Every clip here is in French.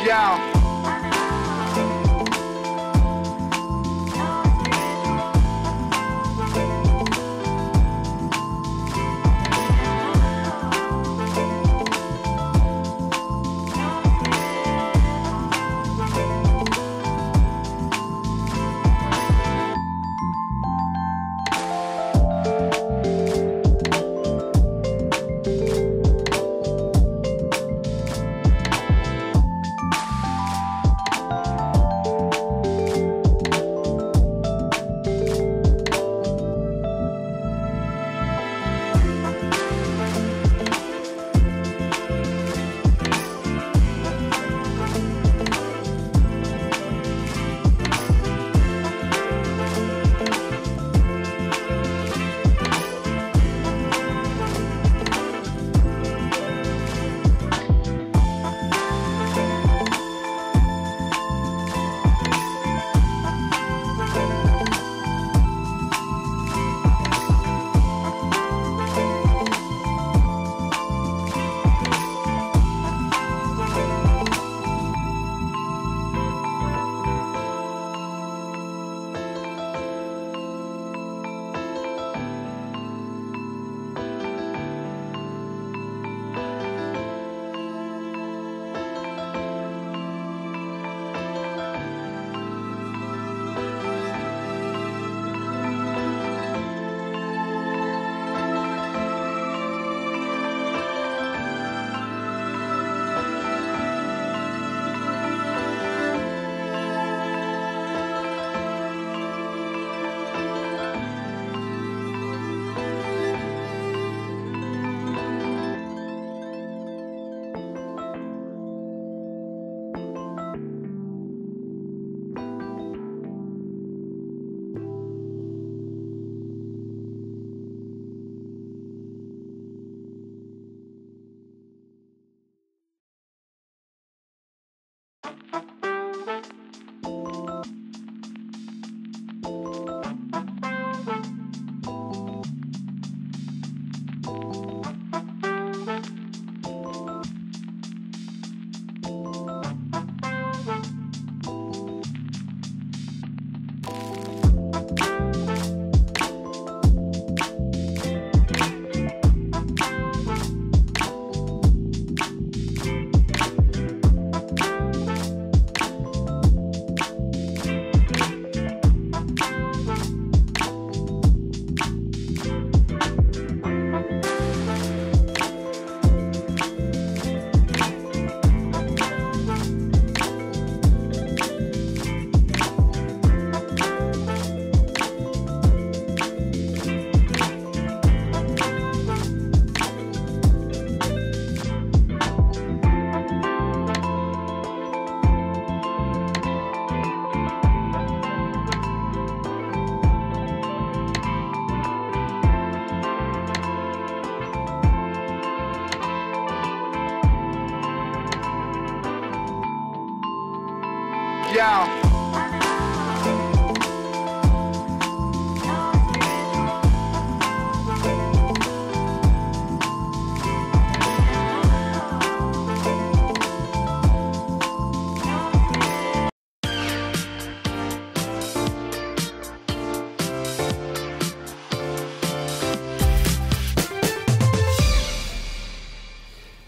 Yeah. Yeah.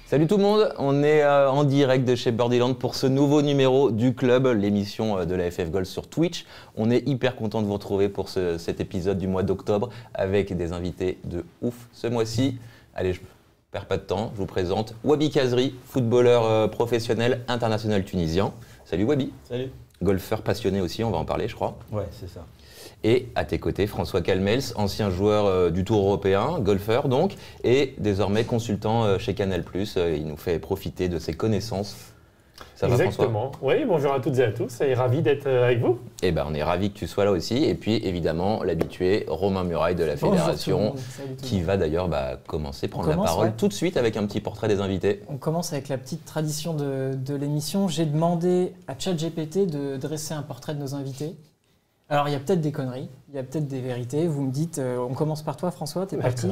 Salut tout le monde, on est en direct de chez Birdieland pour ce nouveau numéro du club, l'émission de la FF Gold sur Twitch. On est hyper content de vous retrouver pour cet épisode du mois d'octobre avec des invités de ouf ce mois-ci. Allez, je perds pas de temps, je vous présente Wabi Kazri, footballeur professionnel international tunisien. Salut Wabi. Salut. Golfeur passionné aussi, on va en parler je crois. Ouais, c'est ça. Et à tes côtés, François Calmels, ancien joueur du Tour européen, golfeur donc, et désormais consultant chez Canal+. Il nous fait profiter de ses connaissances. Ça va, François ? Exactement. Oui, bonjour à toutes et à tous, et ravi d'être avec vous. Eh ben, on est ravis que tu sois là aussi. Et puis, évidemment, l'habitué, Romain Muraille de la Fédération, qui va d'ailleurs commencer, prendre la parole tout de suite avec un petit portrait des invités. On commence avec la petite tradition de l'émission. J'ai demandé à ChatGPT de dresser un portrait de nos invités. Alors, il y a peut-être des conneries, il y a peut-être des vérités. Vous me dites, on commence par toi, François, t'es parti.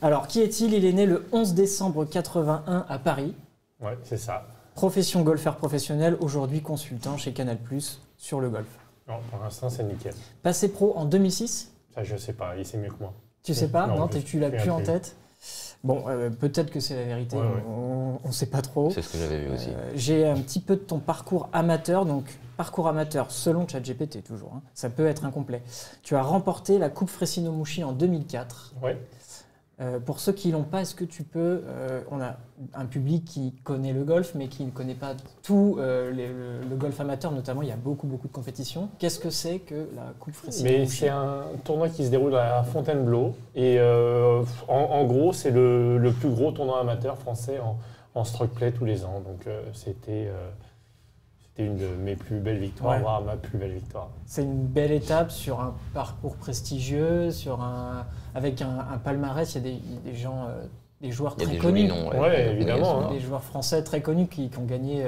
Alors, qui est-il ? Il est né le 11 décembre 81 à Paris. Ouais, c'est ça. Profession golfeur professionnel, aujourd'hui consultant chez Canal+, sur le golf. Non, pour l'instant, c'est nickel. Passé pro en 2006 ? Ça, je sais pas, il sait mieux que moi. Tu sais pas ? Non, je tu l'as me plus souviens en tête. Bon, peut-être que c'est la vérité, Ouais, ouais. on ne sait pas trop. C'est ce que j'avais vu aussi. J'ai un petit peu de ton parcours amateur, donc parcours amateur selon ChatGPT toujours, hein. Ça peut être incomplet. Tu as remporté la Coupe Fressino-Mouchy en 2004. Ouais. Pour ceux qui l'ont pas, est-ce que tu peux... on a un public qui connaît le golf, mais qui ne connaît pas tout le golf amateur, notamment, il y a beaucoup de compétitions. Qu'est-ce que c'est que la Coupe Fressino-Mouchy ? Mais c'est un tournoi qui se déroule à Fontainebleau. Et en gros, c'est le plus gros tournoi amateur français en stroke play tous les ans. Donc c'était une de mes plus belles victoires, Ouais. voire ma plus belle victoire. C'est une belle étape sur un parcours prestigieux, avec un palmarès. Il y a des gens, des joueurs Il y a très des connus. jolis noms. Ouais, évidemment, hein. Des joueurs français très connus qui ont gagné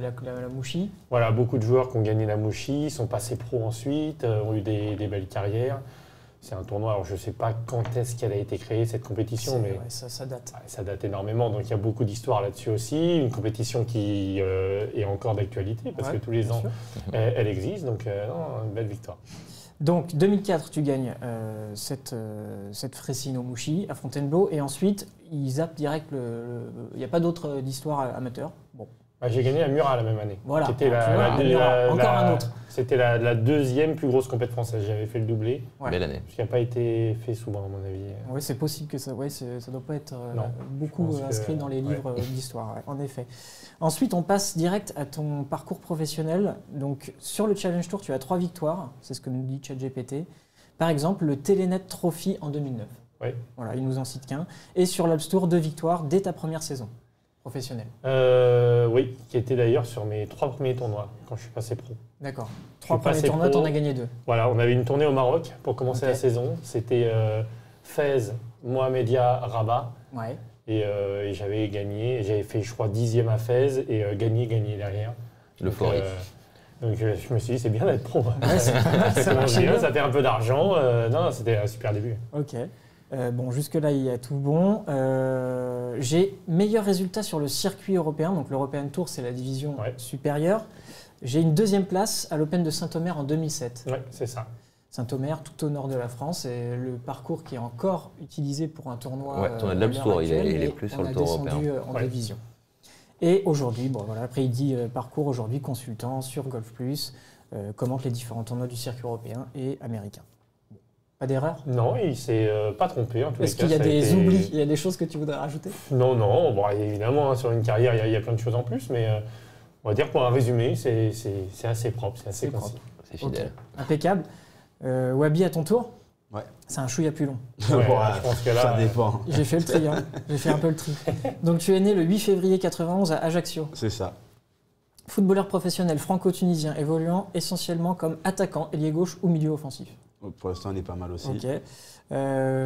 la Mouchy. Voilà, beaucoup de joueurs qui ont gagné la Mouchy, sont passés pro ensuite, ont eu des belles carrières. C'est un tournoi, alors je ne sais pas quand est-ce qu'elle a été créée, cette compétition, mais Ouais, ça date. ça date énormément. Donc il y a beaucoup d'histoires là-dessus aussi. Une compétition qui est encore d'actualité, parce Ouais, que tous les bien ans, sûr. elle existe. Donc non, une belle victoire. Donc 2004, tu gagnes cette Fressino-Mouchy à Fontainebleau, et ensuite ils zappent direct il n'y a pas d'autre d'histoire amateur. Bon, Bah, j'ai gagné à Murat la même année. voilà. Qui était Tu vois, Murat, encore un autre. C'était la deuxième plus grosse compétition française. J'avais fait le doublé, Ouais. Belle année. ce qui n'a pas été fait souvent à mon avis. Oui, c'est possible que ça. Ouais, ça doit pas être Non, beaucoup je pense inscrit que- dans les livres d'histoire. Ouais, en effet. Ensuite, on passe direct à ton parcours professionnel. Donc, sur le Challenge Tour, tu as 3 victoires. C'est ce que nous dit ChatGPT. Par exemple, le Telenet Trophy en 2009. Oui. Voilà, il nous en cite qu'un. Et sur l'Alps Tour, 2 victoires dès ta première saison professionnelle. Oui, qui était d'ailleurs sur mes 3 premiers tournois quand je suis passé pro. D'accord. 3 suis premiers passé tournois, pro. t'en as gagné 2. Voilà, on avait une tournée au Maroc pour commencer Ok. la saison. C'était Fès, Mohamedia, Rabat. Ouais. Et j'avais gagné. J'avais fait, je crois, 10e à Fès et gagné derrière. L'euphorie. Donc je me suis dit, c'est bien d'être pro. Ouais, c'est pas mal, ça Ça marche marche bien, bien. ça fait un peu d'argent. Non, c'était un super début. Ok. Bon, jusque-là, il y a tout bon. J'ai meilleur résultat sur le circuit européen. Donc, l'European Tour, c'est la division Ouais. supérieure. J'ai une 2e place à l'Open de Saint-Omer en 2007. Ouais, c'est ça. Saint-Omer, tout au nord de la France, et le parcours qui est encore utilisé pour un tournoi. Ouais, tournoi de à l'Alps l'heure Tour, il est actuelle, plus mais sur on le a Tour descendu européen. en Ouais. division. Et aujourd'hui, bon, voilà, après il dit parcours aujourd'hui consultant sur Golf Plus, commente les différents tournois du circuit européen et américain. Bon, pas d'erreur? Non, il s'est pas trompé en tous les Est-ce cas. qu'il y a ça des été- oublis? Il y a des choses que tu voudrais rajouter? Non. Bon, évidemment, hein, sur une carrière, il y a plein de choses en plus, mais on va dire pour un résumé, c'est assez propre, c'est assez C'est concis. propre. C'est fidèle. Ok, impeccable. Wabi, à ton tour? Ouais. C'est un chouïa plus long. Ouais, Ouais, je pense que là, ça dépend. J'ai fait le tri, hein. J'ai fait un peu le tri. Donc tu es né le 8 février 91 à Ajaccio. C'est ça. Footballeur professionnel franco-tunisien évoluant essentiellement comme attaquant, ailier gauche ou milieu offensif. Pour l'instant, on est pas mal aussi. Ok.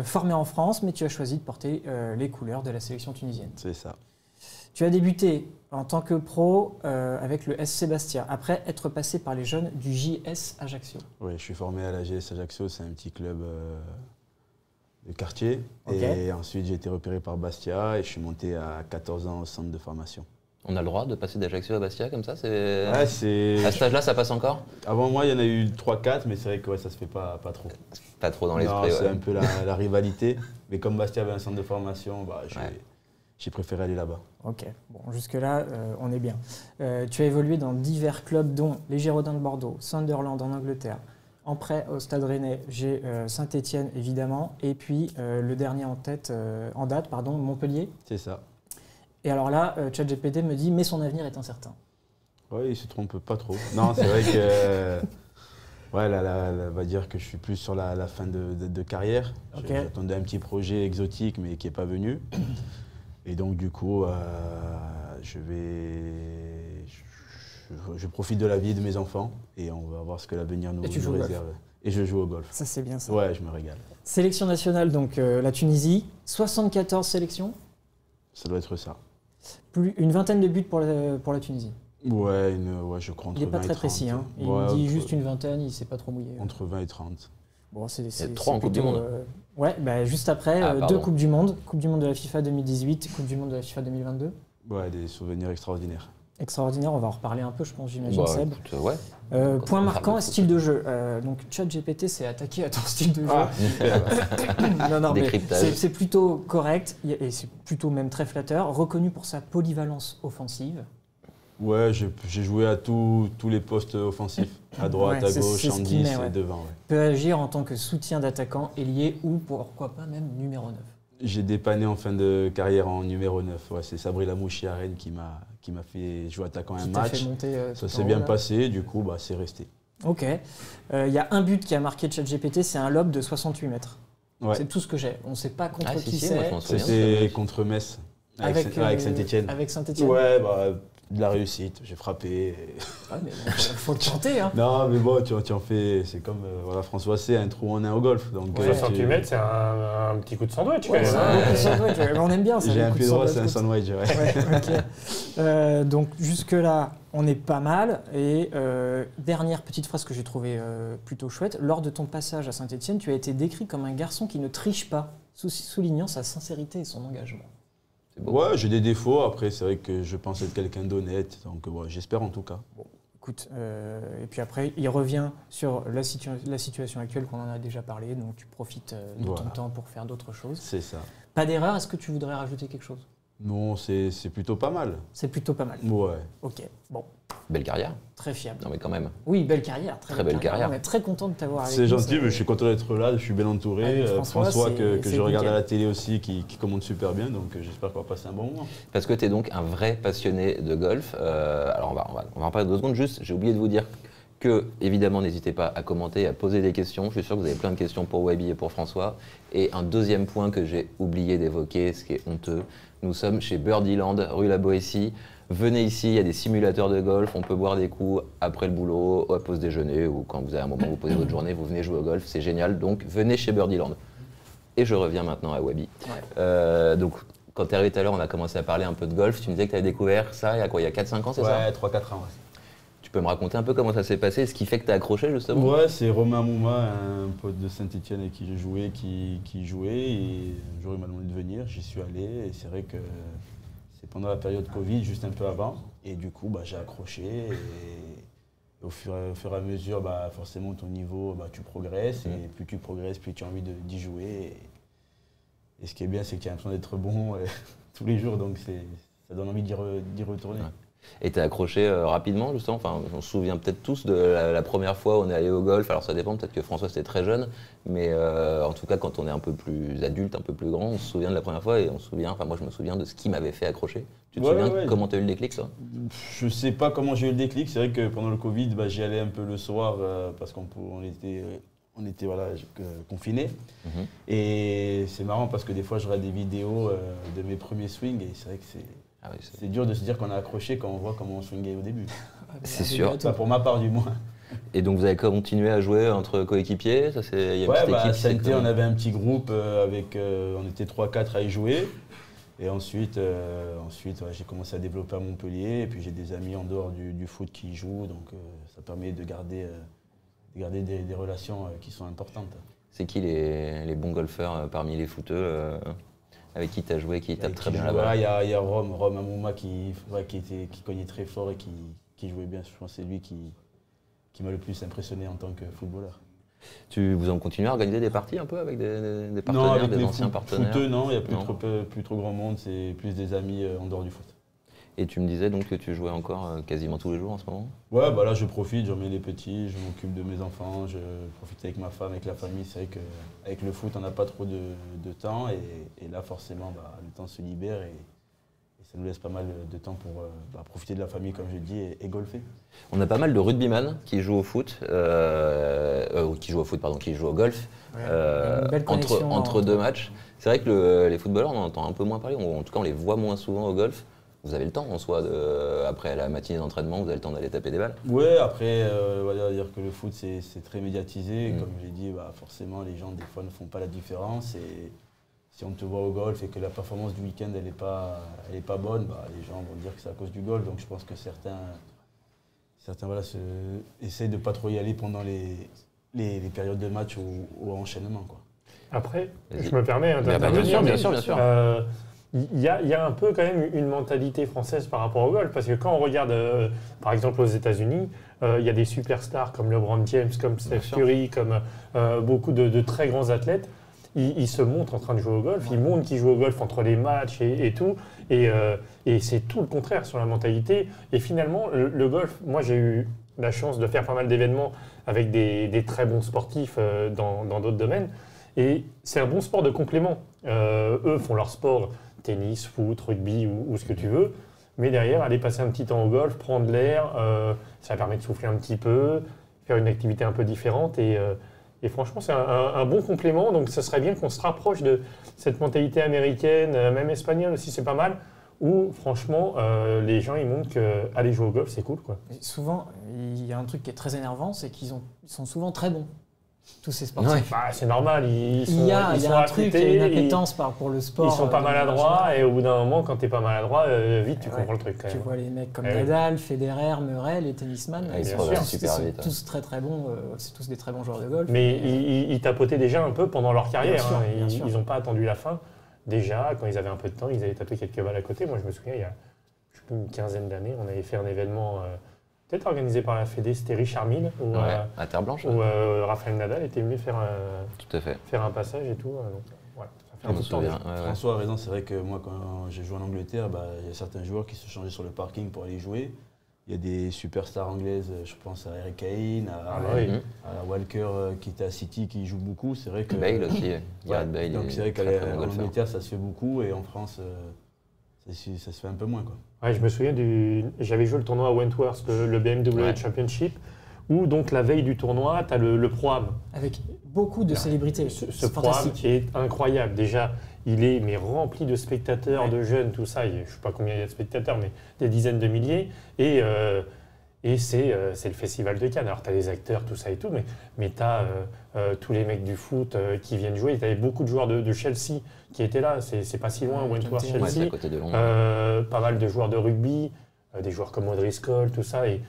Formé en France, mais tu as choisi de porter les couleurs de la sélection tunisienne. C'est ça. Tu as débuté en tant que pro avec le SC Bastia, après être passé par les jeunes du JS Ajaccio. Oui, je suis formé à la GS Ajaccio, c'est un petit club de quartier. Ok. Et ensuite, j'ai été repéré par Bastia et je suis monté à 14 ans au centre de formation. On a le droit de passer d'Ajaccio à Bastia comme ça c'est... Ouais, c'est... À cet âge-là, ça passe encore? Avant moi, il y en a eu 3-4, mais c'est vrai que ouais, ça se fait pas trop. Pas trop dans Non, l'esprit. c'est ouais. un peu la rivalité. Mais comme Bastia avait un centre de formation, bah, Ouais. j'ai préféré aller là-bas. Ok, bon, jusque-là, on est bien. Tu as évolué dans divers clubs, dont les Girondins de Bordeaux, Sunderland en Angleterre, en prêt au Stade Rennais, j'ai Saint-Étienne évidemment, et puis le dernier en date, Montpellier. C'est ça. Et alors là, ChatGPT me dit, mais son avenir est incertain. Oui, il se trompe pas trop. Non, c'est vrai que... Ouais, là, on va dire que je suis plus sur la fin de carrière. Ok. J'attendais un petit projet exotique, mais qui n'est pas venu. Et donc, du coup, je profite de la vie de mes enfants et on va voir ce que l'avenir nous Et tu joues au golf. réserve. Et je joue au golf. Ça, c'est bien ça. Ouais, je me régale. Sélection nationale, donc la Tunisie, 74 sélections, Ça doit être ça. plus une vingtaine de buts pour la Tunisie. Ouais, je crois entre Il n'est 20 pas et très 30. précis, hein. Il Ouais, dit entre- juste une vingtaine, il ne s'est pas trop mouillé. Entre 20 et 30. Bon, c'est Il y a 3 en Coupe du plutôt, Monde. Ouais, bah, juste après, Ah, 2 pardon. Coupes du Monde. Coupe du Monde de la FIFA 2018, Coupe du Monde de la FIFA 2022. Ouais, des souvenirs extraordinaires. Extraordinaire, on va en reparler un peu, je pense, j'imagine, Bah, Seb. écoute, ouais. Point on marquant, parle de style de jeu. Donc, ChatGPT s'est attaqué à ton style de jeu. Ah, super. Non, mais Décryptage. c'est plutôt correct et c'est plutôt même très flatteur. Reconnu pour sa polyvalence offensive. Ouais, j'ai joué à tous les postes offensifs, à droite, Ouais, à c'est gauche, ce en qu'il 10 met, ouais. et devant. Ouais. Peut agir en tant que soutien d'attaquant, ailier ou pourquoi pas même numéro 9. J'ai dépanné en fin de carrière en numéro 9. Ouais, c'est Sabri Lamouchi à Rennes qui m'a fait jouer attaquant un Qui t'a match. fait monter Ça tout s'est en bien haut, là. passé, du coup, bah, c'est resté. Ok. Il y a un but qui a marqué ChatGPT, c'est un lob de 68 mètres. Ouais. C'est tout ce que j'ai. On ne sait pas contre Ah, si, qui si, moi, je c'est. m'en souviens. C'était contre Metz, avec Saint-Etienne. Avec Saint-Etienne. Ouais, bah, de la réussite, j'ai frappé. Ouais, mais bon, faut le tenter. Hein. Non, mais bon, tu en fais. C'est comme voilà, François C, un trou en un au golf. Donc, Ouais. 68 mètres, c'est un petit coup de sandwich quand Ouais, même. c'est hein. un coup de sandwich, ouais, mais on aime bien ça. J'ai les un coups pied de droit, sandwich. c'est un sandwich, ouais. Ouais, ok. Donc jusque-là, on est pas mal. Et dernière petite phrase que j'ai trouvée plutôt chouette. Lors de ton passage à Saint-Etienne, tu as été décrit comme un garçon qui ne triche pas, soulignant sa sincérité et son engagement. C'est beau. Ouais, j'ai des défauts. Après, c'est vrai que je pense être quelqu'un d'honnête. Donc, ouais, j'espère en tout cas. Écoute, et puis après, il revient sur la situation actuelle qu'on en a déjà parlé. Donc tu profites de ton Voilà. temps pour faire d'autres choses. C'est ça. Pas d'erreur. Est-ce que tu voudrais rajouter quelque chose? Non, c'est plutôt pas mal. C'est plutôt pas mal. Ouais. Ok, bon, Belle carrière. très fiable. Non, mais quand même. Oui, belle carrière. Très belle carrière. On est très content de t'avoir avec C'est nous, gentil, ça- mais je suis content d'être là, je suis bien entouré. Avec François, c'est- que c'est je regarde nickel. à la télé aussi, qui commande super bien, donc j'espère qu'on va passer un bon moment. Parce que tu es donc un vrai passionné de golf. Alors on va en parler 2 secondes. Juste, j'ai oublié de vous dire que, évidemment, n'hésitez pas à commenter, à poser des questions. Je suis sûr que vous avez plein de questions pour Webby et pour François. Et un deuxième point que j'ai oublié d'évoquer, ce qui est honteux, nous sommes chez Birdieland, rue La Boétie. Venez ici, il y a des simulateurs de golf, on peut boire des coups après le boulot, à pause déjeuner, ou quand vous avez un moment où vous posez votre journée, vous venez jouer au golf, c'est génial. Donc venez chez Birdieland. Et je reviens maintenant à Webby. Ouais. Donc, quand tu es arrivé tout à l'heure, on a commencé à parler un peu de golf. Tu me disais que tu avais découvert ça il y a quoi? Il y a 4-5 ans, c'est ça? Ouais, 3-4 ans. Ouais. Tu peux me raconter un peu comment ça s'est passé, ce qui fait que tu as accroché justement? Ouais, c'est Romain Mouma, un pote de Saint-Etienne avec qui j'ai joué, qui jouait. Et un jour, il m'a demandé de venir, j'y suis allé. Et c'est vrai que c'est pendant la période Covid, juste un peu avant. Et du coup, bah, j'ai accroché. Et au fur et à mesure, bah, forcément, ton niveau, bah, tu progresses. Et plus tu progresses, plus tu as envie d'y jouer. Et ce qui est bien, c'est qu'il y a l'impression d'être bon tous les jours. Donc ça donne envie d'y retourner. Ouais. Et tu as accroché rapidement, justement. Enfin, on se souvient peut-être tous de la première fois où on est allé au golf. Alors ça dépend, peut-être que François c'était très jeune, mais en tout cas quand on est un peu plus adulte, un peu plus grand, on se souvient de la première fois et on se souvient, enfin moi je me souviens de ce qui m'avait fait accrocher. Tu te Ouais, souviens ouais. comment tu as eu le déclic, toi? Je sais pas comment j'ai eu le déclic. C'est vrai que pendant le Covid, bah, j'y allais un peu le soir parce qu'on était voilà, confinés. Mhm. Et c'est marrant parce que des fois, je regarde des vidéos de mes premiers swings et c'est vrai que Ah oui, c'est- c'est dur de se dire qu'on a accroché quand on voit comment on swingait au début. C'est sûr. Enfin, pour ma part, du moins. Et donc vous avez continué à jouer entre coéquipiers? Ça, il y a une Ouais, petite bah, équipe. ça a c'est été, comment on avait un petit groupe on était 3-4 à y jouer. Et ensuite, ouais, j'ai commencé à développer à Montpellier. Et puis j'ai des amis en dehors du foot qui y jouent. Donc ça permet de garder des relations qui sont importantes. C'est qui les bons golfeurs parmi les footeux avec qui tu as joué, qui tapent très bien là-bas. là-bas? Il y a Rome Amouma qui cognait très fort et qui jouait bien. Je pense que c'est lui qui m'a le plus impressionné en tant que footballeur. Vous en continuez à organiser des parties un peu avec des Non, partenaires, avec des les anciens partenaires? footeux, non, il n'y a Non. plus trop grand monde, c'est plus des amis en dehors du foot. Et tu me disais donc que tu jouais encore quasiment tous les jours en ce moment? Ouais, bah là je profite, j'emmène les petits, je m'occupe de mes enfants, je profite avec ma femme, avec la famille. C'est vrai qu'avec le foot, on n'a pas trop de temps et là forcément, bah, le temps se libère et ça nous laisse pas mal de temps pour profiter de la famille, comme je dis, et golfer. On a pas mal de rugbyman qui jouent au foot, qui jouent au golf, Ouais, une belle connexion entre 2 matchs. C'est vrai que les footballeurs, on en entend un peu moins parler, ou en tout cas on les voit moins souvent au golf. Vous avez le temps en soi, après la matinée d'entraînement, vous avez le temps d'aller taper des balles? Ouais, après, on va dire que le foot c'est très médiatisé. Comme je l'ai dit, bah, forcément les gens des fois ne font pas la différence. Et si on te voit au golf et que la performance du week-end elle est pas bonne, bah, les gens vont dire que c'est à cause du golf. Donc je pense que certains voilà, essayent de ne pas trop y aller pendant les périodes de match ou enchaînement, quoi. Après, Vas-y. je me permets Bien d'intervenir. sûr, bien sûr. il y a un peu quand même une mentalité française par rapport au golf, parce que quand on regarde, par exemple, aux États-Unis, il y a des superstars comme LeBron James, comme Steph Curry, comme beaucoup de très grands athlètes. Ils se montrent en train de jouer au golf, ils montrent qu'ils jouent au golf entre les matchs et tout, et c'est tout le contraire sur la mentalité. Et finalement, le golf, moi j'ai eu la chance de faire pas mal d'événements avec des très bons sportifs dans d'autres domaines, et c'est un bon sport de complément. Eux font leur sport, tennis, foot, rugby ou ce que tu veux, mais derrière, aller passer un petit temps au golf, prendre l'air, ça permet de souffler un petit peu, faire une activité un peu différente, et franchement, c'est un bon complément. Donc, ce serait bien qu'on se rapproche de cette mentalité américaine, même espagnole aussi, c'est pas mal, où franchement, les gens, ils montrent qu'aller jouer au golf, c'est cool, quoi. Et souvent, il y a un truc qui est très énervant, c'est qu'ils sont souvent très bons, tous ces sportifs. Ouais. Bah, c'est normal, il y a un truc, il y a une appétence pour le sport. Ils sont pas maladroits, et au bout d'un moment, quand t'es pas maladroit, vite, tu comprends le truc. Quand même. Tu vois les mecs comme Nadal, Federer, Murray, les tennisman, ils sont tous très très bons, c'est tous des très bons joueurs de golf. Mais ils tapotaient déjà un peu pendant leur carrière, bien sûr. Ils n'ont pas attendu la fin. Déjà, quand ils avaient un peu de temps, ils avaient tapé quelques balles à côté. Moi, je me souviens, il y a une quinzaine d'années, on avait fait un événement peut-être organisé par la Fédé, c'était Richard Mille, où, à Terre Blanche, où Raphaël Nadal était venu faire un passage et tout. Donc, voilà, ça fait un peu de temps. François a raison, c'est vrai que moi, quand j'ai joué en Angleterre, il y a certains joueurs qui se changeaient sur le parking pour aller jouer. Il y a des superstars anglaises, je pense à Harry Kane, à Walker qui était à City, qui joue beaucoup. C'est vrai que Bale aussi, Gareth Bale. Donc c'est vrai qu'en Angleterre, ça se fait beaucoup, et en France, ça se fait un peu moins, quoi. Ouais, je me souviens j'avais joué le tournoi à Wentworth, le BMW Championship, où donc la veille du tournoi, tu as le Pro-Am. Avec beaucoup de célébrités. Ce Pro-Am est incroyable. Déjà, il est rempli de spectateurs, de jeunes, tout ça. Je ne sais pas combien il y a de spectateurs, mais des dizaines de milliers. Et c'est le Festival de Cannes. Alors, tu as les acteurs, tout ça et tout, mais tu as tous les mecs du foot qui viennent jouer. Tu avais beaucoup de joueurs de Chelsea qui étaient là. C'est pas si loin, Wentworth, Chelsea. C'est à côté de Londres. Pas mal de joueurs de rugby, des joueurs comme O'Driscoll, tout ça. Et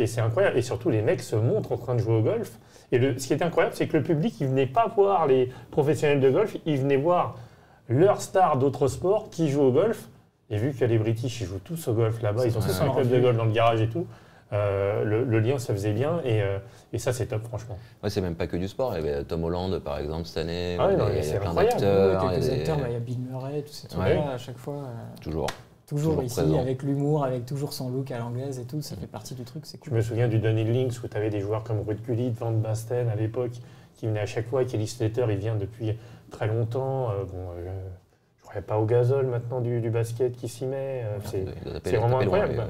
c'est incroyable. Et surtout, les mecs se montrent en train de jouer au golf. Et ce qui est incroyable, c'est que le public, il ne venait pas voir les professionnels de golf, il venait voir leurs stars d'autres sports qui jouent au golf. Et vu que les British, ils jouent tous au golf là-bas, ils ont tous un club de golf dans le garage et tout, le lien se faisait bien. Et ça, c'est top, franchement. Ouais, c'est même pas que du sport. Il y avait Tom Holland, par exemple, cette année. Ah ouais, il y a plein d'acteurs. d'acteurs. Il y a Bill Murray, tous ces trucs-là, à chaque fois. Toujours ici, présent. avec l'humour, avec toujours son look à l'anglaise et tout, ça fait partie du truc, c'est cool. Je me souviens du Dunhill Links où tu avais des joueurs comme Ruud Gullit, Van Basten à l'époque, qui venaient à chaque fois. Kelly Slater, il vient depuis très longtemps. Je croyais pas au Gasol maintenant du basket qui s'y met. C'est vraiment incroyable.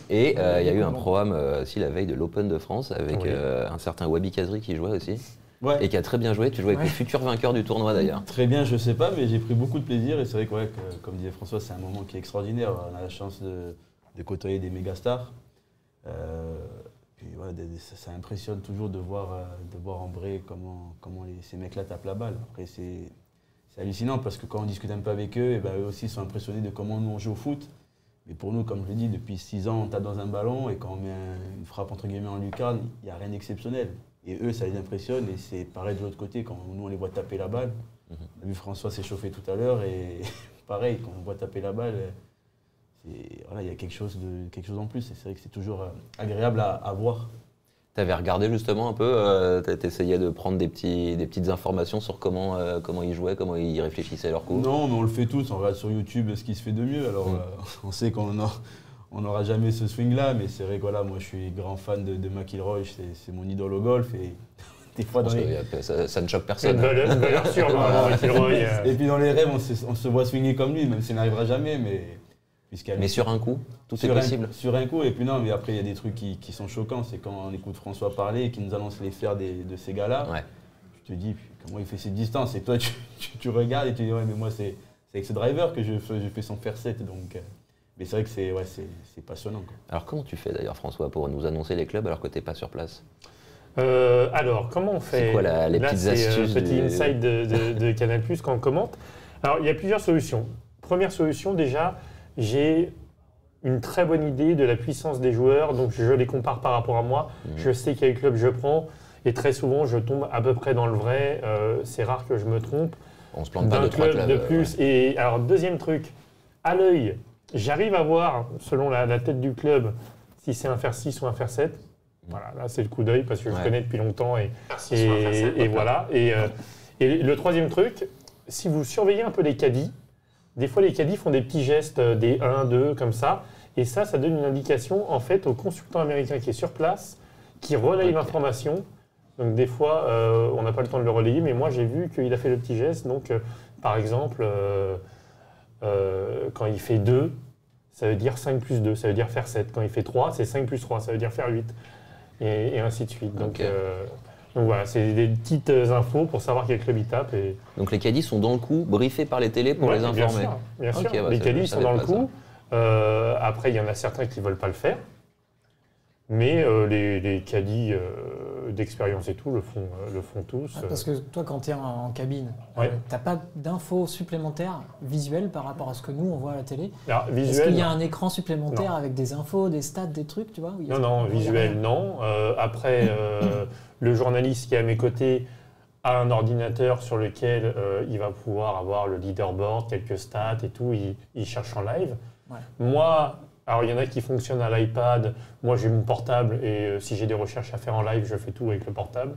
Et il y a eu un programme aussi la veille de l'Open de France avec un certain Wabi Kazri qui jouait aussi. Ouais. Et qui a très bien joué. Tu jouais avec le futur vainqueur du tournoi d'ailleurs. Très bien, je sais pas, mais j'ai pris beaucoup de plaisir. Et c'est vrai que, comme disait François, c'est un moment qui est extraordinaire. On a la chance de côtoyer des méga stars. Puis voilà, ça impressionne toujours de voir en vrai comment ces mecs-là tapent la balle. Après, c'est hallucinant parce que quand on discute un peu avec eux, eux aussi sont impressionnés de comment nous on joue au foot. Mais pour nous, comme je l'ai dit, depuis 6 ans, on tape dans un ballon et quand on met une frappe entre guillemets en lucarne, il n'y a rien d'exceptionnel. Et eux, ça les impressionne et c'est pareil de l'autre côté, quand nous on les voit taper la balle. On a vu François s'échauffer tout à l'heure et pareil, quand on voit taper la balle, il y a quelque chose en plus. Et c'est vrai que c'est toujours agréable à voir. Tu avais regardé justement un peu, tu essayé de prendre des petites informations sur comment ils jouaient, comment ils réfléchissaient à leur coup. Non, mais on le fait tous, on regarde sur YouTube ce qui se fait de mieux. Alors on sait qu'on n'aura jamais ce swing-là, mais c'est vrai que voilà, moi je suis grand fan de McIlroy, c'est mon idole au golf. Et des fois ça ne choque personne. Une valeur sûre, normalement, McIlroy. Et puis dans les rêves, on se voit swinguer comme lui, même s'il n'arrivera jamais. Mais sur un coup, tout est possible. Sur un coup, et puis non, mais après il y a des trucs qui sont choquants, c'est quand on écoute François parler et qu'il nous annonce les fers de ces gars-là. Ouais. Tu te dis, comment il fait cette distance? Et toi, tu regardes et tu dis, ouais, mais moi c'est avec ce driver que je fais son fer 7. Donc, mais c'est vrai que c'est passionnant, quoi. Alors comment tu fais d'ailleurs, François, pour nous annoncer les clubs alors que tu n'es pas sur place? Alors, comment on fait? C'est quoi les petites astuces? Petit insight de Canal+, quand on commente. Alors, il y a plusieurs solutions. Première solution, déjà, j'ai une très bonne idée de la puissance des joueurs, donc je les compare par rapport à moi. Je sais quel club je prends, et très souvent, je tombe à peu près dans le vrai. C'est rare que je me trompe. On se plante pas d'un de 3 club clubs. de plus. Et alors, deuxième truc, à l'œil, j'arrive à voir, selon la tête du club, si c'est un fer 6 ou un fer 7. Voilà, là, c'est le coup d'œil parce que je Ouais. connais depuis longtemps. Et voilà. Et le troisième truc, si vous surveillez un peu les caddies, des fois, les caddies font des petits gestes, des 1, 2, comme ça. Et ça donne une indication, en fait, au consultant américain qui est sur place, qui relaye Ok. l'information. Donc, des fois, on n'a pas le temps de le relayer, mais moi, j'ai vu qu'il a fait le petit geste. Donc, par exemple, quand il fait 2, ça veut dire 5 plus 2, ça veut dire faire 7. Quand il fait 3, c'est 5 plus 3, ça veut dire faire 8. Et ainsi de suite. Donc, Ok. donc voilà, c'est des petites infos pour savoir quel club il tape. Et... Donc les caddies sont dans le coup, briefés par les télés pour Ouais, les informer. Bien sûr, Ok, bah, les ça, caddies je sont savais dans le pas coup. Après, il y en a certains qui ne veulent pas le faire. Mais les caddies d'expérience et tout le font tous. Parce que toi, quand tu es en cabine, Ouais. tu n'as pas d'infos supplémentaires visuelles par rapport à ce que nous, on voit à la télé. Alors, Est-ce visuel, qu'il y a un écran supplémentaire Non. avec des infos, des stats, des trucs, tu vois? non, non, visuel, non. Après, le journaliste qui est à mes côtés a un ordinateur sur lequel il va pouvoir avoir le leaderboard, quelques stats et tout. Il cherche en live. Ouais. Moi, alors il y en a qui fonctionnent à l'iPad. Moi, j'ai mon portable et si j'ai des recherches à faire en live, je fais tout avec le portable.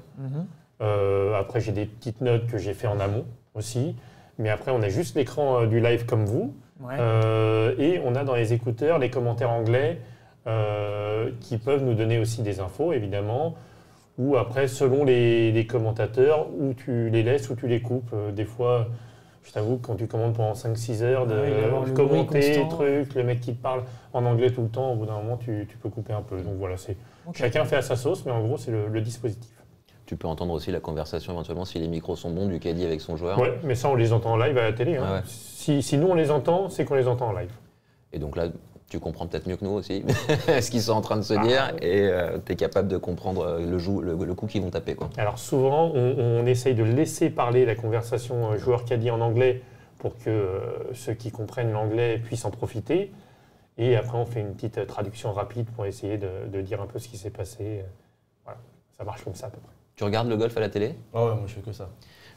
Après, j'ai des petites notes que j'ai fait en amont aussi. Mais après, on a juste l'écran du live comme vous. Ouais. Et on a dans les écouteurs les commentaires anglais qui peuvent nous donner aussi des infos, évidemment. Ou après, selon les commentateurs, où tu les laisses ou tu les coupes. Des fois, je t'avoue que quand tu commandes pendant 5-6 heures, Ouais, il va y avoir de le commenter, bruit constant. le mec qui te parle en anglais tout le temps, au bout d'un moment, tu peux couper un peu. Donc voilà, Ok. chacun fait à sa sauce, mais en gros, c'est le dispositif. Tu peux entendre aussi la conversation éventuellement si les micros sont bons du caddie avec son joueur. Ouais, mais ça, on les entend en live à la télé. Hein. Ah ouais. Si nous, on les entend, c'est qu'on les entend en live. Et donc là, tu comprends peut-être mieux que nous aussi ce qu'ils sont en train de se Ah, dire et tu es capable de comprendre le coup qu'ils vont taper. Quoi. Alors souvent, on essaye de laisser parler la conversation joueur-caddie en anglais pour que ceux qui comprennent l'anglais puissent en profiter. Et après, on fait une petite traduction rapide pour essayer de dire un peu ce qui s'est passé. Voilà, ça marche comme ça à peu près. Tu regardes le golf à la télé? Ah ouais, moi je fais que ça.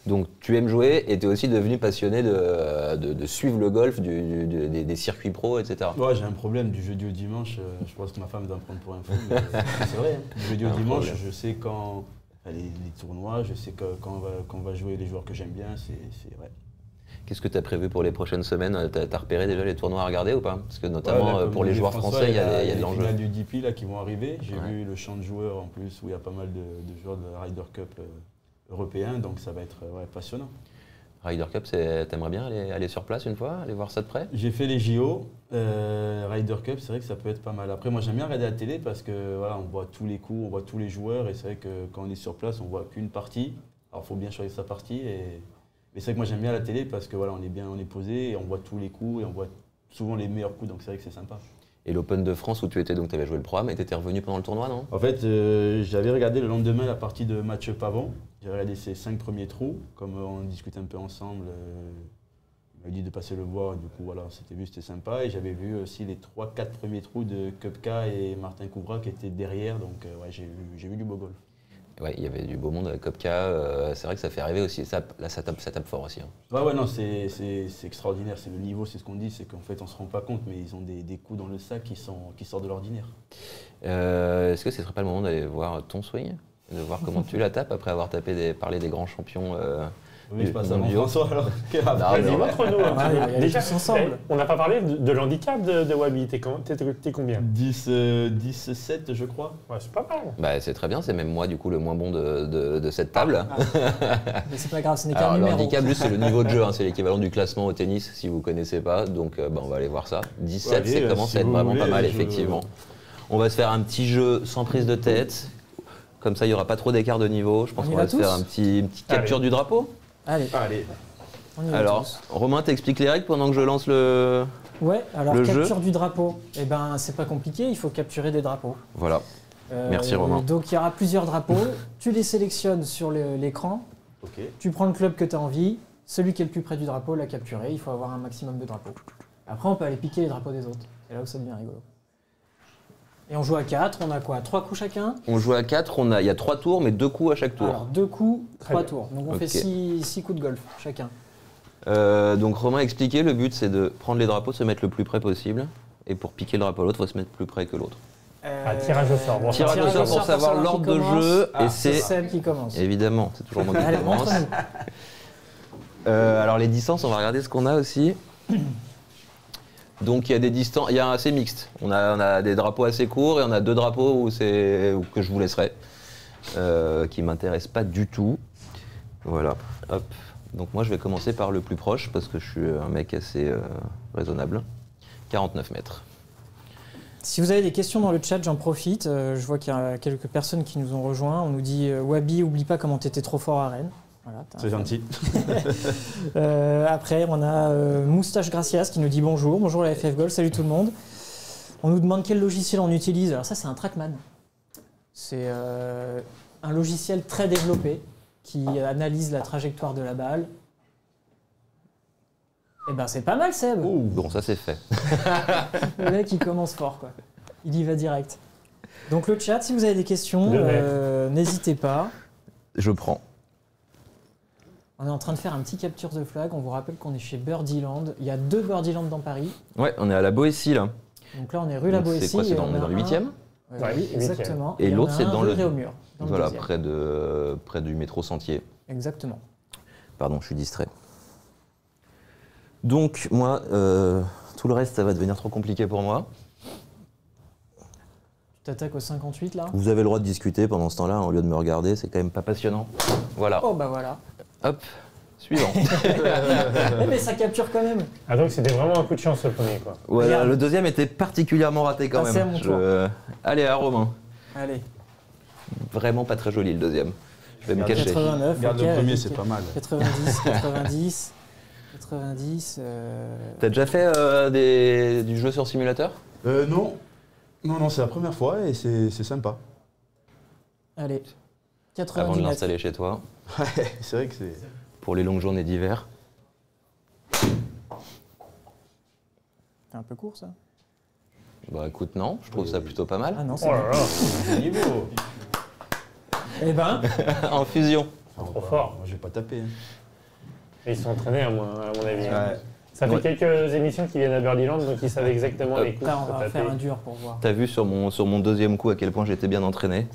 Donc tu aimes jouer et tu es aussi devenu passionné de suivre le golf, des circuits pro, etc. Ouais, j'ai un problème du jeudi au dimanche. Je pense que ma femme doit me prendre pour un fou, mais c'est vrai. Hein. Du jeudi au Un dimanche, problème. je sais quand les tournois, je sais quand on va jouer les joueurs que j'aime bien. C'est vrai. Qu'est-ce que tu as prévu pour les prochaines semaines? Tu as repéré déjà les tournois à regarder ou pas? Parce que notamment Ouais, là, pour les joueurs français, il y a de les l'enjeu. finales du DP là, qui vont arriver. J'ai Ouais. vu le champ de joueurs en plus où il y a pas mal de joueurs de la Ryder Cup européens, donc ça va être passionnant. Ryder Cup, t'aimerais bien aller sur place une fois, aller voir ça de près? J'ai fait les JO, Ryder Cup, c'est vrai que ça peut être pas mal. Après, moi j'aime bien regarder la télé parce que voilà, on voit tous les coups, on voit tous les joueurs et c'est vrai que quand on est sur place, on voit qu'une partie. Alors il faut bien choisir sa partie. Mais c'est vrai que moi j'aime bien la télé parce que voilà, on est posé et on voit tous les coups et on voit souvent les meilleurs coups, donc c'est vrai que c'est sympa. Et l'Open de France où tu étais, donc tu avais joué le programme et tu étais revenu pendant le tournoi, non? En fait, j'avais regardé le lendemain la partie de match Pavon. J'ai regardé ses 5 premiers trous, comme on discutait un peu ensemble. Il m'a dit de passer le voir, du coup voilà, c'était sympa. Et j'avais vu aussi les 3-4 premiers trous de Koepka et Martin Koubra qui étaient derrière, donc ouais, j'ai vu du beau golf. Ouais, il y avait du beau monde avec Koepka, c'est vrai que ça fait rêver aussi, ça tape fort aussi. Hein. Ouais, non, c'est extraordinaire, c'est le niveau, c'est ce qu'on dit, c'est qu'en fait on se rend pas compte, mais ils ont des coups dans le sac qui sortent de l'ordinaire. Est-ce que ce serait pas le moment d'aller voir ton swing? De voir comment tu la tapes après avoir parlé des grands champions Oui, je passe à mondiaux. François alors. mais Vas-y, ouais. montre-nous. Ouais, allez tous ensemble. On n'a pas parlé de l'handicap de Wabi. T'es combien? 10-7 je crois. Ouais, c'est pas mal. Bah, c'est très bien, c'est même moi du coup le moins bon de cette table. Mais c'est pas grave, ce n'est Alors qu'un le numéro. handicap juste c'est le niveau de jeu, hein, c'est l'équivalent du classement au tennis si vous connaissez pas, donc on va aller voir ça. 17 Allez, c'est commence si à être vous vraiment voulez, pas mal je- effectivement. On va se faire un petit jeu sans prise de tête, comme ça il n'y aura pas trop d'écart de niveau. Je pense On y qu'on va va se tous faire une petite capture Allez. du drapeau. Allez, Allez. on y va Alors tous. Romain t'expliques les règles pendant que je lance le... Ouais, alors le jeu. capture du drapeau. Eh ben, c'est pas compliqué, il faut capturer des drapeaux. Voilà. Merci, Romain. Donc il y aura plusieurs drapeaux, tu les sélectionnes sur l'écran, Ok. tu prends le club que tu as envie, celui qui est le plus près du drapeau l'a capturé, il faut avoir un maximum de drapeaux. Après on peut aller piquer les drapeaux des autres, c'est là où ça devient rigolo. Et on joue à 4, on a quoi? 3 coups chacun? On joue à 4, il y a 3 tours mais 2 coups à chaque tour. Alors 2 coups, Très 3 bien. tours. Donc on Ok. fait 6 coups de golf chacun. Donc Romain a expliqué, le but c'est de prendre les drapeaux, se mettre le plus près possible. Et pour piquer le drapeau à l'autre, il faut se mettre plus près que l'autre. Tirage au sort. Bon, Tirage au sort pour savoir l'ordre de jeu. Et C'est c'est Seb qui commence. évidemment, c'est toujours moi qui Allez, commence. montre-nous. Alors les distances, on va regarder ce qu'on a aussi. Donc il y a des distances, il y a assez mixte. On a des drapeaux assez courts et on a 2 drapeaux que je vous laisserai, qui m'intéressent pas du tout. Voilà. Hop. Donc moi je vais commencer par le plus proche parce que je suis un mec assez raisonnable. 49 mètres. Si vous avez des questions dans le chat, j'en profite. Je vois qu'il y a quelques personnes qui nous ont rejoints. On nous dit Wabi, oublie pas comment t'étais trop fort à Rennes. Voilà, C'est gentil. Après, on a Moustache Gracias qui nous dit bonjour. Bonjour la FF Gold, salut tout le monde. On nous demande quel logiciel on utilise. Alors ça, c'est un Trackman. C'est un logiciel très développé qui analyse la trajectoire de la balle. Eh ben, c'est pas mal, Seb. Bon, ça c'est fait. Le mec, il commence fort, quoi. Il y va direct. Donc le chat, si vous avez des questions, n'hésitez pas. Je prends. On est en train de faire un petit capture de flag. On vous rappelle qu'on est chez Birdieland. Il y a 2 Birdieland dans Paris. Ouais, on est à la Boétie là. Donc là, on est rue La Donc, Boétie. c'est quoi, c'est et dans on a le un- 8e? Ouais, Oui, 8e. exactement. Et on l'autre, a c'est un dans rue le- Réaumur, dans le Voilà, 2e. près du métro Sentier. Exactement. Pardon, je suis distrait. Donc moi, tout le reste, ça va devenir trop compliqué pour moi. Tu t'attaques au 58, là. Vous avez le droit de discuter pendant ce temps-là, au lieu de me regarder, c'est quand même pas passionnant. Voilà. Oh, bah voilà. Hop, suivant. Mais ça capture quand même. Ah, donc c'était vraiment un coup de chance le premier, quoi. Ouais, Regarde. le deuxième était particulièrement raté quand Ah, même. c'est à mon tour. Allez, à Romain. Allez. Vraiment pas très joli le deuxième. Je vais me cacher. 89. Garde ok, le premier, ok. c'est pas mal. 90, 90. 90. T'as déjà fait du jeu sur simulateur? Non. Non, c'est la première fois et c'est sympa. Allez. Avant 90 de mètres. l'installer chez toi, Ouais, c'est vrai que c'est... pour les longues journées d'hiver. C'est un peu court, ça. Bah écoute, non, je trouve ça plutôt pas mal. Ah non, c'est Oh bon. là là, niveau. Eh ben, En fusion. trop fort. Moi, je vais pas taper. Hein. Et ils sont entraînés, à mon avis. Ouais. Ça fait Ouais. quelques émissions qu'ils viennent à Birdieland, donc ils savent exactement les coups là, on qu'il faut va taper. faire un dur pour voir. T'as vu sur mon deuxième coup à quel point j'étais bien entraîné.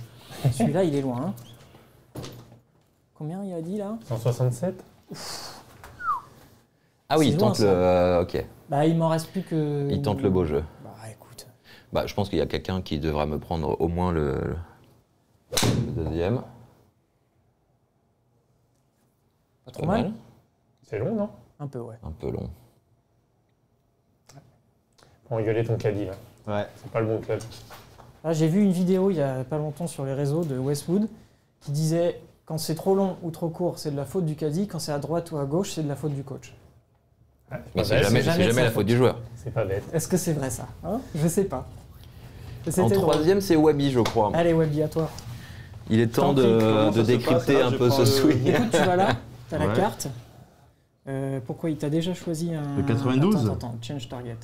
Celui-là, il est loin. Hein. Combien il a dit, là? 167. Ah oui, C'est il loin, tente le. Ok, Bah, il m'en reste plus que... il tente le beau jeu. Bah, écoute. Bah, je pense qu'il y a quelqu'un qui devra me prendre au moins le deuxième. Pas trop mal. C'est long, non? Un peu, ouais. Un peu long. Pour rigoler ton caddie, là. Ouais. C'est pas le bon club. Là, j'ai vu une vidéo il y a pas longtemps sur les réseaux de Westwood qui disait quand c'est trop long ou trop court, c'est de la faute du caddie. Quand c'est à droite ou à gauche, c'est de la faute du coach. Ouais, Mais c'est c'est pas jamais, bête, c'est jamais de la sa faute du joueur. c'est pas bête. Est-ce que c'est vrai ça hein? Je sais pas. C'était En drôle. troisième, c'est Wabi, je crois. Allez, Wabi, à toi. Il est temps Tant pis, comment de ça se décrypter passe, là, un je peu prends ce le- swing. Écoute, tu vas là, t'as la Ouais. carte. Pourquoi il t'a déjà choisi un... Le 92? Attends, change target.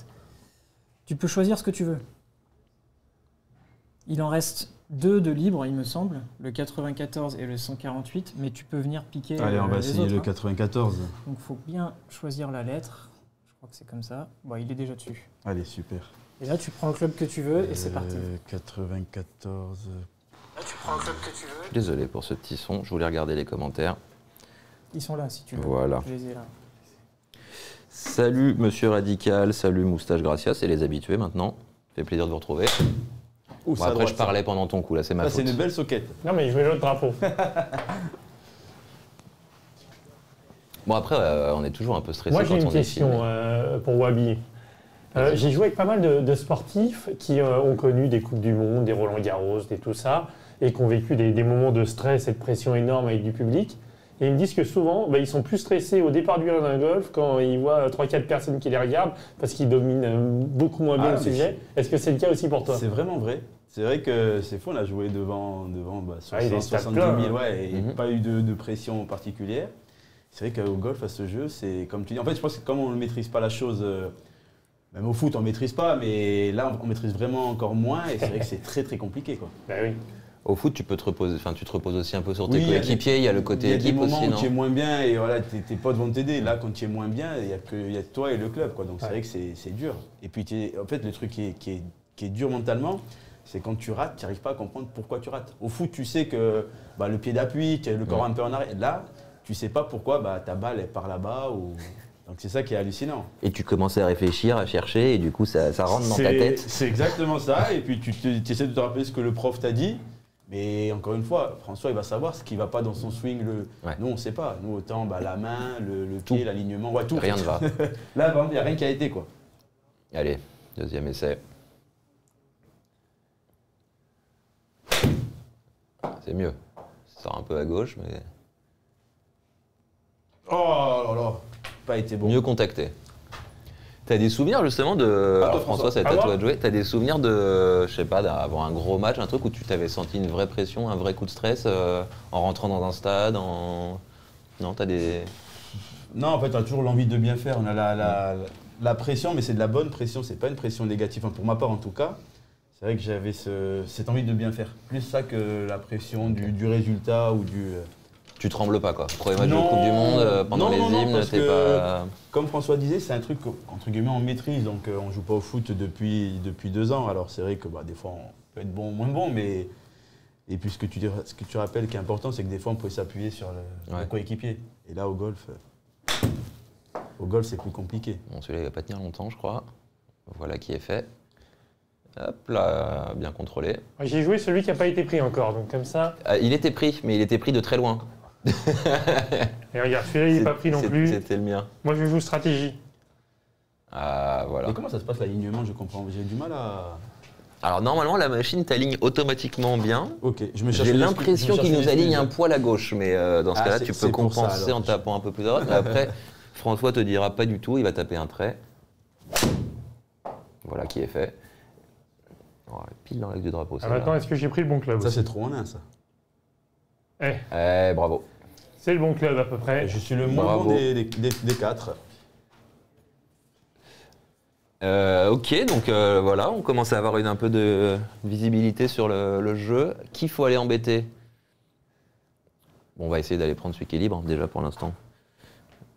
Tu peux choisir ce que tu veux. Il en reste 2 de libre, il me semble, le 94 et le 148, mais tu peux venir piquer Allez, on va les essayer autres, le hein. 94. Donc il faut bien choisir la lettre. Je crois que c'est comme ça. Bon, il est déjà dessus. Allez, super. Et là, tu prends le club que tu veux et c'est parti. 94. Là, tu prends le club que tu veux. Désolé pour ce petit son, je voulais regarder les commentaires. Ils sont là si tu veux. Voilà. Je les ai là. Salut Monsieur Radical, salut Moustache Gracias, c'est les habitués maintenant. Fait plaisir de vous retrouver. Ouh, Bon, c'est à après, droite, je parlais pendant ton coup, là, c'est ma ça. faute. C'est une belle soquette. Non, mais il jouait l'autre drapeau. Bon, après, on est toujours un peu stressé Moi, quand j'ai une on est question filmé. pour Wabi. J'ai joué avec pas mal de sportifs qui ont connu des Coupes du Monde, des Roland-Garros, des tout ça, et qui ont vécu des moments de stress et de pression énorme avec du public. Et ils me disent que souvent, ils sont plus stressés au départ du d'un golf quand ils voient 3-4 personnes qui les regardent parce qu'ils dominent beaucoup moins bien Ah, le mais sujet. Est-ce que c'est le cas aussi pour toi? C'est vraiment vrai. C'est vrai que c'est fou, on a joué devant Ah, il est 70 plein, 000, ouais, et Mhm. pas eu de pression particulière. C'est vrai qu'au golf, à ce jeu, c'est comme tu dis. En fait, je pense que comme on ne maîtrise pas la chose, même au foot, on ne maîtrise pas, mais là, on maîtrise vraiment encore moins, et c'est vrai que c'est très très compliqué, quoi. Ben oui. Au foot, tu peux te reposer, enfin, tu te reposes aussi un peu sur Oui, tes coéquipiers. Il y a le côté équipe aussi, il y a des moments où tu es non? moins bien et voilà, tes potes vont t'aider. Là, quand tu es moins bien, il y a toi et le club, quoi. Donc c'est vrai que c'est dur. Et puis, en fait, le truc qui est dur mentalement, c'est quand tu rates, tu n'arrives pas à comprendre pourquoi tu rates. Au foot, tu sais que le pied d'appui, tu as le corps un peu en arrière. Là, tu ne sais pas pourquoi ta balle est par là-bas. Donc c'est ça qui est hallucinant. Et tu commences à réfléchir, à chercher, et du coup, ça rentre dans ta tête. C'est exactement ça. Et puis tu essaies de te rappeler ce que le prof t'a dit. Mais encore une fois, François, il va savoir ce qui ne va pas dans son swing. Nous, on ne sait pas. Nous, autant la main, le pied, l'alignement, tout. Rien ne va. Là, il n'y a rien qui a été, quoi. Allez, deuxième essai. C'est mieux. Ça sort un peu à gauche, mais... Oh là là, pas été bon. Mieux contacté. T'as des souvenirs justement de... Alors François, ça va être à toi de jouer. T'as des souvenirs de, je sais pas, d'avoir un gros match, un truc où tu t'avais senti une vraie pression, un vrai coup de stress en rentrant dans un stade, Non, t'as des... Non, en fait, t'as toujours l'envie de bien faire. On a la pression, mais c'est de la bonne pression, c'est pas une pression négative. Enfin, pour ma part, en tout cas, c'est vrai que j'avais cette envie de bien faire. Plus ça que la pression du résultat ou du... Tu trembles pas, quoi. Premier match de Coupe du Monde, pendant les hymnes, t'es pas... Comme François disait, c'est un truc qu'entre guillemets on maîtrise. Donc on joue pas au foot depuis 2 ans. Alors c'est vrai que des fois on peut être bon ou moins bon, mais... Et puis ce que tu rappelles qui est important, c'est que des fois on peut s'appuyer sur le coéquipier. Et là au golf, c'est plus compliqué. Bon, celui-là il va pas tenir longtemps, je crois. Voilà qui est fait. Hop là, bien contrôlé. J'ai joué celui qui n'a pas été pris encore, donc comme ça... Il était pris, mais il était pris de très loin. Et regarde, celui-là, il n'est pas pris non plus. C'était le mien. Moi, je joue stratégie. Ah, voilà. Et comment ça se passe l'alignement? Je comprends. J'ai du mal à... Alors, normalement, la machine t'aligne automatiquement bien. Ok, J'ai l'impression qu'il nous aligne un poil à gauche, mais dans ce cas-là, tu peux compenser en tapant un peu plus à droite. Mais après, François te dira pas du tout, il va taper un trait. Voilà qui est fait. Oh, pile dans l'axe du drapeau. Maintenant, est-ce que j'ai pris le bon club Ça, aussi c'est trop en un, ça. Bravo. C'est le bon club à peu près. Je suis le moins bon des 4. Ok, donc voilà, on commence à avoir un peu de visibilité sur le jeu. Qui faut aller embêter? Bon, on va essayer d'aller prendre celui qui est libre, déjà pour l'instant.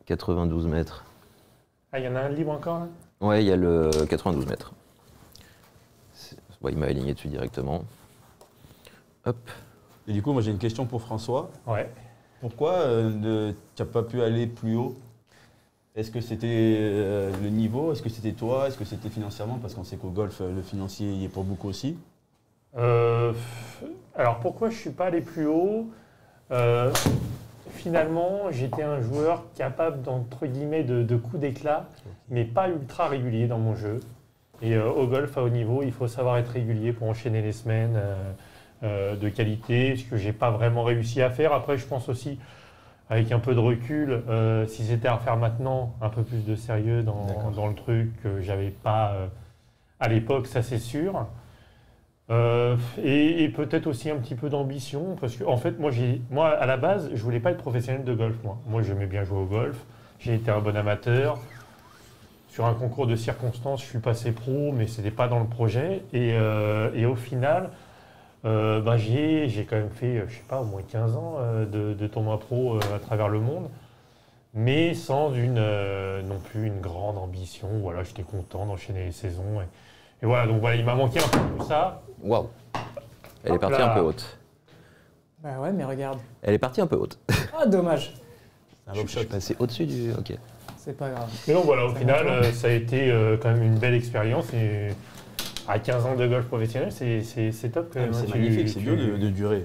92 mètres. Ah, il y en a un libre encore là? Ouais, il y a le 92 mètres. Il m'a aligné dessus directement. Hop. Et du coup, moi j'ai une question pour François. Ouais. Pourquoi tu n'as pas pu aller plus haut? Est-ce que c'était le niveau? Est-ce que c'était toi? Est-ce que c'était financièrement? Parce qu'on sait qu'au golf, le financier y est pour beaucoup aussi. Alors pourquoi je ne suis pas allé plus haut? Finalement, j'étais un joueur capable, entre guillemets, de coups d'éclat, mais pas ultra régulier dans mon jeu. Et au golf, à haut niveau, il faut savoir être régulier pour enchaîner les semaines de qualité, ce que je n'ai pas vraiment réussi à faire. Après, je pense aussi, avec un peu de recul, si c'était à refaire maintenant, un peu plus de sérieux dans le truc, que je n'avais pas à l'époque, ça c'est sûr. Et peut-être aussi un petit peu d'ambition, parce que en fait, moi, à la base, je voulais pas être professionnel de golf. Moi, j'aimais bien jouer au golf. J'ai été un bon amateur. Sur un concours de circonstances, je suis passé pro, mais c'était pas dans le projet. Et au final, j'ai quand même fait, je sais pas, au moins 15 ans de tournoi pro à travers le monde, mais sans non plus une grande ambition. Voilà, j'étais content d'enchaîner les saisons. Et voilà, donc voilà, il m'a manqué un peu tout ça. Waouh. Elle est partie un peu haute. Bah ouais, mais regarde. Elle est partie un peu haute. Ah, dommage. Je suis passé au-dessus du... Ok. C'est pas grave. Mais donc voilà, au final, ça a été quand même une belle expérience. Et à 15 ans de golf professionnel, c'est top quand même. C'est magnifique, c'est dur de durer.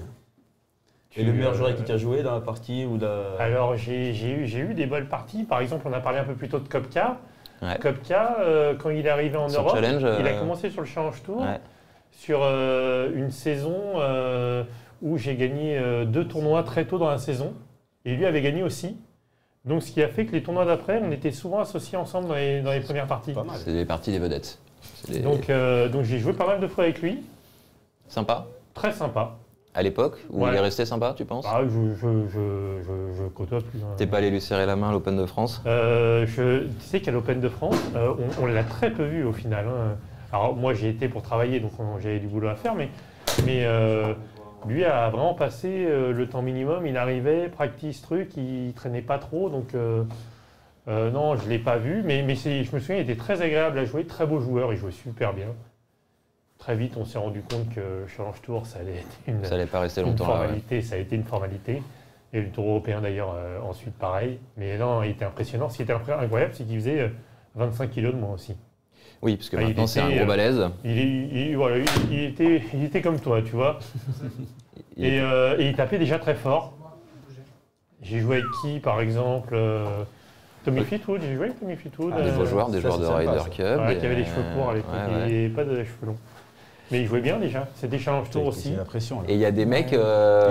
Et le meilleur joueur qui t'a joué dans la partie ou Alors, j'ai eu des bonnes parties. Par exemple, on a parlé un peu plus tôt de Kopka. Ouais. Kopka, quand il est arrivé en Europe, challenge, il a commencé sur le Challenge Tour, ouais. Sur une saison où j'ai gagné 2 tournois très tôt dans la saison. Et lui avait gagné aussi. Donc, ce qui a fait que les tournois d'après, on était souvent associés ensemble dans les premières parties. Pas mal. C'est des parties des vedettes. Donc j'ai joué pas mal de fois avec lui. Sympa. Très sympa. À l'époque, où il est resté sympa, tu penses? Je côtoie plus. T'es pas allé lui serrer la main à l'Open de France? Tu sais qu'à l'Open de France, on l'a très peu vu au final. Hein. Alors moi j'ai été pour travailler, donc j'avais du boulot à faire, mais Lui a vraiment passé le temps minimum. Il arrivait, practice, truc, il traînait pas trop. Donc, non, je ne l'ai pas vu. Mais je me souviens, il était très agréable à jouer, très beau joueur. Il jouait super bien. Très vite, on s'est rendu compte que Challenge Tour, ça allait être Ça allait pas rester une longtemps. là, ouais. formalité. Ça a été une formalité. Et le Tour européen, d'ailleurs, ensuite, pareil. Mais non, il était impressionnant. Ce qui était incroyable, c'est qu'il faisait 25 kilos de moins aussi. Oui, parce que Ah, il maintenant, c'est un était, gros balèze. Voilà, il était comme toi, tu vois. Et il tapait déjà très fort. J'ai joué avec qui, par exemple Tommy Fleetwood, j'ai joué avec Tommy Fleetwood. Des beaux joueurs, des ça, joueurs de c'est sympa, Ryder ça. Cup. Ouais, qui avait les cheveux courts à l'époque, ouais. et pas de cheveux longs. Mais il jouait bien déjà, c'était Challenge Tour aussi. C'est la pression. Là. Et il y a des mecs Et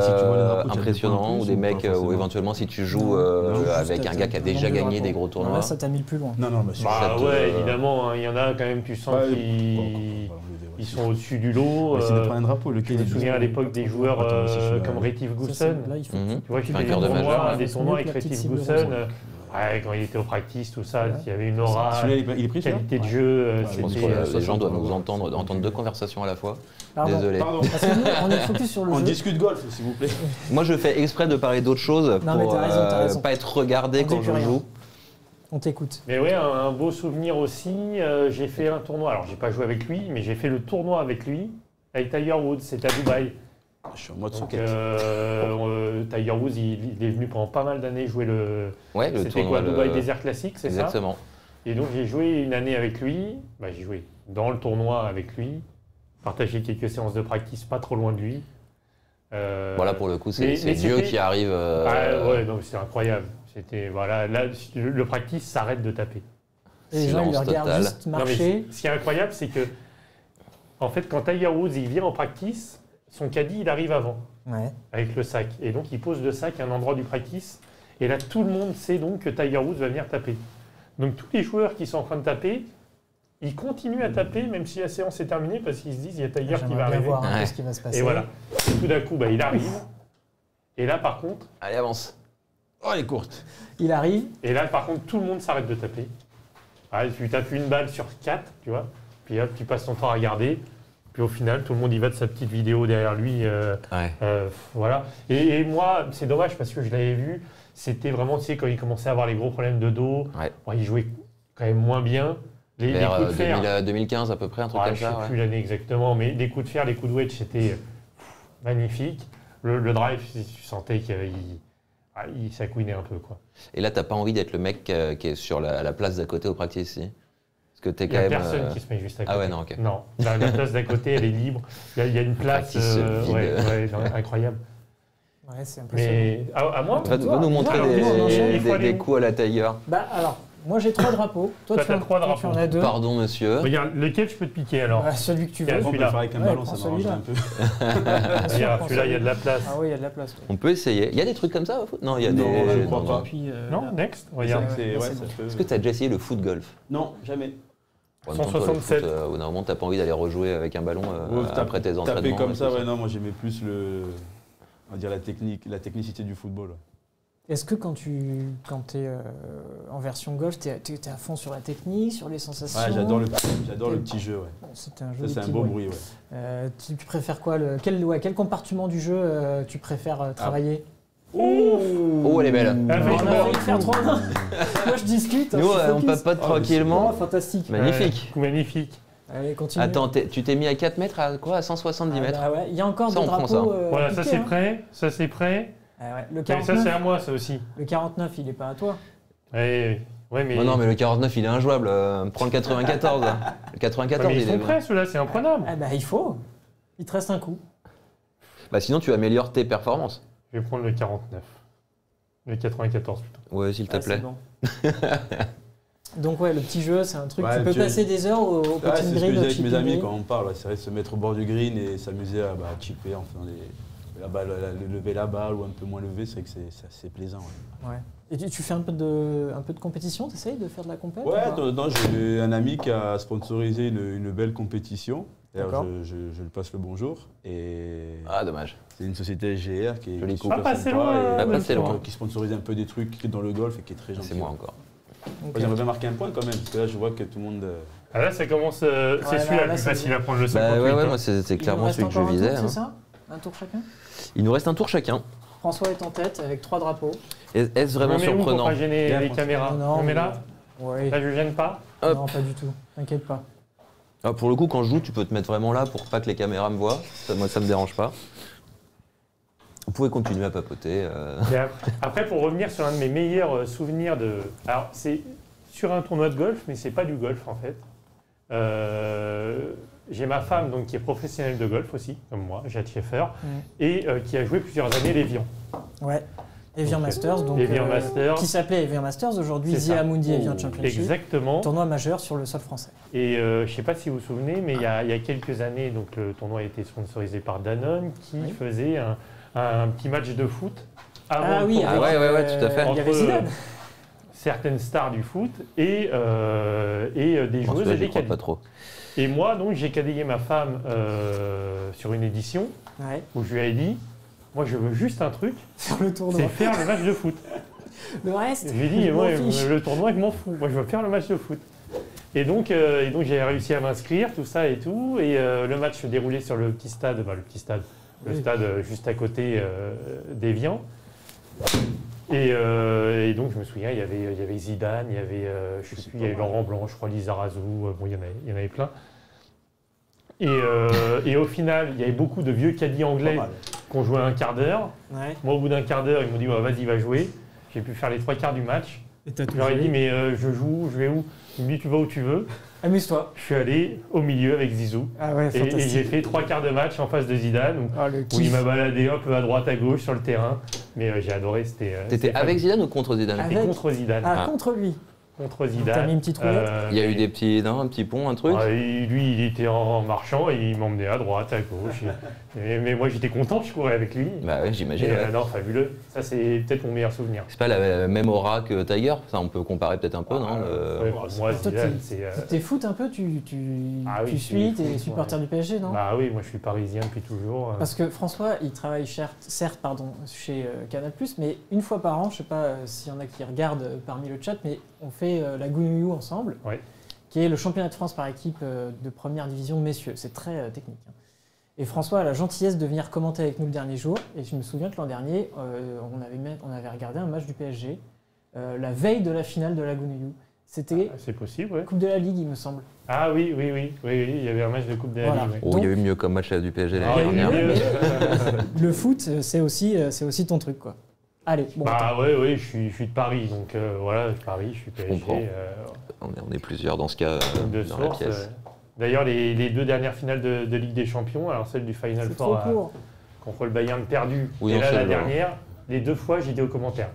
si tu vois les drapeaux, tu as des impressionnants points en ou plus des ou mecs pas forcément où éventuellement si tu joues Non, juste avec un gars qui a déjà gagné des gros Non, tournois. là, ça t'a mis le plus loin. Non, mais Bah te- ouais, évidemment, hein, il y en a quand même, tu sens Ouais, qu'ils sont au-dessus du lot. C'est de prendre un drapeau. Je me souviens à l'époque des joueurs comme Rétif Goussen. Là, il faut Mhm. Tu vois, Tu qu'il fais un fait cœur de majeur, des tournois avec Rétif Goussen. Ouais, quand il était au practice, tout ça, il y avait une aura, Celui-là, il est pris, celui-là qualité de jeu. Je pense c'était, que les gens doivent ça, nous ça, entendre deux conversations à la fois. Pardon. Désolé. Pardon. Parce que nous, on est focus sur le On jeu. discute golf, s'il vous plaît. Moi, je fais exprès de parler d'autre chose Non, mais pour t'as raison. pas être regardé On dit quand plus je rien. joue. On t'écoute. Mais oui, un beau souvenir aussi. J'ai fait un tournoi. Alors, j'ai pas joué avec lui, mais j'ai fait le tournoi avec lui, avec Tiger Woods. C'était à Dubaï. Je suis en mode Donc, socket. Tiger Woods, il est venu pendant pas mal d'années jouer le. Ouais, le C'était tournoi. quoi, Dubaï Desert Classic, c'est ça? Exactement. Et donc, j'ai joué une année avec lui. Bah, j'ai joué dans le tournoi avec lui. Partagé quelques séances de practice pas trop loin de lui. Voilà, pour le coup, mais c'est Dieu c'était- qui arrive. Ah, ouais, non, c'était incroyable. C'était voilà, là, le practice s'arrête de taper. Et les gens, ils le Silence regardent total. juste Non, mais marcher. ce qui est incroyable, c'est que en fait, quand Tiger Woods il vient en practice, son caddie il arrive avant Ouais. avec le sac, et donc il pose le sac à un endroit du practice. Et là, tout le monde sait donc que Tiger Woods va venir taper. Donc tous les joueurs qui sont en train de taper, ils continuent à taper même si la séance est terminée parce qu'ils se disent il y a Tiger qui J'aimerais va bien arriver. voir un peu Ouais. ce qui va se passer. Et voilà. Et tout d'un coup, bah, il arrive. Et là, par contre, Allez, avance. Oh, elle est courte. Il arrive. tout le monde s'arrête de taper. Ah, tu tapes une balle sur 4, tu vois. Puis hop, tu passes ton temps à regarder. Puis au final, tout le monde y va de sa petite vidéo derrière lui. Ouais. Voilà. Et moi, c'est dommage parce que je l'avais vu. C'était vraiment, tu sais, quand il commençait à avoir les gros problèmes de dos. Ouais. Bon, il jouait quand même moins bien. Les Vers coups de fer. 2015 à peu près, un truc Ouais, comme je ne sais ça. plus Ouais. l'année exactement, mais les coups de fer, les coups de wedge, c'était magnifique. Le drive, tu sentais qu'il s'accouinait un peu, quoi. Et là, t'as pas envie d'être le mec qui est sur la place d'à côté au practice ici. Parce que t'es Il quand n'y a même. personne qui se met juste à côté. Ah ouais, non, ok. Non, la place d'à côté, elle est libre. Il y a une place Practice vide. genre, incroyable. Ouais, c'est impressionnant. Mais à moi, Va nous montrer alors, on enchaîne. Il faut aller des où coups à la Tiger. Bah alors, moi j'ai 3 drapeaux. Toi, Toi, tu en t'as 3 toi, tu en drapeaux. as 2. Pardon, monsieur. Regarde, lequel je peux te piquer alors? Celui que tu veux. Tiens, On peut le celui-là. faire avec un Ouais, ballon, prends ça m'arrange celui-là. un peu. Bien sûr, Regarde, prends celui-là, il y a de la place. Ah oui, il y a de la place. On peut essayer. Il y a des trucs comme ça au foot? Non, il y a des. Non, je crois non, pas. non. Puis, Non, là. next, regarde. C'est- ouais, c'est ça bon. peut- Est-ce que t'as déjà essayé le foot golf? Non, jamais. En même temps, toi, le 167. foot, au bout d'un moment, t'as pas envie d'aller rejouer avec un ballon après tes entraînements. Taper comme et ça, tout ouais, non, moi j'aimais plus on va dire la technicité du football. Est-ce que quand tu es en version golf, tu es à fond sur la technique, sur les sensations? Ouais, j'adore le petit jeu, ouais. Bon, c'est un Ça, joli c'est un petit beau bruit. bruit, ouais. Tu préfères quoi quel compartiment du jeu tu préfères travailler? Oh, elle est belle. Ah, On a fait, failli faire 3 mains. Moi je discute. Nous, je suis on focus. papote Oh, tranquillement. Oh, fantastique. Magnifique. Coup magnifique. Allez, continue. Attends, tu t'es mis à 4 mètres à quoi? À 170 Ah, mètres? bah ouais, il y a encore Ça, des on prend drapeaux. Voilà, ça piqués, c'est hein. prêt. Ça c'est prêt. Ah ouais, Le Mais ça 49, c'est à moi, ça aussi. le 49, il est pas à toi. Ouais, mais. Non, mais le 49, il est injouable. Prends le 94. Là. Le Ouais, 94, mais ils il sont est. prêts, ceux-là, c'est imprenable. Ah bah il faut. Il te reste un coup. Bah, sinon, tu améliores tes performances. Je vais prendre le 49. Le 94 plutôt. Ouais, s'il te Ah, plaît. c'est bon. Donc ouais, le petit jeu, c'est un truc, Ouais, tu peux tu- passer des heures au Ouais, petit c'est ce que je green, disais au avec mes chipping amis green. quand on parle, ouais, c'est vrai, se mettre au bord du green et s'amuser à chipper, enfin, la balle, lever la balle ou un peu moins lever, c'est vrai que c'est assez plaisant. Ouais. Ouais. Et tu fais un peu de compétition, t'essayes de faire de la compète ou Ouais, pas non, j'ai un ami qui a sponsorisé une belle compétition. D'ailleurs, D'accord. je lui passe le bonjour. Et Ah, dommage. c'est une société SGR qui est Joli coup. super Pas passé sympa loin, et pas passé loin. qui sponsorise un peu des trucs dans le golf et qui est très gentil. C'est moi encore. Ok. J'aimerais bien marquer un point quand même, parce que là, je vois que tout le monde. Ah là, ça commence. là, c'est celui-là là, le plus c'est facile bon. à prendre le Bah 58. ouais, hein. moi, c'est Il nous clairement reste celui que je encore un visais. tour, hein. c'est ça Un tour chacun. Il nous reste un tour chacun. François est en tête avec 3 drapeaux. Est-ce vraiment Je me mets où surprenant? pour pas gêner Bien, les François. caméras. Non, Je me mets mais- là. Oui. Là, je gêne pas. Hop. Non, pas du tout. T'inquiète pas. Ah, pour le coup, quand je joue, tu peux te mettre vraiment là pour pas que les caméras me voient. Moi, ça me dérange pas. Vous pouvez continuer à papoter. Et après, pour revenir sur un de mes meilleurs souvenirs de. Alors, c'est sur un tournoi de golf, mais c'est pas du golf en fait. J'ai ma femme donc, qui est professionnelle de golf aussi, comme moi, Jade Schaeffer, et qui a joué plusieurs années l'Evian. Ouais. Evian Donc, Masters, donc, Evian Masters. qui s'appelait Evian Masters, aujourd'hui C'est The ça. Amundi Evian Oh, Championship. Exactement. Tournoi majeur sur le sol français. Et je ne sais pas si vous vous souvenez, mais il y a quelques années, donc, le tournoi a été sponsorisé par Danone, qui Oui. faisait un petit match de foot avant Ah le oui, tournoi. Ah ouais, tout à fait. Il y avait Entre, Zidane. Certaines stars du foot et des Bon, joueuses celui-là, et j'y des crois caddies. pas trop. Et moi, donc, j'ai cadillé ma femme sur une édition Ouais. où je lui ai dit, moi, je veux juste un truc, Sur le tournoi. c'est faire le match de foot. Le reste, Je lui ai dit, je moi, m'en fiche. le tournoi, je m'en fous. Moi, je veux faire le match de foot. Et donc j'ai réussi à m'inscrire, tout ça et tout. Et le match se déroulait sur le petit stade, le Oui. stade juste à côté d'Evian. Et donc, je me souviens, il y avait Zidane, il y avait, je sais plus, il y avait Laurent Blanc, je crois, Lisa Razou, bon, il y en avait plein. Et au final, il y avait beaucoup de vieux caddies Pas anglais mal. qui ont joué un quart d'heure. Ouais. Moi, au bout d'un quart d'heure, ils m'ont dit, ouais, vas-y, va jouer. J'ai pu faire les 3 quarts du match. Et t'as tout Je leur ai joué. dit, mais je joue, je vais où? Ils me dit, tu vas où tu veux. Amuse-toi. Je suis allé au milieu avec Zizou. Ah ouais, Et j'ai fantastique. fait 3 quarts de match en face de Zidane, où, Ah, le où il kiff. m'a baladé un peu à droite, à gauche sur le terrain. Mais j'ai adoré, c'était. T'étais avec Zidane ou contre Zidane? Avec- Et contre Zidane. Ah, Ah. contre lui. Contre Zidane. T'as mis une petite roulette Il y a eu des petits, non, un petit pont, un truc? Lui, il était en marchant et il m'emmenait à droite, à gauche. Mais moi, j'étais content, je courais avec lui. Bah ouais, j'imagine. Et, ouais. non, fabuleux. Ça, c'est peut-être mon meilleur souvenir. C'est pas la même aura que Tiger? Ça, on peut comparer peut-être un peu, non? Ouais, pour moi, Toi, Zidane, c'est. T'es foot un peu, tu Ah oui, tu je suis, suis t'es foot, supporter ouais. du PSG, non? Bah oui, moi, je suis parisien depuis toujours. Parce que François, il travaille certes chez Canal+, mais une fois par an, je sais pas s'il y en a qui regardent parmi le chat, mais on fait la Gouniou ensemble, Ouais. qui est le championnat de France par équipe de première division messieurs. C'est très technique. Hein. Et François a la gentillesse de venir commenter avec nous le dernier jour. Et je me souviens que l'an dernier, on avait regardé un match du PSG, la veille de la finale de la Gouniou. C'était C'est possible, ouais. Coupe de la Ligue, il me semble. Ah oui, il y avait un match de Coupe de la Voilà. Ligue. ouais. Oh, il y a eu mieux comme match du PSG Ah, l'année il y a eu dernière. mieux. Le foot, c'est aussi ton truc, quoi. Allez, bon. Bah attends. ouais, je suis de Paris, donc voilà, Paris, je suis PSG. comprends. On est plusieurs dans ce cas De dans la source. pièce. D'ailleurs, les 2 dernières finales de Ligue des Champions, alors celle du Final C'est trop Four court. contre le Bayern perdu, Oui, et non, là c'est la le- dernière, les 2 fois j'étais au commentaire.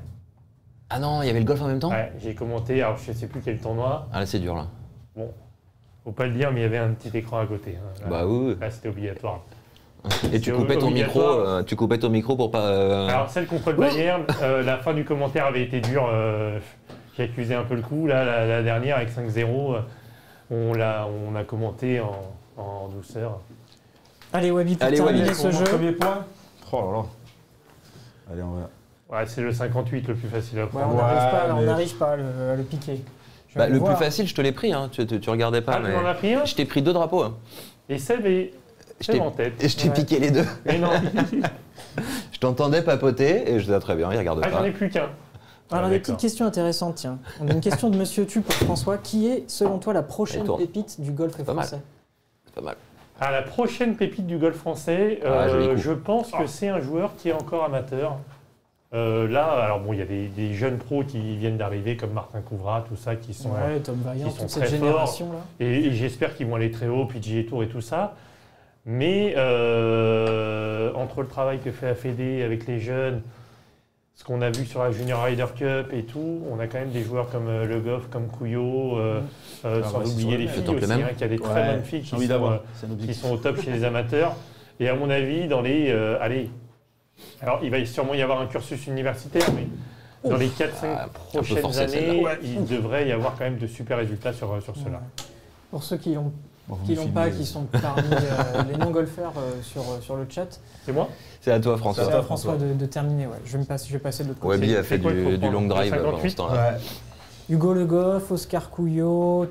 Ah non, il y avait le golf en même temps? Ouais, j'ai commenté, alors je sais plus quel tournoi, Ah là, c'est dur là. faut pas le dire, mais il y avait un petit écran à côté. Hein. Bah oui. Là, c'était obligatoire. Et tu C'est coupais ton micro, obligatoire. tu coupais ton micro pour pas. Alors celle contre le Bayern, la fin du commentaire avait été dure, j'ai accusé un peu le coup. Là, la dernière avec 5-0, on a commenté en douceur. Allez, Wabi, pour Allez, terminer Wabi. ce jeu. Premier point. Oh là là. Allez, on va. Ouais, c'est le 58 le plus facile à Ouais, prendre. on Ouais, n'arrive mais- pas à le piquer. Je Bah, vais le voir. plus facile, je te l'ai pris, hein. Tu regardais pas, Ah, tu mais. m'en as pris un Je t'ai pris 2 drapeaux. Hein. Et Seb est Je t'ai- en tête. Et je t'ai Ouais. piqué les 2. Mais non, Je t'entendais papoter et je disais très bien, il regarde ah, j'en pas. ai plus qu'un. Alors, Ah, des d'accord. petites questions intéressantes, tiens. On a une question de Monsieur Tu pour François. Qui est, selon toi, la prochaine Allez, tourne. pépite du golf pas mal. français? C'est pas mal. À la prochaine pépite du golf français, Ah, joli coup. je pense que c'est un joueur qui est encore amateur. Là, alors bon, il y a des jeunes pros qui viennent d'arriver, comme Martin Couvrat, tout ça, qui sont. Ouais, Tom Vaillant, qui sont toute cette très génération-là. Et j'espère qu'ils vont aller très haut, PGA Tour et tout ça. Mais entre le travail que fait la Fédé avec les jeunes, ce qu'on a vu sur la Junior Ryder Cup et tout, on a quand même des joueurs comme Le Goff, comme Couillot, sans ouais, c'est oublier sur les le filles même. aussi, Même. hein, qu'il y a des très Ouais, bonnes filles j'ai envie d'avoir. C'est un qui objectif. sont au top chez les amateurs. Et à mon avis, dans les... allez, alors il va sûrement y avoir un cursus universitaire, mais dans les 4-5 Ah, un peu prochaines forcé, années, celle-là. il devrait y avoir quand même de super résultats sur cela. Pour ceux qui l'ont Bon, vous qui me l'ont filmez. pas, qui sont parmi les non-golfeurs sur le chat. C'est moi? C'est à toi, C'est François. à François de terminer. Ouais. Je vais passer de l'autre côté. Wabi a C'est fait quoi qu'il faut du prendre long drive Le pendant 58? ce temps-là. Ouais. Hugo Le Goff, Oscar Couillot,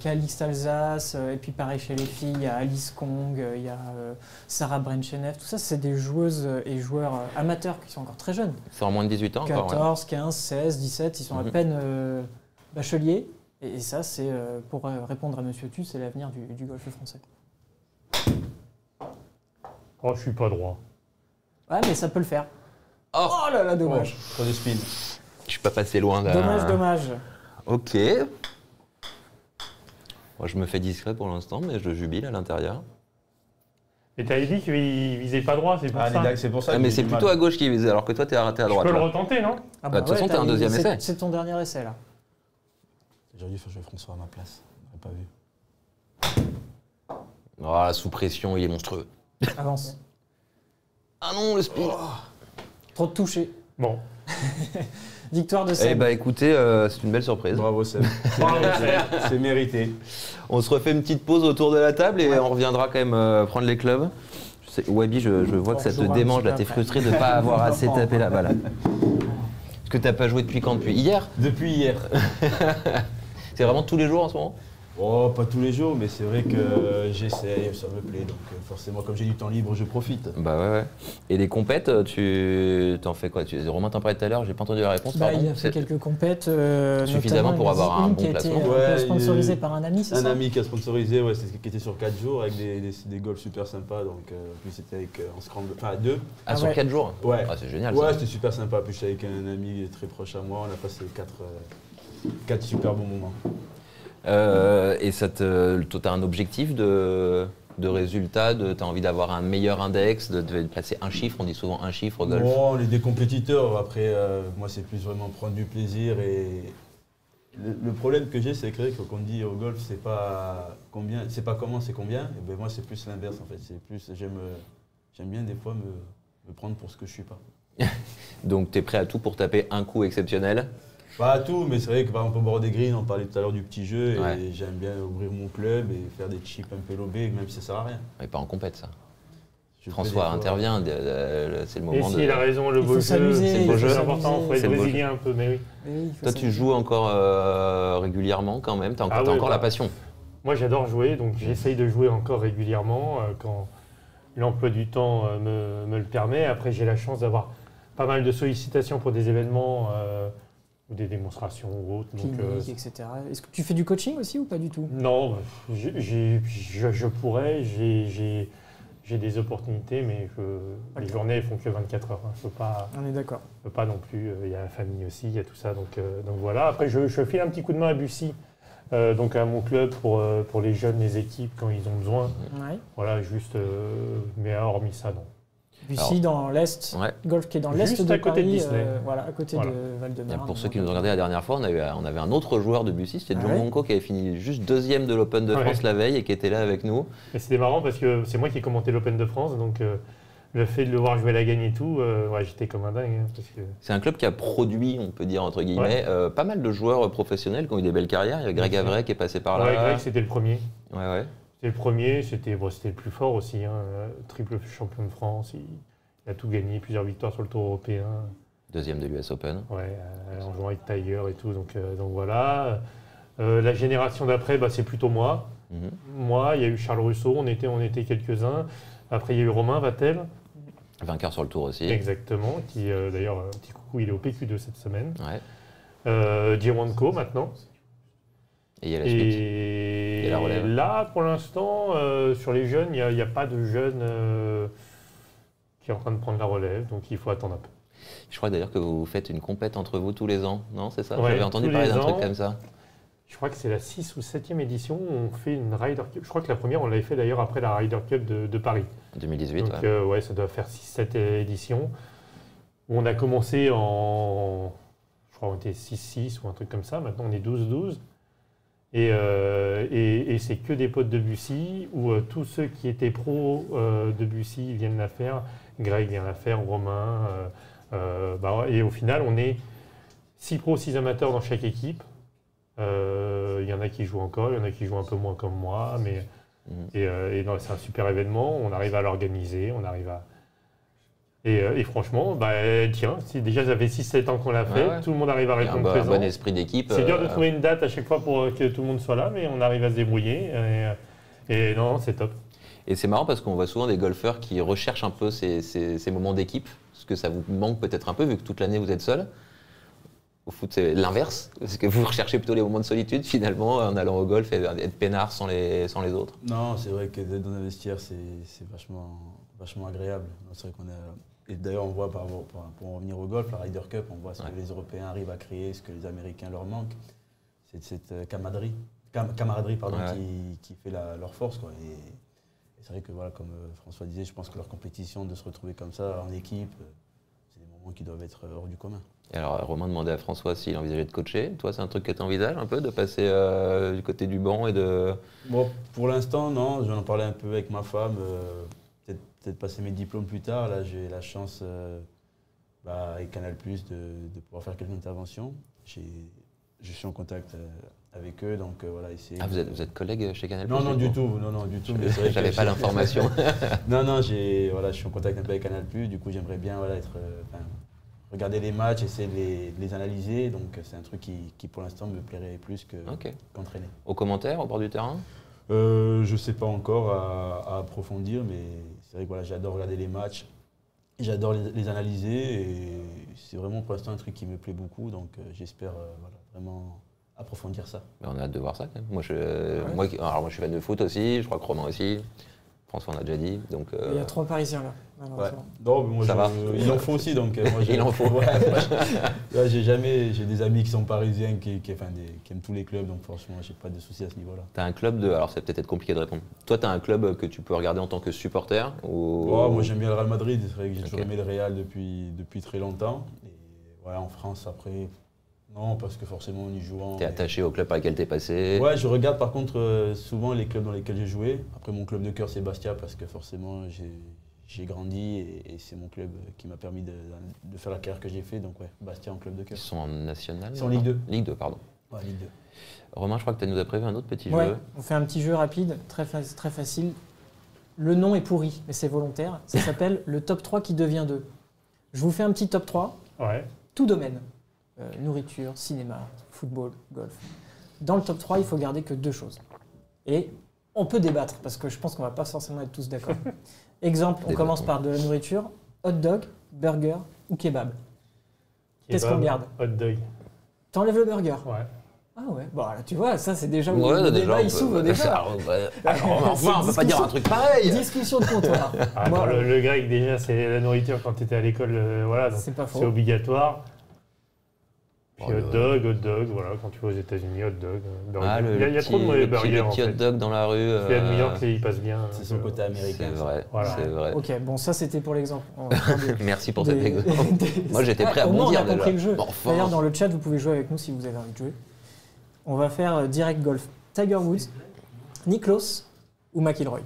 Calixte Alsace, et puis pareil chez les filles, il y a Alice Kong, il y a Sarah Brenchenev, tout ça, c'est des joueuses et joueurs amateurs qui sont encore très jeunes. C'est en moins de 18 ans encore. 14, 15, 16, 17, ils sont à peine bacheliers. Et ça, c'est pour répondre à Monsieur Tu, c'est l'avenir du golf français. Oh, je suis pas droit. Ouais, mais ça peut le faire. Oh, Oh là là, dommage. Trop de spin. Je suis pas passé loin là. Dommage. Ok. Moi, je me fais discret pour l'instant, mais je jubile à l'intérieur. Et t'avais dit qu'il visait pas droit, c'est pour ça. C'est pour ça. Ah, que mais j'ai c'est du plutôt mal. à gauche qu'il visait, alors que toi, t'es arrêté à Je droite. peux le là. retenter, non? Ah Bah, de toute façon, t'as un deuxième essai. C'est ton dernier essai, là. J'aurais dû faire jouer François à ma place. J'aurais pas vu. Ah, sous pression, il est monstrueux. Avance. Ah non, le speed. Trop de toucher. Bon. Victoire de Eh Seb. bah écoutez, c'est une belle surprise. Bravo Seb. C'est mérité. On se refait une petite pause autour de la table et on reviendra quand même prendre les clubs. Wabi, je vois que ça te jouera un démange, petit là, peu t'es après. frustré de ne pas avoir assez tapé la balle. Parce que t'as pas joué depuis quand? Depuis hier? Depuis hier. C'est vraiment tous les jours en ce moment? Oh, pas tous les jours, mais c'est vrai que j'essaye, ça me plaît. Donc forcément, comme j'ai du temps libre, je profite. Bah ouais. Et les compètes, tu t'en fais quoi? Romain t'en parlait tout à l'heure, j'ai pas entendu la réponse. Bah, pardon. il a fait quelques compètes. Suffisamment pour avoir un bon qui a été placement. Ouais, sponsorisé par un ami, c'est ça? Un ami qui a sponsorisé, ouais, qui était sur 4 jours avec des golfs super sympas. Donc, puis c'était avec en scramble, enfin 2. Ah, sur ouais. 4 jours? Ouais. Ah, c'est génial Ouais, ça. c'était super sympa. Puis j'étais avec un ami très proche à moi. On a passé 4 super bons moments. Et t'as un objectif de résultat, t'as envie d'avoir un meilleur index, de placer un chiffre, on dit souvent un chiffre au golf. Bon, on est des compétiteurs. Après, moi, c'est plus vraiment prendre du plaisir. Et le problème que j'ai, c'est que quand on dit au golf, c'est pas combien, c'est pas comment, c'est combien. Et ben moi, c'est plus l'inverse en fait. C'est plus, j'aime bien des fois me prendre pour ce que je suis pas. Donc t'es prêt à tout pour taper un coup exceptionnel? Pas à tout, mais c'est vrai que par exemple au bord des greens, on parlait tout à l'heure du petit jeu. Ouais. Et j'aime bien ouvrir mon club et faire des chips un peu lobés, même si ça sert à rien. Mais pas en compète ça. Je François fais des fois- intervient, c'est le Et moment si, de... il a raison, le Il faut beau jeu, s'amuser, c'est le beau jeu. c'est important, il faut C'est être le beau brésilien un peu, mais oui. Oui, il faut Toi tu s'amuser. joues encore régulièrement quand même, t'as Ah ouais, encore la bah. passion. Moi, j'adore jouer, donc j'essaye de jouer encore régulièrement quand l'emploi du temps me le permet. Après, j'ai la chance d'avoir pas mal de sollicitations pour des événements ou des démonstrations ou autres. Donc, Clinique, etc. Est-ce que tu fais du coaching aussi ou pas du tout? non, je pourrais, j'ai des opportunités, mais les journées elles font que 24 heures. Hein. Je On est d'accord. peux pas non plus. Il y a la famille aussi, il y a tout ça. Donc voilà. Après, je file un petit coup de main à Bussy, donc à mon club pour les jeunes, les équipes quand ils ont besoin. Ouais. Voilà, juste. Mais hormis ça, non. Bussy dans l'Est, Ouais. golf qui est dans l'Est Juste de à côté de Paris, Disney. voilà, à côté Voilà. de Val-de-Marne. Pour ceux qui nous ont regardé la dernière fois, on avait un autre joueur de Bussy, c'était Ah John ouais Monco qui avait fini juste deuxième de l'Open de Ouais. France la veille et qui était là avec nous. Mais c'était marrant parce que c'est moi qui ai commenté l'Open de France, donc le fait de le voir jouer la gagne et tout, ouais, j'étais comme un dingue. Hein, parce que... C'est un club qui a produit, on peut dire entre guillemets, pas mal de joueurs professionnels qui ont eu des belles carrières. Il y a Greg Bien sûr. Avray qui est passé par Ouais, là. Greg, c'était le premier. Ouais. C'était le premier, c'était le plus fort aussi, hein, triple champion de France. Il a tout gagné, plusieurs victoires sur le Tour européen. Deuxième de l'US Open. Ouais, en jouant avec Tiger et tout. Donc voilà. La génération d'après, bah, c'est plutôt moi. Mhm. Moi, il y a eu Charles Russo, on était quelques-uns. Après, il y a eu Romain Vatel, Vainqueur sur le tour aussi. exactement, qui d'ailleurs, petit coucou, il est au PQ2 cette semaine. Ouais. Gironco maintenant. Et il y a la suite. Et la relève. là, pour l'instant, sur les jeunes, il n'y a pas de jeune qui est en train de prendre la relève, donc il faut attendre un peu. Je crois d'ailleurs que vous faites une compète entre vous tous les ans, non? C'est ça? Ouais, J'avais entendu tous parler les d'un truc ans. comme ça. Je crois que c'est la 6 ou 7e édition où on fait une Ryder Cup. Je crois que la première, on l'avait fait d'ailleurs après la Ryder Cup de Paris. 2018, Donc ouais. ouais, ça doit faire 6-7 éditions. Où on a commencé je crois qu'on était 6-6 ou un truc comme ça. Maintenant, on est 12-12. Et c'est que des potes de Bussy, où tous ceux qui étaient pros de Bussy viennent la faire. Greg vient la faire, Romain. Et au final, on est 6 pros, 6 amateurs dans chaque équipe. Il y en a qui jouent encore, il y en a qui jouent un peu moins comme moi. Mais, c'est un super événement. On arrive à l'organiser, on arrive Et franchement, tiens, déjà ça fait 6-7 ans qu'on l'a fait, Ouais. tout le monde arrive à Il y a un répondre bon, présent. bon esprit d'équipe. C'est dur de trouver une date à chaque fois pour que tout le monde soit là, mais on arrive à se débrouiller. Et non, c'est top. Et c'est marrant parce qu'on voit souvent des golfeurs qui recherchent un peu ces moments d'équipe, parce que ça vous manque peut-être un peu vu que toute l'année vous êtes seul. Au foot, c'est l'inverse, parce que vous recherchez plutôt les moments de solitude finalement en allant au golf et être peinard sans les autres. Non, c'est vrai que d'être dans un vestiaire, c'est vachement agréable. C'est vrai qu'on a... Et d'ailleurs, on voit, pour en revenir au golf, la Ryder Cup, on voit ce que les Européens arrivent à créer, ce que les Américains leur manquent. C'est cette camaraderie Ouais. qui fait leur force, quoi. Et c'est vrai que, voilà, comme François disait, je pense que leur compétition, de se retrouver comme ça en équipe, c'est des moments qui doivent être hors du commun. Et alors Romain demandait à François s'il envisageait de coacher. Toi, c'est un truc que tu envisages un peu, de passer du côté du banc et de... Bon, pour l'instant, non. J'en parlais un peu avec ma femme. Peut-être passer mes diplômes plus tard. Là, j'ai la chance, avec Canal+, de pouvoir faire quelques interventions. Je suis en contact avec eux, donc voilà, essayer. Ah, vous êtes collègue chez Canal+? Non, du tout. Mais c'est vrai que J'avais pas l'information. Non, je suis en contact un peu avec Canal+. Du coup, j'aimerais bien regarder les matchs, essayer de les analyser. Donc, c'est un truc qui pour l'instant, me plairait plus qu'entraîner. Au commentaire, au bord du terrain? Je ne sais pas encore à approfondir, mais c'est vrai que voilà, j'adore regarder les matchs, j'adore les analyser et c'est vraiment pour l'instant un truc qui me plaît beaucoup, donc j'espère vraiment approfondir ça. Mais on a hâte de voir ça quand même. Moi, je suis fan de foot aussi, je crois que Romain aussi. François, on a déjà dit. Donc, Il y a 3 Parisiens là. Ouais. Non, mais moi, Ça va. il en faut aussi, donc moi, Il en faut. Ouais, j'ai des amis qui sont parisiens qui aiment tous les clubs, donc franchement, j'ai pas de soucis à ce niveau-là. tu as un club de... Alors, c'est peut-être compliqué de répondre. Toi, tu as un club que tu peux regarder en tant que supporter ou... Moi, j'aime bien le Real Madrid. C'est vrai que j'ai toujours Ok. aimé le Real depuis très longtemps. Et voilà, en France, après, non, parce que forcément, en y jouant. Tu es attaché au club par lequel tu es passé. Ouais, je regarde par contre souvent les clubs dans lesquels j'ai joué. Après, mon club de cœur, c'est Bastia, parce que forcément, j'ai grandi et c'est mon club qui m'a permis de faire la carrière que j'ai fait. Donc, ouais, Bastia en club de Ils cœur. sont en national? Ils sont en Ligue 2. Ligue 2, pardon. Ouais, Ligue 2. Romain, je crois que tu nous as prévu un autre petit Ouais, jeu. on fait un petit jeu rapide, très facile. Le nom est pourri, mais c'est volontaire. Ça s'appelle le top 3 qui devient 2. Je vous fais un petit top 3, Ouais. tout domaine. Nourriture, cinéma, football, golf. Dans le top 3, il faut garder que 2 choses. Et on peut débattre, parce que je pense qu'on va pas forcément être tous d'accord. Exemple, on Débattons. commence par de la nourriture, hot dog, burger ou kebab. Qu'est-ce Kebab, qu'on garde? Hot dog. T'enlèves le burger. Ouais. Ah ouais, bon là, tu vois, ça c'est déjà où Ouais, le déjà, débat on il peut- s'ouvre déjà. Alors, enfin, on peut pas dire un truc pareil. Discussion de comptoir. Attends, Moi, le grec, déjà, c'est la nourriture quand tu étais à l'école. Voilà, donc c'est pas c'est faux. obligatoire. Puis Oh, hot dog, voilà, quand tu vas aux États-Unis, hot dog, burger. Ah, il y a trop de mauvais burgers le en petit fait. hot dog dans la rue. Celui à New York, il passe bien. C'est son côté américain. C'est vrai, Voilà. c'est vrai. Ok, bon, ça c'était pour l'exemple. On va faire Merci pour des- cet exemple. des- Moi, j'étais prêt à au moins, bondir on a compris déjà. le jeu. Bon, enfin. D'ailleurs, dans le chat, vous pouvez jouer avec nous si vous avez envie de jouer. On va faire direct golf. Tiger Woods, Nicklaus ou McIlroy?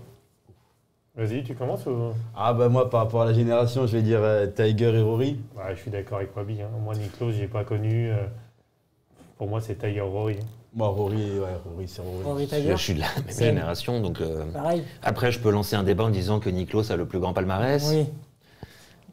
Vas-y, tu commences ou... Ah bah moi, par rapport à la génération, je vais dire Tiger et Rory. Ouais, je suis d'accord avec Wabi. Hein. Moi, Nicklaus, je n'ai pas connu. Pour moi, c'est Tiger Rory. Moi, Rory, c'est Rory. Rory Je Tiger? suis de la même C'est- génération, donc Pareil. après je peux lancer un débat en disant que Nicklaus a le plus grand palmarès, Oui.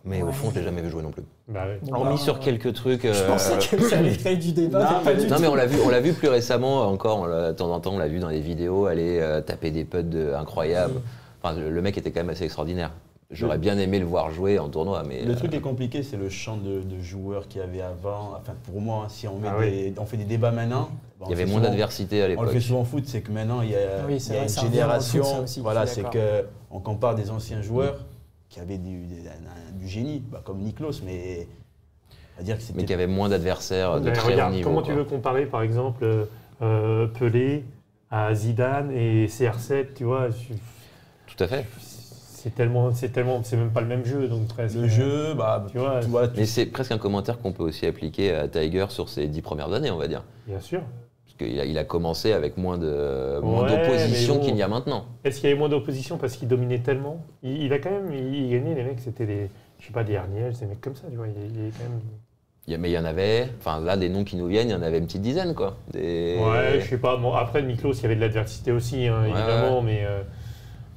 mais au Ouais. fond je l'ai jamais vu jouer non plus. Bah, ouais. Bon, Hormis bah, sur quelques trucs. Je pensais que ça allait créer du débat, Non, mais pas mais- du Non tout. mais on l'a vu plus récemment encore, de temps en temps on l'a vu dans des vidéos aller taper des putts incroyables. Enfin, le mec était quand même assez extraordinaire. J'aurais bien aimé le voir jouer en tournoi, mais Le truc est compliqué, c'est le champ de joueurs qu'il y avait avant. Enfin, pour moi, si on, Ah oui. on fait des débats maintenant, il y avait moins d'adversité à On le l'époque. fait souvent en foot, c'est que maintenant, il y a, Oui, c'est il y a vrai, une ça revient dans le foot, génération. ça aussi, je Voilà, suis c'est qu'on compare des anciens joueurs qui avaient du génie, comme Nicklaus, mais à dire que Mais c'était. qui avait moins d'adversaires de Mais très haut regarde, niveau. comment quoi. tu veux comparer, par exemple, Pelé à Zidane et CR7, tu vois Tout à fait. c'est même pas le même jeu, donc presque. Le jeu, Tu vois, Mais c'est presque un commentaire qu'on peut aussi appliquer à Tiger sur ses 10 premières années, on va dire. bien sûr. Parce qu'il a commencé avec moins Ouais, d'opposition mais bon. qu'il y a maintenant. Est-ce qu'il y avait moins d'opposition parce qu'il dominait tellement il a quand même, il gagnait, les mecs, c'était des, je sais pas, des Arniel, des mecs comme ça, tu vois, il est quand même... Mais il y en avait, enfin là, des noms qui nous viennent, il y en avait une petite dizaine, quoi. Ouais, je sais pas, bon, après Nicklaus, il y avait de l'adversité aussi, hein, Ouais, évidemment,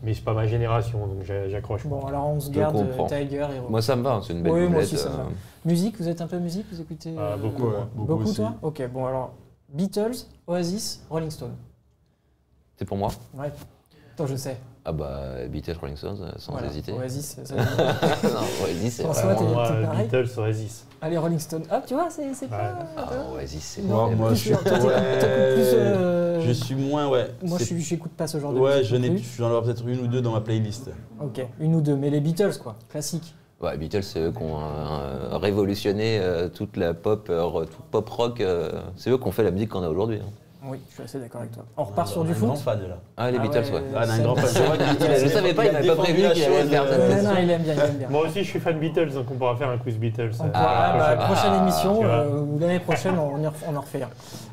mais c'est pas ma génération, donc j'accroche. Bon, alors on se Je garde comprends. Tiger et Rock. Moi, ça me va, c'est une belle Oui, moi doublette. aussi, ça me va. Musique, vous êtes un peu musique, vous écoutez Beaucoup, ouais. Beaucoup, aussi. toi? Ok, bon alors, Beatles, Oasis, Rolling Stone. C'est pour moi? Ouais, toi je sais. Ah bah, Beatles, Rolling Stones, sans Voilà, hésiter. Oasis, ça Non, Oasis, c'est François, vraiment... Moi, t'es pareil Beatles, Oasis. Allez, Rolling Stone. Ah, tu vois, c'est pas... Ah, Oasis, c'est... Non, Moi, plus, je suis... toi, t'écoutes plus, Je suis moins, ouais. Moi, c'est- j'écoute pas ce genre de Ouais, musique non plus. j'en ai peut-être une ou deux dans ma playlist. Ok, une ou deux, mais les Beatles, quoi, classique. Ouais, Beatles, c'est eux qui ont révolutionné toute la pop, tout pop rock. C'est eux qui ont fait la musique qu'on a aujourd'hui. Hein. Oui, je suis assez d'accord avec toi. On repart sur du foot. grand fan, là. Ah, les Ah Beatles, ouais. Ah, on a un grand fan. c'est- Je vois qu'il- Je savais pas, il m'avait pas prévenu qu'il allait faire cette Non, question. non, il aime bien, il aime bien. Moi aussi, je suis fan Beatles, donc on pourra faire un quiz Beatles. Prochaine émission, tu vois. ou l'année prochaine, on en refait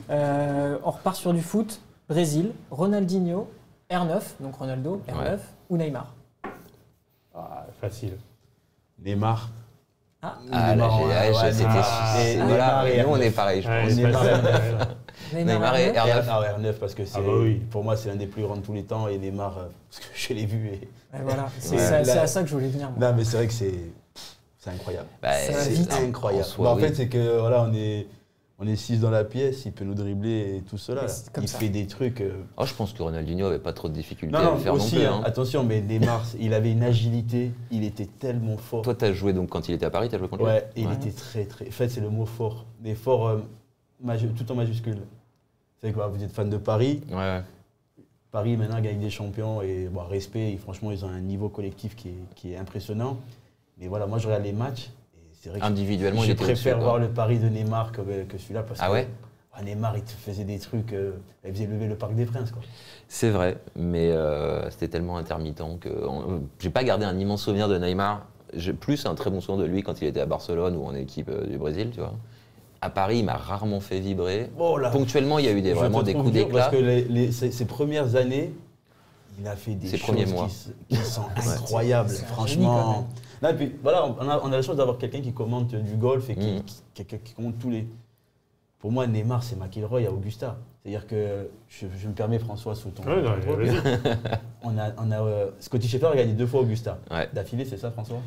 un. On repart sur du foot. Brésil, Ronaldinho, R9, donc Ronaldo, R9, Ouais. ou Neymar. Ah, facile. Neymar. Ah, Ah, là, c'était... Voilà, nous, on est pareil, je Ouais, pense. c'est Neymar. facile, ouais. Neymar et R9. R9. Ah ouais, R9 parce que c'est, Ah bah oui. pour moi c'est l'un des plus grands de tous les temps et Neymar parce que je l'ai vu et... Et voilà, c'est Ouais. c'est à ça que je voulais venir. moi. Non mais c'est vrai que c'est incroyable. Bah, Ça va C'est vite. incroyable. En soi, Bah, en oui. fait c'est que voilà on est 6 dans la pièce, il peut nous dribbler et tout cela. Mais Là. c'est comme Il ça. fait des trucs. Oh, je pense que Ronaldinho avait pas trop de difficultés Non, à non, le faire aussi, non plus. hein, Hein. attention, mais Neymar, il avait une agilité, il était tellement fort. Toi, t'as joué donc quand il était à Paris, t'as joué contre lui? Ouais, et il Ouais. était très très. En fait, c'est le mot fort. Mais fort, tout en majuscule. C'est quoi, vous êtes fan de Paris. Ouais. Paris maintenant gagne des champions et bon, respect, et franchement, ils ont un niveau collectif qui est impressionnant. Mais voilà, moi je regarde les matchs et c'est vrai que Individuellement, il je était préfère au-dessus, voir quoi. le Paris de Neymar que celui-là parce Ah que ouais Neymar il te faisait des trucs, il faisait lever le Parc des Princes quoi. C'est vrai, mais c'était tellement intermittent que j'ai pas gardé un immense souvenir de Neymar. J'ai plus un très bon souvenir de lui quand il était à Barcelone ou en équipe du Brésil, tu vois. À Paris, il m'a rarement fait vibrer. Oh là. Ponctuellement, il y a eu Je vraiment te des trouve coups dur d'éclat. parce que ses premières années, il a fait des Ses choses premiers mois. qui sont incroyables, C'est un génie, franchement. Non, et puis, voilà, on a la chance d'avoir quelqu'un qui commente du golf et Mm. qui commente tous les. Pour moi, Neymar, c'est McIlroy à Augusta. C'est-à-dire que, je me permets, François, sous ton Ouais, non, contrôle, vas-y. on a Scotty Scheffler a gagné 2 fois Augusta. Ouais. D'affilée, c'est ça, François?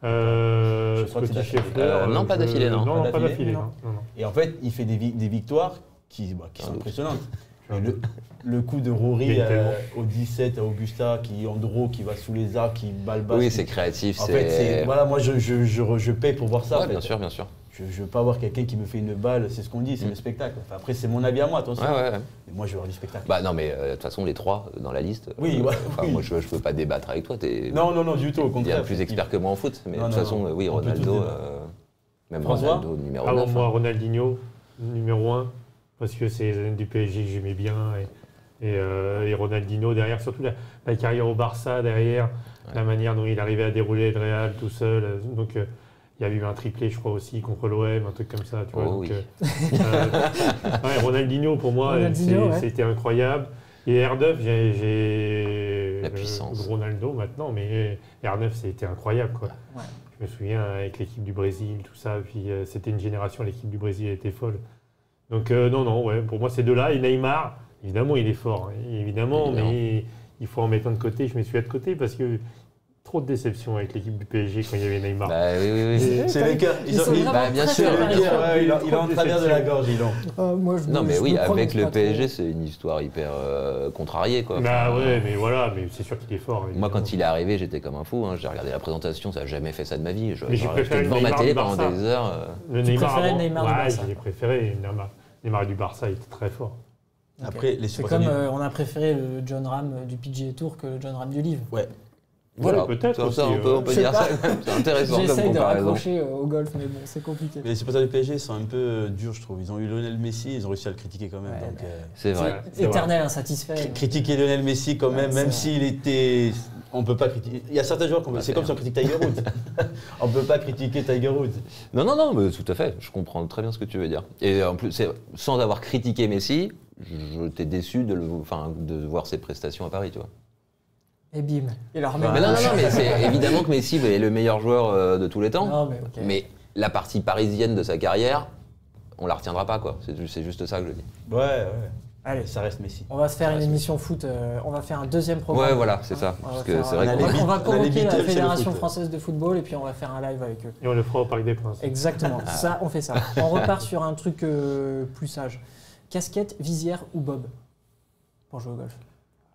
Je crois que Scotty c'est Scheffler. non, pas d'affilée, non. Non, Pas pas d'affilée, d'affilée. non. Non. Et en fait, il fait des victoires qui sont doute. impressionnantes. Et le coup de Rory Mais tellement. au 17 à Augusta, qui en draw, qui va sous les arbres, qui balbasse. Oui, c'est créatif. En fait, voilà, moi je paye pour voir ça. Ouais, en fait. bien sûr, bien sûr. Je veux pas voir quelqu'un qui me fait une balle, c'est ce qu'on dit, c'est le spectacle. Enfin, après, c'est mon avis à moi, attention. Ouais, ouais. Mais moi, je veux voir du spectacle. Bah non, mais de toute façon, les trois dans la liste. Oui, ouais, enfin, oui. moi, je peux pas débattre avec toi. T'es Non, du tout, au bien contraire. plus expert que moi en foot. Mais Non, de toute non, façon, non. oui, On peut tous Ronaldo, débattre. même François Ronaldo numéro Avant 9. moi, Ronaldinho, numéro 1, parce que c'est les années du PSG que j'aimais bien. Et Ronaldinho derrière, surtout la carrière au Barça derrière, la manière dont il arrivait à dérouler le Real tout seul. Donc il y a eu un triplé, je crois aussi, contre l'OM, un truc comme ça. Tu vois, Oh donc, oui. ouais, Ronaldinho, pour moi, Ronaldinho, ouais. c'était incroyable. Et R9, j'ai La puissance. Ronaldo maintenant, mais R9, c'était incroyable, quoi. Ouais. Je me souviens avec l'équipe du Brésil, tout ça. Puis c'était une génération, l'équipe du Brésil était folle. Donc non, ouais, pour moi, ces deux-là. Et Neymar, évidemment, il est fort. Hein, évidemment, mais il faut en mettre un de côté. Je me suis mis de côté parce que trop de déception avec l'équipe du PSG quand il y avait Neymar. Bah oui. C'est les cœurs. Ils sont vraiment Bah, bien très, sûr. très Le pareils. cœur, ouais, il est en Trop de travers de la déception. gorge, il en. Moi, Non, mais je oui, me avec prononce le pas trop. PSG, c'est une histoire hyper contrariée, quoi. Bah Enfin, ouais, mais voilà, mais c'est sûr qu'il est fort. Moi, évidemment. quand il est arrivé, j'étais comme un fou. Hein. J'ai regardé la présentation, ça n'a jamais fait ça de ma vie. Mais j'ai préféré J'étais devant le ma Neymar télé du pendant Barça. des heures. Le Tu Neymar préférais avant, Neymar du ouais, Barça. je l'ai préféré. Neymar du Barça, il était très fort. Ok. Après, les C'est supporters comme du- on a préféré le John Ram du PGA Tour que le John Ram du livre. Ouais. Voilà, peut-être ça, aussi, on peut Je sais dire pas. ça. C'est intéressant comme J'essaye de comparaison. raccrocher au golf, mais bon, c'est compliqué. Mais les supporters du PSG sont un peu durs, je trouve. Ils ont eu Lionel Messi, ils ont réussi à le critiquer quand même. Ouais, donc, C'est vrai. C'est Éternel insatisfait. critiquer Lionel Messi quand Ouais, même, c'est même vrai. s'il était. On peut pas critiquer. Il y a certains joueurs, c'est c'est comme si on critique Tiger Woods. On peut pas critiquer Tiger Woods. Non, mais tout à fait. Je comprends très bien ce que tu veux dire. Et en plus, sans avoir critiqué Messi, j'étais déçu de voir ses prestations à Paris, tu vois. Et bim, il leur Bah, Mais non, mais c'est évidemment que Messi est le meilleur joueur de tous les temps. Non, mais ok. Mais la partie parisienne de sa carrière, on la retiendra pas, quoi. C'est juste ça que je dis. Ouais. Allez, ça reste Messi. on va se faire Ça une reste émission foot. On va faire un deuxième programme. Ouais, voilà, c'est ça. On va Parce que faire c'est un- vrai on va On a convoquer les la Beatles chez le Fédération foot. française de football et puis on va faire un live avec eux. Et on le fera au Parc des Princes. Exactement, ça, on fait ça. On repart sur un truc plus sage. Casquette, visière ou bob pour jouer au golf?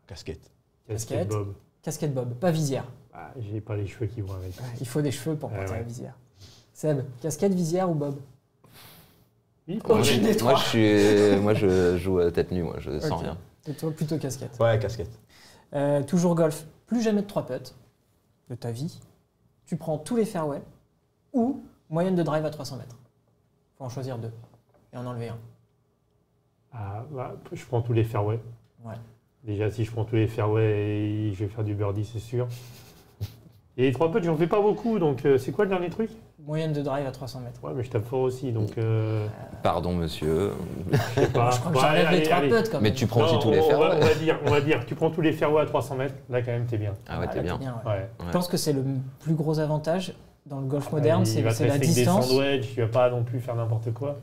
Casquette. Casquette. Bob. Casquette bob, pas visière. Ah, j'ai pas les cheveux qui vont avec. Ouais, il faut des cheveux pour porter ouais. la visière. Seb, casquette, visière ou bob? Oui, Oh, j'ai des Moi, trois. moi, je joue tête nue, moi, je sens Ok. rien. Et toi, plutôt casquette. Ouais, casquette. Toujours golf, plus jamais de 3 putts de ta vie. Tu prends tous les fairways ou moyenne de drive à 300 mètres. Faut en choisir 2 et en enlever un. Ah, bah, je prends tous les fairways. Ouais. Déjà, si je prends tous les fairways, je vais faire du birdie, c'est sûr. Et les 3 putts, j'en fais pas beaucoup, donc c'est quoi le dernier truc? Moyenne de drive à 300 mètres. Ouais, mais je tape fort aussi, donc Pardon, monsieur. je sais pas. Je crois que Bon, j'enlève les 3 allez. putts quand même. Mais tu prends Non, aussi tous les on va- fairways. on va dire, tu prends tous les fairways à 300 mètres, là quand même t'es bien. Ah ouais, Ah, t'es là, bien. ouais. Ouais. Je pense que c'est le plus gros avantage dans le golf Ah, moderne, il va te c'est la rester que distance. des sandwichs, tu vas pas non plus faire n'importe quoi.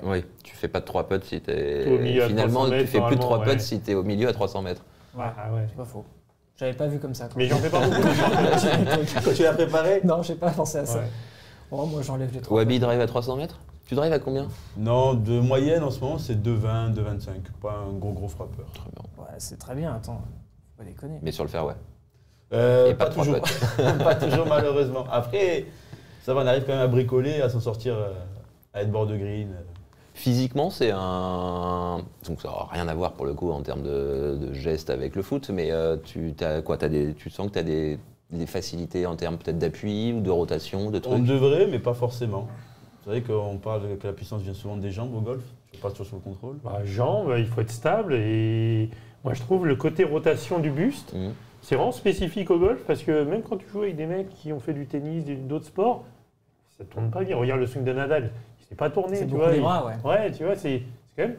Oui, tu fais pas de 3 putts si t'es. Au milieu à Finalement, 300 tu mètres, fais plus de 3 normalement, putts ouais. si t'es au milieu à 300 mètres. Ouais, Ah ouais. c'est pas faux. J'avais pas vu comme ça. Quoi. Mais j'en fais pas beaucoup. Quand tu l'as préparé? Non, j'ai pas pensé à ça. Ouais. Oh, moi, j'enlève les 3 Wabi drive à 300 mètres? Tu drives à combien? Non, de moyenne en ce moment, c'est 2,20, 2,25. Pas un gros frappeur. Très bien. Ouais, c'est très bien, attends. Faut pas déconner. Mais sur le fairway. Et pas Pas de trois toujours. Pas toujours, malheureusement. Après, ça va, on arrive quand même à bricoler, à s'en sortir, à être bord de green. Physiquement, c'est un. Donc ça n'a rien à voir pour le coup en termes de gestes avec le foot, mais tu sens que tu as des facilités en termes peut-être d'appui ou de rotation, de On trucs. devrait, mais pas forcément. C'est vrai qu'on parle que la puissance vient souvent des jambes au golf. Je parle toujours sur le contrôle. Bah, jambes, il faut être stable et moi je trouve le côté rotation du buste, Mhm. c'est vraiment spécifique au golf parce que même quand tu joues avec des mecs qui ont fait du tennis, d'autres sports, ça tourne pas bien. Regarde le swing de Nadal, il s'est pas tourné. C'est tu beaucoup vois, les il- bras, ouais. Ouais, tu vois, c'est quand même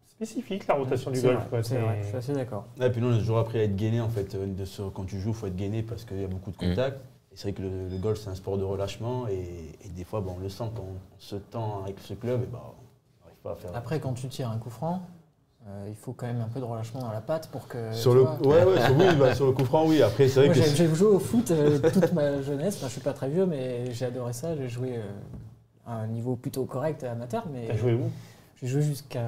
spécifique la rotation du C'est golf. vrai, quoi. c'est vrai, je suis assez d'accord. Et puis nous, on est toujours appris à être gainé en fait. Quand tu joues, il faut être gainé parce qu'il y a beaucoup de contacts. Et c'est vrai que le golf, c'est un sport de relâchement. Et des fois, on le sent quand on se tend avec ce club, et on n'arrive pas à faire. Après, quand tu tires un coup franc, il faut quand même un peu de relâchement dans la patte pour que. Sur tu le, vois. sur le coup franc, oui. Après, c'est vrai Moi, que. j'ai joué au foot toute ma jeunesse. Enfin, je suis pas très vieux, mais j'ai adoré ça. J'ai joué à un niveau plutôt correct amateur, mais T'as joué où? j'ai joué jusqu'à.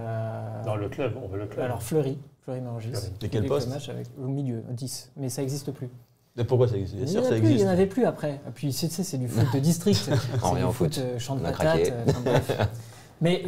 Dans le club, on veut le club. Alors Fleury Mérogis. Fleury. Et quel poste? Au milieu, 10. Mais ça n'existe plus. Mais pourquoi ça existe? Bien Il sûr, n'y en ça a plus, il existe. n'y en avait plus après. Et puis, c'est du foot de district. C'est rien du au foot foot. champ de On a patates. craqué. Enfin, bref. Mais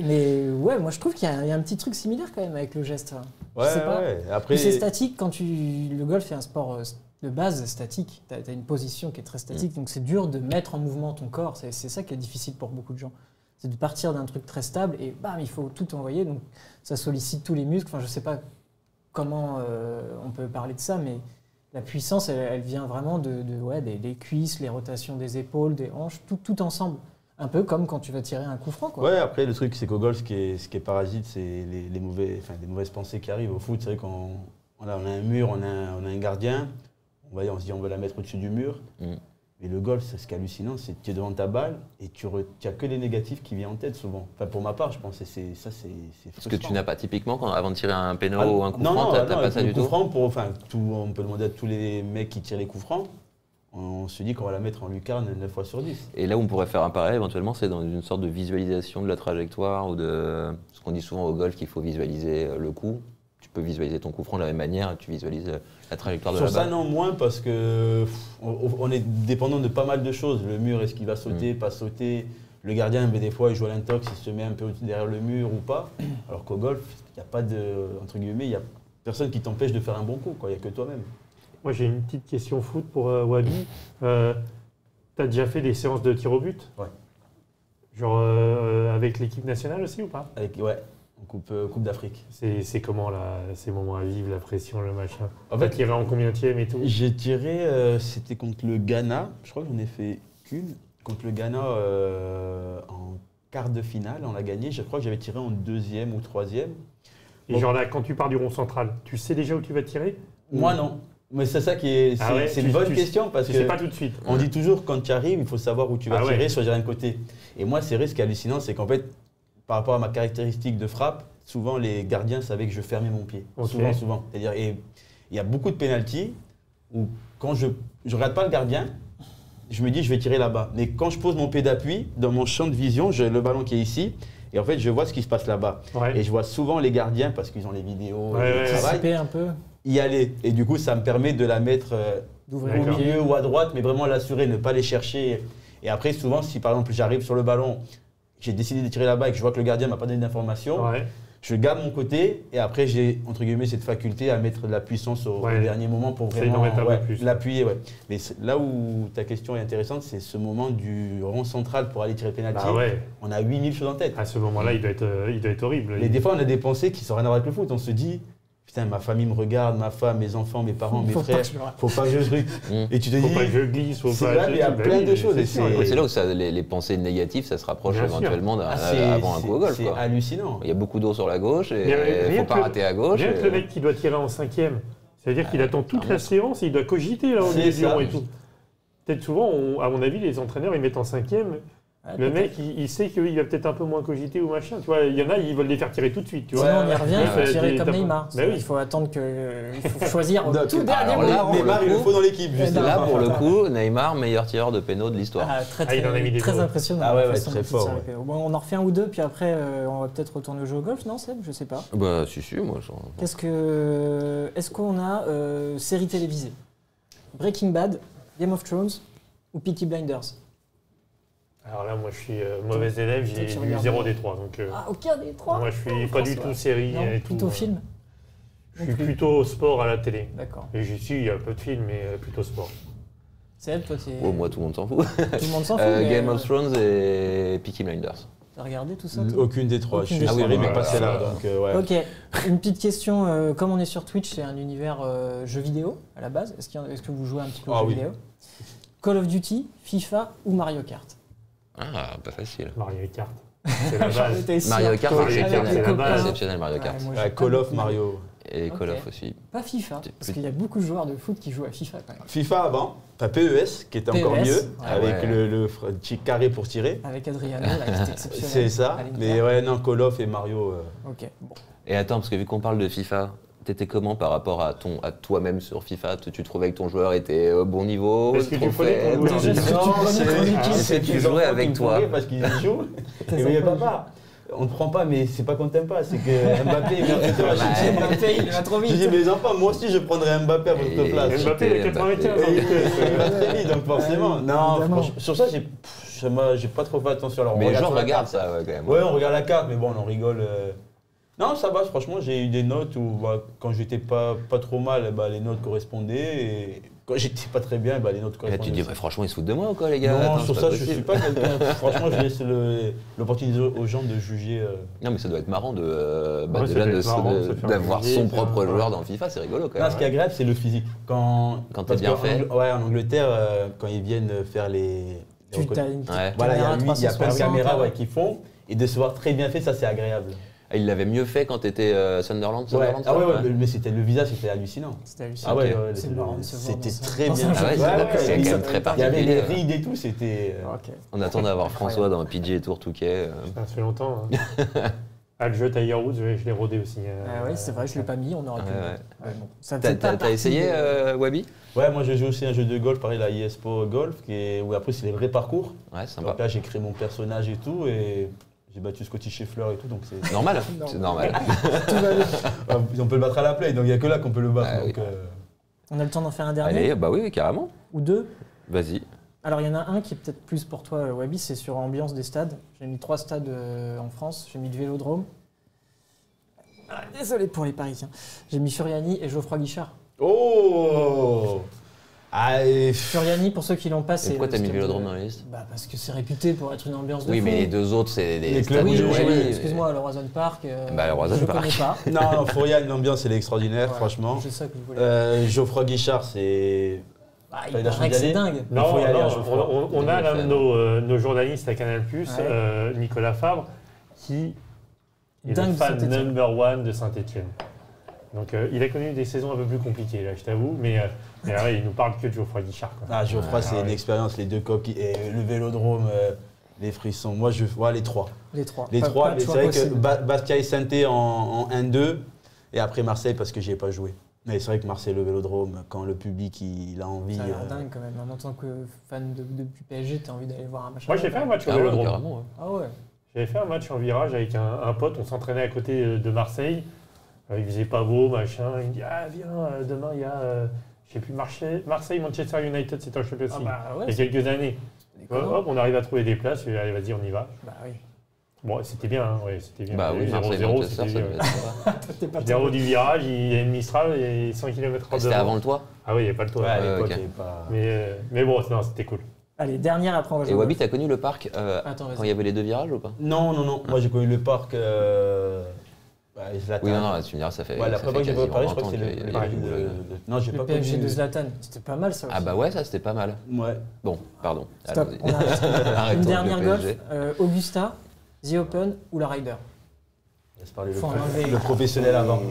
ouais, moi je trouve qu'il y a un petit truc similaire quand même avec le geste. Ouais, je sais pas. ouais. Après, Puis c'est statique quand le golf est un sport de base statique. Tu as une position qui est très statique, donc c'est dur de mettre en mouvement ton corps. C'est ça qui est difficile pour beaucoup de gens. C'est de partir d'un truc très stable et bam, il faut tout envoyer. Donc ça sollicite tous les muscles. Enfin, je sais pas comment on peut parler de ça, mais la puissance, elle vient vraiment des cuisses, les rotations des épaules, des hanches, tout ensemble. Un peu comme quand tu vas tirer un coup franc, quoi. ouais, après, le truc, c'est qu'au golf, ce qui est parasite, c'est les mauvaises pensées qui arrivent. Au foot, c'est vrai qu'on a un mur, on a un gardien. On se dit, on veut la mettre au-dessus du mur. Mm. Mais le golf, ce qui est hallucinant, c'est que tu es devant ta balle et tu n'as que les négatifs qui viennent en tête souvent. Enfin, pour ma part, je pense que c'est Ce que tu n'as pas typiquement avant de tirer un péno Ah, ou un coup non, franc, non, t'as non, pas ça le du coup tout? franc, on peut demander à tous les mecs qui tirent les coups francs. On se dit qu'on va la mettre en lucarne 9 fois sur 10. Et là où on pourrait faire un parallèle éventuellement, c'est dans une sorte de visualisation de la trajectoire ou de ce qu'on dit souvent au golf qu'il faut visualiser le coup. Tu peux visualiser ton coup franc de la même manière et tu visualises la trajectoire de Sur la ça, balle. non, moins parce que on est dépendant de pas mal de choses. Le mur, est-ce qu'il va sauter, pas sauter? Le gardien, des fois, il joue à l'intox, il se met un peu derrière le mur ou pas. Alors qu'au golf, il n'y a pas de, entre guillemets, il n'y a personne qui t'empêche de faire un bon coup. Il n'y a que toi-même. Moi j'ai une petite question foot pour Wabi. T'as déjà fait des séances de tir au but? Ouais. Genre avec l'équipe nationale aussi ou pas? Ouais, en coupe d'Afrique. C'est comment là, ces moments à vivre, la pression, le machin? En T'as fait, tiré en combienième et tout? j'ai tiré, c'était contre le Ghana. Je crois que j'en ai fait qu'une. Contre le Ghana en quart de finale, on l'a gagné. Je crois que j'avais tiré en 2e ou 3e. Et genre là, quand tu pars du rond central, tu sais déjà où tu vas tirer? Moi, non. Mais c'est ça qui est. Ah ouais, c'est une bonne question parce Tu que sais pas tout de suite. on dit toujours quand tu arrives, il faut savoir où tu vas Ah ouais. tirer sur le côté. Et moi, c'est vrai, ce qui est hallucinant, c'est qu'en fait, par rapport à ma caractéristique de frappe, souvent les gardiens savaient que je fermais mon pied. Ok. Souvent. C'est-à-dire, et il y a beaucoup de pénaltys où quand je ne regarde pas le gardien, je me dis je vais tirer là-bas. Mais quand je pose mon pied d'appui, dans mon champ de vision, j'ai le ballon qui est ici. Et en fait, je vois ce qui se passe là-bas. Ouais. Et je vois souvent les gardiens, parce qu'ils ont les vidéos, Ouais, le ouais, travail, Anticiper un peu, y aller. Et du coup, ça me permet de la mettre d'ouvrir au le pied. milieu ou à droite, mais vraiment l'assurer, ne pas les chercher. Et après, souvent, si par exemple j'arrive sur le ballon, j'ai décidé de tirer là-bas et que je vois que le gardien m'a pas donné d'informations, Ouais. je garde mon côté et après j'ai entre guillemets cette faculté à mettre de la puissance au Ouais. dernier moment pour Essaye d'en vraiment mettre un peu plus. l'appuyer. Ouais. Mais là où ta question est intéressante, c'est ce moment du rond central pour aller tirer le pénalty. Bah ouais. On a 8000 choses en tête. À ce moment-là, il doit être horrible. Mais des fois, on a des pensées qui sont rien à voir avec le foot. On se dit, putain, ma famille me regarde, ma femme, mes enfants, mes parents, mes Faut pas frères, que je le rate. faut pas que je truc. Et tu te Faut dis, pas que je glisse, faut c'est pas vrai, que il y a bah plein oui, de choses, et sûr. c'est- Ouais, c'est là où les pensées négatives, ça se rapproche Bien sûr. éventuellement c'est avant un coup au golf. c'est Quoi. hallucinant. Il y a beaucoup d'eau sur la gauche et Mais il rien faut pas que- rater à gauche. Rien que et- le mec qui doit tirer en 5e, c'est-à-dire qu'il attend toute la séance et il doit cogiter là au C'est milieu du ça. rond et tout. Peut-être souvent, à mon avis, les entraîneurs ils mettent en 5e. Ouais, Le peut-être. mec, il sait qu'il va peut-être un peu moins cogiter ou machin. Tu vois, il y en a, ils veulent les faire tirer tout de suite. Tu vois. Sinon, on y revient, il ouais. faut tirer comme T'as- Neymar. Bah oui. Il faut attendre il faut choisir au Donc, tout dernier alors moment. là, pour Neymar, le il le coup- faut dans l'équipe, Et justement. Là, pour le coup, Neymar, meilleur tireur de pénaux de l'histoire. Ah, très, Ah, il en a mis des très beaux. impressionnant. Ah ouais, la ouais, façon très dont il fort, tire ouais. les pénaux. Bon, on en refait un ou deux, puis après, on va peut-être retourner au jeu au golf, non, Seb? Je sais pas. Bah, si, moi. Est-ce qu'on a série télévisée? Breaking Bad, Game of Thrones ou Peaky Blinders? Alors là, moi, je suis mauvais élève, j'ai Toi, tu vu regardes 0 bien. des 3. Donc, Ah, aucun des trois? moi, je suis pas du tout série Non, et tout. plutôt film? Je suis plutôt sport à la télé. D'accord. Et j'y suis, il y a peu de films, mais plutôt sport. Seb, toi, t'es... Oh, moi, tout le monde s'en fout. Tout le monde s'en fout, mais, Game of Thrones et Peaky Blinders. T'as regardé tout ça, toi? Aucune des trois. Aucune Je des suis trois. série, mais Ah pas ouais, celle-là. ouais. Donc, ouais. Ok, une petite question. Comme on est sur Twitch, c'est un univers jeu vidéo à la base. Est-ce que vous jouez un petit peu aux Ah jeux oui. vidéo? Call of Duty, FIFA ou Mario Kart? Ah, pas facile. Mario Kart. C'est la base. T'es sûr? Mario Kart, Mario c'est Kart, c'est la base. exceptionnel, Mario Kart. Ouais, moi, Ouais, j'ai Call pas of beaucoup- Mario. Et Call Ok. of aussi. Pas FIFA, C'est parce plus- qu'il y a beaucoup de joueurs de foot qui jouent à FIFA quand même. FIFA avant, enfin PES, qui était encore PES, mieux, ouais. avec Ouais. le petit carré pour tirer. Avec Adriano, là, qui est exceptionnel. C'est ça. à l'Inter. Mais ouais, non, Call of et Mario. Ok, bon. Et attends, parce que vu qu'on parle de FIFA, t'étais comment par rapport à toi-même sur FIFA? Tu trouvais que ton joueur était au bon niveau? Est-ce que tu trop prenais ton faible? joueur Déjà, est-ce que tu prenais ton équipe? c'est tes tu jouais enfants avec qui me toi. pourraient parce qu'ils y jouent. Tes Et oui, enfants, papa, on ne prend pas, mais c'est pas qu'on t'aime pas, c'est que Mbappé est meilleur que toi. Mbappé, il va trop Je dis, vite. mes enfants, moi aussi je prendrais Mbappé à votre Et- place. Mbappé, il a 95 ans. Et il va très vite, donc forcément. Non, Évidemment. franchement, sur ça, j'ai pas trop fait attention. Alors, on Mais les gens sur la regardent carte. ça, ouais, quand même. Ouais, on regarde la carte, mais bon, on en rigole. Non, ça va, franchement, j'ai eu des notes où quand j'étais pas trop mal, les notes correspondaient. Et quand j'étais pas très bien, les notes Et là, correspondaient. tu te dis, ouais, franchement, ils se foutent de moi ou quoi, les gars? Non, Attends, sur c'est ça, pas je suis possible. pas quelqu'un. Franchement, je laisse l'opportunité aux gens de juger. Non, mais ça doit être marrant Ouais, ça déjà doit être marrant de se faire d'avoir juger, son ça. propre Ouais. joueur dans FIFA, c'est rigolo quand Là, même. ce qui est agréable, c'est le physique. Quand t'es parce bien qu'en fait. Ouais, en Angleterre, quand ils viennent faire les Tu t'as une petite Ouais. voilà, il y a caméra lui, il y a plein de 360, caméras ouais. qui font. Et de se voir très bien fait, ça, c'est agréable. Ah, il l'avait mieux fait quand t'étais Sunderland, Ouais. Sunderland, Ah ouais, ça, mais c'était le visage, c'était hallucinant. C'était hallucinant. Ah ouais, Ok. ouais, C'est marrant de se voir c'était dans ça. très Dans bien. un Ah ouais, jeu. c'est Ouais, c'est ouais, quand ça- même très Il y avait les particulier. rides et tout, c'était. Ok. On attend d'avoir François dans PGA Tour Touquet. Ça fait longtemps. Ah, le jeu Tiger Woods, je l'ai rodé aussi. Ah ouais, c'est vrai, je l'ai pas mis, on aurait pu. Ouais, le ouais. mettre. Ouais, bon. Ça faisait pas T'as partie essayé, de- Wabi? Ouais, moi je joue aussi un jeu de golf, pareil, la ESPO Golf, où après c'est les vrais parcours. Ouais, sympa. Donc là, j'ai créé mon personnage et tout, et j'ai battu Scotty Scheffler et tout, donc c'est. Normal, Non. c'est normal. Tout va bien. On peut le battre à la play, donc il n'y a que là qu'on peut le battre. Ah oui. donc, On a le temps d'en faire un dernier Allez, bah oui, carrément. ou deux. Vas-y. Alors il y en a un qui est peut-être plus pour toi, Wabi, c'est sur ambiance des stades. J'ai mis 3 stades en France. J'ai mis le Vélodrome. Ah, désolé pour les Parisiens. J'ai mis Furiani et Geoffroy Guichard. Oh ah, Furiani, pour ceux qui l'ont pas, Et c'est. pourquoi t'as mis c'était- Vélodrome dans la liste? Bah parce que c'est réputé pour être une ambiance de Oui, fou. mais les deux autres, c'est des Les stades clubs Oui, de où oui, j'ai oui, joué. excuse-moi, le Roison Park. Bah, le Roison je Park. connais pas. non, Furiani, l'ambiance, elle est extraordinaire, Ouais, franchement. C'est ça que je voulais. Geoffroy Guichard, c'est. Bah, il a il changé paraît que c'est d'année. dingue. Il faut y aller, Non, Geoffroy. on a l'un de Ouais. nos journalistes à Canal+, Nicolas Fabre, qui est Dingue le de fan Saint-Étienne. number one de Saint-Étienne. Donc il a connu des saisons un peu plus compliquées, là, je t'avoue, mais ouais, il nous parle que de Geoffroy Guichard. Quoi. Ah, Geoffroy, c'est ouais. une expérience, les deux copes, et le vélodrome, Les frissons. Moi, je vois les 3. Les 3. Les 3, mais c'est choix vrai possible. que Bastia et Saint-Étienne en 1-2, et après Marseille parce que j'y ai pas joué. Mais c'est vrai que Marseille, le Vélodrome, quand le public il a envie. Ça a l'air dingue quand même. En tant que fan du PSG, t'as envie d'aller voir un match. Moi, j'ai fait un match au Ah ouais, Vélodrome. carrément. Ouais. Ah ouais. J'avais fait un match en virage avec un pote, on s'entraînait à côté de Marseille. Il faisait pas beau, machin. Il me dit ah viens, demain il y a, je sais plus, Marseille, Manchester United, c'était un championnat Ah bah ouais. il y a quelques années. Déconnant. Hop, on arrive à trouver des places, et allez vas-y on y va. Bah oui. Bon, c'était bien, hein, ouais, c'était bien. Bah oui, 0-0, Marseille-Manchester, ça c'était devait bien. être sympa. T'es pas Zéro du virage, il y a une Mistral et 100 km/h C'était devant. avant le toit. Ah oui, il n'y a pas le toit. Ouais, à Ouais, l'époque, ok. il y avait pas. Mais bon, non, c'était cool. Allez, dernière, après on va jouer. Et au Wabi, golf. t'as connu le parc Attends, vas-y. quand il y avait les 2 virages ou pas? Non. Moi, j'ai connu le parc. Zlatan. Oui, non, tu me diras, ça fait. Ouais, la ça première fois que j'ai quasiment préparé, je 20 crois que c'est ans le qu'il y a eu PSG le- Non, j'ai Le pas PSG connu. de Zlatan. C'était pas mal ça aussi. Ah bah ouais, ça c'était pas mal. Ouais. Bon, pardon. Stop, Allons-y. on arrête. Arrêtons Une dernière le golf. PSG. Augusta, The Open ou la Ryder. Laisse parler Faut enlever. le professionnel avant.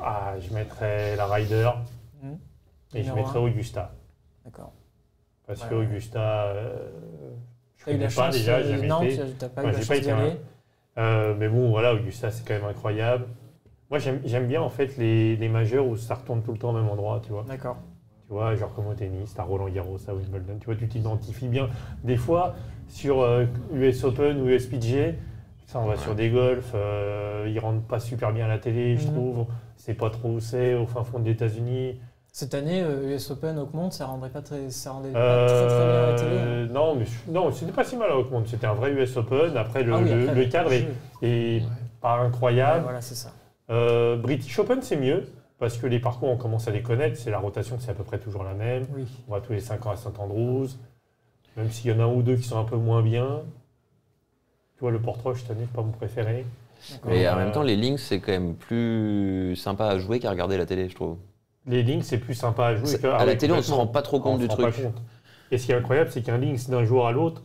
Ah, je mettrais la Ryder Hmm. et je Numéro mettrais un. Augusta. D'accord. Parce Ouais. que Augusta, je T'as eu la connais pas chance. déjà, j'ai jamais non, été. t'as pas Moi, eu la j'ai chance pas d'y été aller. Mais bon, voilà, Augusta, c'est quand même incroyable. Moi, j'aime bien en fait les majeurs où ça retourne tout le temps au même endroit, tu vois. D'accord. Tu vois, genre comme au tennis, t'as Roland Garros, à Wimbledon, tu vois, tu t'identifies bien. Des fois, sur US Open ou USPGA, ça, on va sur des golfs, ils rendent pas super bien à la télé, je Mhm. trouve. C'est pas trop où c'est, au fin fond des États-Unis. Cette année, US Open Oakmont, ça rendrait pas très, ça rendait pas très bien à la télé. Hein. Non, c'était pas si mal à Oakmont. C'était un vrai US Open. Après, Ah oui, après, le cadre jeu. est pas Ouais, incroyable. voilà, c'est ça. British Open, c'est mieux. Parce que les parcours, on commence à les connaître. C'est la rotation, c'est à peu près toujours la même. Oui. On va tous les 5 ans à Saint-Andrews. Même s'il y en a un ou deux qui sont un peu moins bien. Tu vois, le Portrush, cette année, c'est pas mon préféré. D'accord. Mais en même temps, les links, c'est quand même plus sympa à jouer qu'à regarder la télé, je trouve. Les links, c'est plus sympa à jouer. C'est- que- à ah la oui, télé, on se complètement. rend pas trop compte On du se rend pas truc. compte. Et ce qui est incroyable, c'est qu'un links d'un jour à l'autre,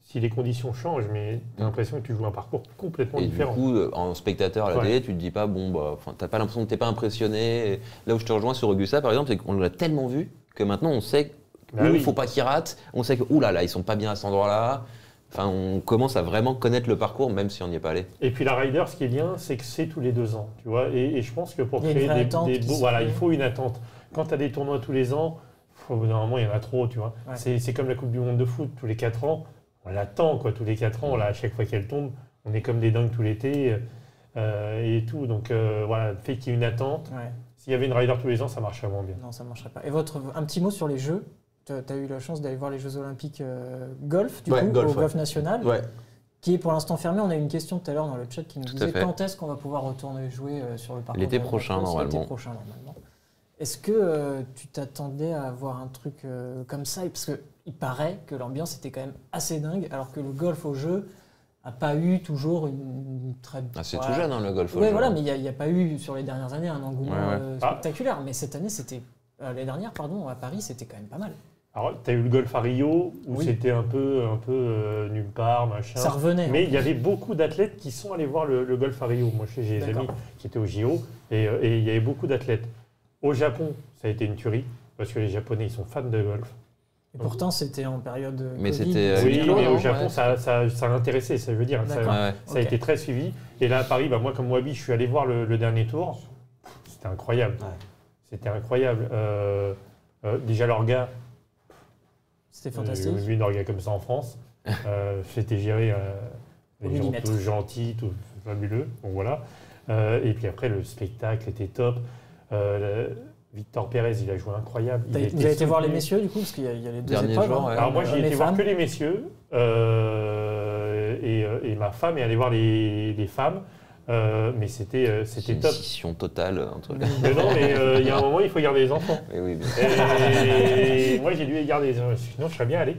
si les conditions changent, mais tu as l'impression que tu joues un parcours complètement Et du différent. coup, en spectateur à la Ouais. télé, tu te dis pas, bon, bah, t'as pas l'impression que t'es pas impressionné. Et là où je te rejoins sur Augusta, par exemple, c'est qu'on l'a tellement vu que maintenant on sait Bah où il oui. faut pas qu'ils ratent. On sait que, ouh là là, ils sont pas bien à cet endroit-là. Enfin, on commence à vraiment connaître le parcours, même si on n'y est pas allé. Et puis la Ryder, ce qui est bien, c'est que c'est tous les 2 ans. Tu vois, et je pense que pour Il y a une créer vraie attente qui se voilà, crée. il faut une attente. Quand tu as des tournois tous les ans, normalement, il y en a trop, tu vois. Ouais. C'est comme la Coupe du Monde de foot, tous les 4 ans, on l'attend, quoi. Tous les 4 ans, là, à chaque fois qu'elle tombe, on est comme des dingues tout l'été et tout. Donc voilà, le fait qu'il y ait une attente. Ouais. S'il y avait une Ryder tous les ans, ça marcherait moins bien. Non, ça ne marcherait pas. Et un petit mot sur les Jeux. Tu as eu la chance d'aller voir les Jeux Olympiques golf, du Ouais, coup, golf, au ouais. Golf National, Ouais. qui est pour l'instant fermé. On a eu une question tout à l'heure dans le chat qui nous Tout à disait fait. quand est-ce qu'on va pouvoir retourner jouer sur le parcours L'été de prochain, l'Albatros. normalement. L'été prochain, normalement. Est-ce que tu t'attendais à avoir un truc comme ça? Parce qu'il paraît que l'ambiance était quand même assez dingue, alors que le golf au jeu n'a pas eu toujours une très... Ah, c'est voilà. tout jeune, hein, le golf. Oui, au jeu. voilà, mais il n'y a pas eu sur les dernières années un engouement Ouais, ouais. spectaculaire. Mais cette année, c'était... l'année dernière, pardon, à Paris, c'était quand même pas mal. Alors, tu as eu le golf à Rio, où Oui. c'était un peu nulle part, machin. Ça revenait. Mais hein. il y avait beaucoup d'athlètes qui sont allés voir le golf à Rio. Moi, j'ai des D'accord. amis qui étaient au JO et il y avait beaucoup d'athlètes. Au Japon, ça a été une tuerie parce que les Japonais, ils sont fans de golf. Et pourtant, c'était en période Mais Covid. c'était, Oui, huis clos, mais au non Japon, Ouais. ça a intéressé, ça veut dire. Ça, D'accord. Ouais, ouais. ça a Ok. été très suivi. Et là, à Paris, bah, moi, comme Wabi, je suis allé voir le dernier tour. C'était incroyable. Ouais. C'était incroyable. Déjà, l'orga, C'était j'ai fantastique. jamais vu une orga comme ça en France. C'était géré, Au les gens millimètre. tous gentils, tout fabuleux. Donc voilà. Et puis après, le spectacle était top. Victor Pérez, il a joué incroyable. Vous avez été voir les messieurs, du coup, parce qu'il y a les deux Dernier épreuves. jour, hein. ouais. Alors moi, j'ai Les été voir femmes. que les messieurs et ma femme est allée voir les femmes. Mais c'était C'est une top. scission totale entre. Mais non, mais il y a un moment, il faut garder les enfants. Mais oui, bien. Et moi, j'ai dû les garder. Sinon, je serais bien allé.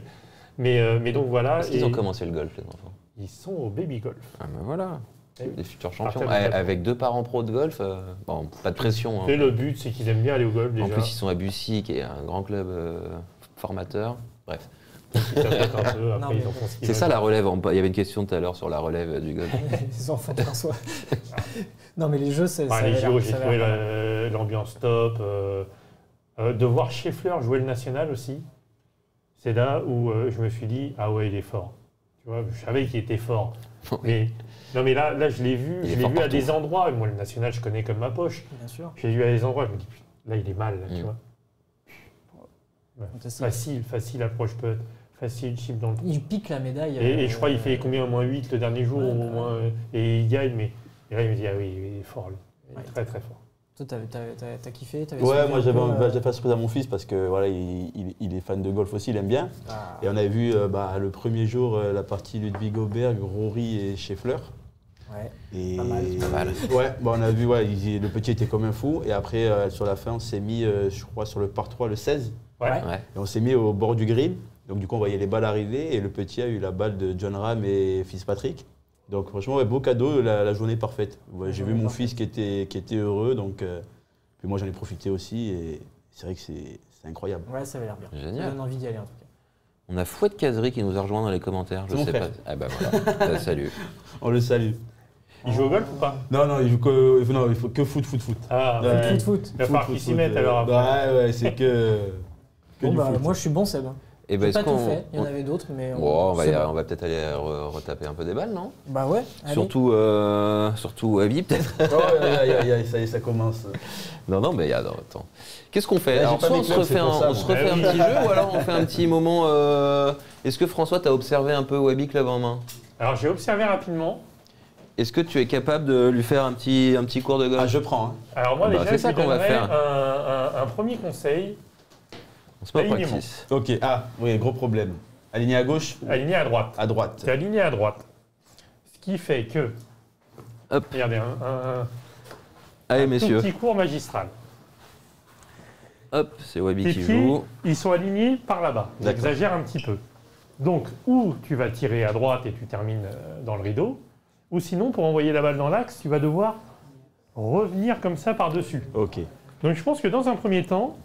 Mais donc voilà. Est-ce qu'ils Et ont commencé le golf, les enfants? ils sont au baby golf. Ah ben voilà, Eh oui. des futurs Partir champions. de quatre ans. Avec 2 parents pros de golf, bon, pas de pression. hein. Et le but, c'est qu'ils aiment bien aller au golf déjà. En plus, ils sont à Bussy, qui est un grand club formateur. Bref, Ils s'attaquent un peu, après, Non, mais ils en font ce qu'ils c'est ça veulent. la relève. Il y avait une question tout à l'heure sur la relève du golf. Les enfants de François. non, mais les jeux, c'est. Enfin, ça les avait l'air- JO, j'ai ça avait trouvé l'air pas mal. l'ambiance top. De voir Scheffler jouer le national aussi, c'est là où je me suis dit, ah ouais, il est fort. Tu Tu vois, je savais qu'il était fort. Oui. Mais, non, mais là, je l'ai vu, Il est je l'ai fort vu à partout. des endroits. Moi, le national, je connais comme ma poche. Bien sûr. Je l'ai vu à des endroits, je me dis, putain, là, il est mal, là, tu Mm. vois. Fantastique. Facile approche putt, facile chip dans le trou. Il pique la médaille. Et je crois qu'il fait combien, moins 8 le dernier jour, Ouais, au quand moins, et il gagne, mais et là, il me dit, ah oui, il est fort, lui. Il est Ouais. très, très fort. Toi, t'as kiffé? T'avais Ouais, suivi moi un j'avais peu, fait la surprise à mon fils parce que voilà, il est fan de golf aussi, il aime bien. Ah. Et on avait vu le premier jour la partie Ludwig Aubert, Rory et Scheffler. Ouais. Et Pas mal. Pas mal. Ouais, on a vu, le petit était comme un fou. Et après, sur la fin, on s'est mis, je crois, sur le par 3, le 16. Ouais. Ouais. Ouais. Et on s'est mis au bord du green. Donc du coup, on voyait les balles arriver. Et le petit a eu la balle de John Ram et Fitzpatrick. Donc franchement, ouais, beau cadeau, la journée parfaite. Ouais, j'ai vu journée mon parfaite. fils qui était heureux. Donc, puis moi, j'en ai profité aussi. Et c'est vrai que c'est incroyable. Ouais, ça avait l'air bien. Ça Génial. donne envie d'y aller en tout cas. On a Fouette Cazerie qui nous a rejoint dans les commentaires. Je C'est mon sais frère. pas. Ah bah voilà. Salut. On le salue. Il joue au golf ou pas? Non, il faut que foot. Ah, Ouais. Foot. Il va falloir qu'il s'y mette alors après. Ouais, c'est que Bon, du bah, foot. moi, je suis bon, Seb. Et ben, J'ai est-ce pas tout qu'on. fait. Il y en avait d'autres, mais. Bon, c'est bon. on va peut-être aller retaper un peu des balles, non? Bah ouais. Allez. Surtout Webby, peut-être. Oh, ça y est, ça commence. Non, mais attends. Qu'est-ce qu'on fait? Là, j'ai Alors, pas soit mes on se clubs, refait c'est un, pour ça, on se moi. refait Ah un oui. petit jeu ou alors on fait un petit moment. Est-ce que François, tu as observé un peu Webby Club en main? Alors, j'ai observé rapidement. Est-ce que tu es capable de lui faire un petit cours de golf? Ah, je prends. Hein. Alors, moi, Bah, déjà, c'est je ça lui qu'on va donnerais faire. un premier conseil, On se met au alignement. practice. Ok, oui, gros problème. Aligné à gauche, aligné à droite. à droite. Tu es aligné à droite. Ce qui fait que. Hop. Regardez, Allez, un messieurs. tout petit cours magistral. Hop, c'est Webby Tes qui pieds, joue. ils sont alignés par là-bas. D'accord. J'exagère un petit peu. Donc, ou tu vas tirer à droite et tu termines dans le rideau, ou sinon, pour envoyer la balle dans l'axe, tu vas devoir revenir comme ça par-dessus. Ok. Donc, je pense que dans un premier temps,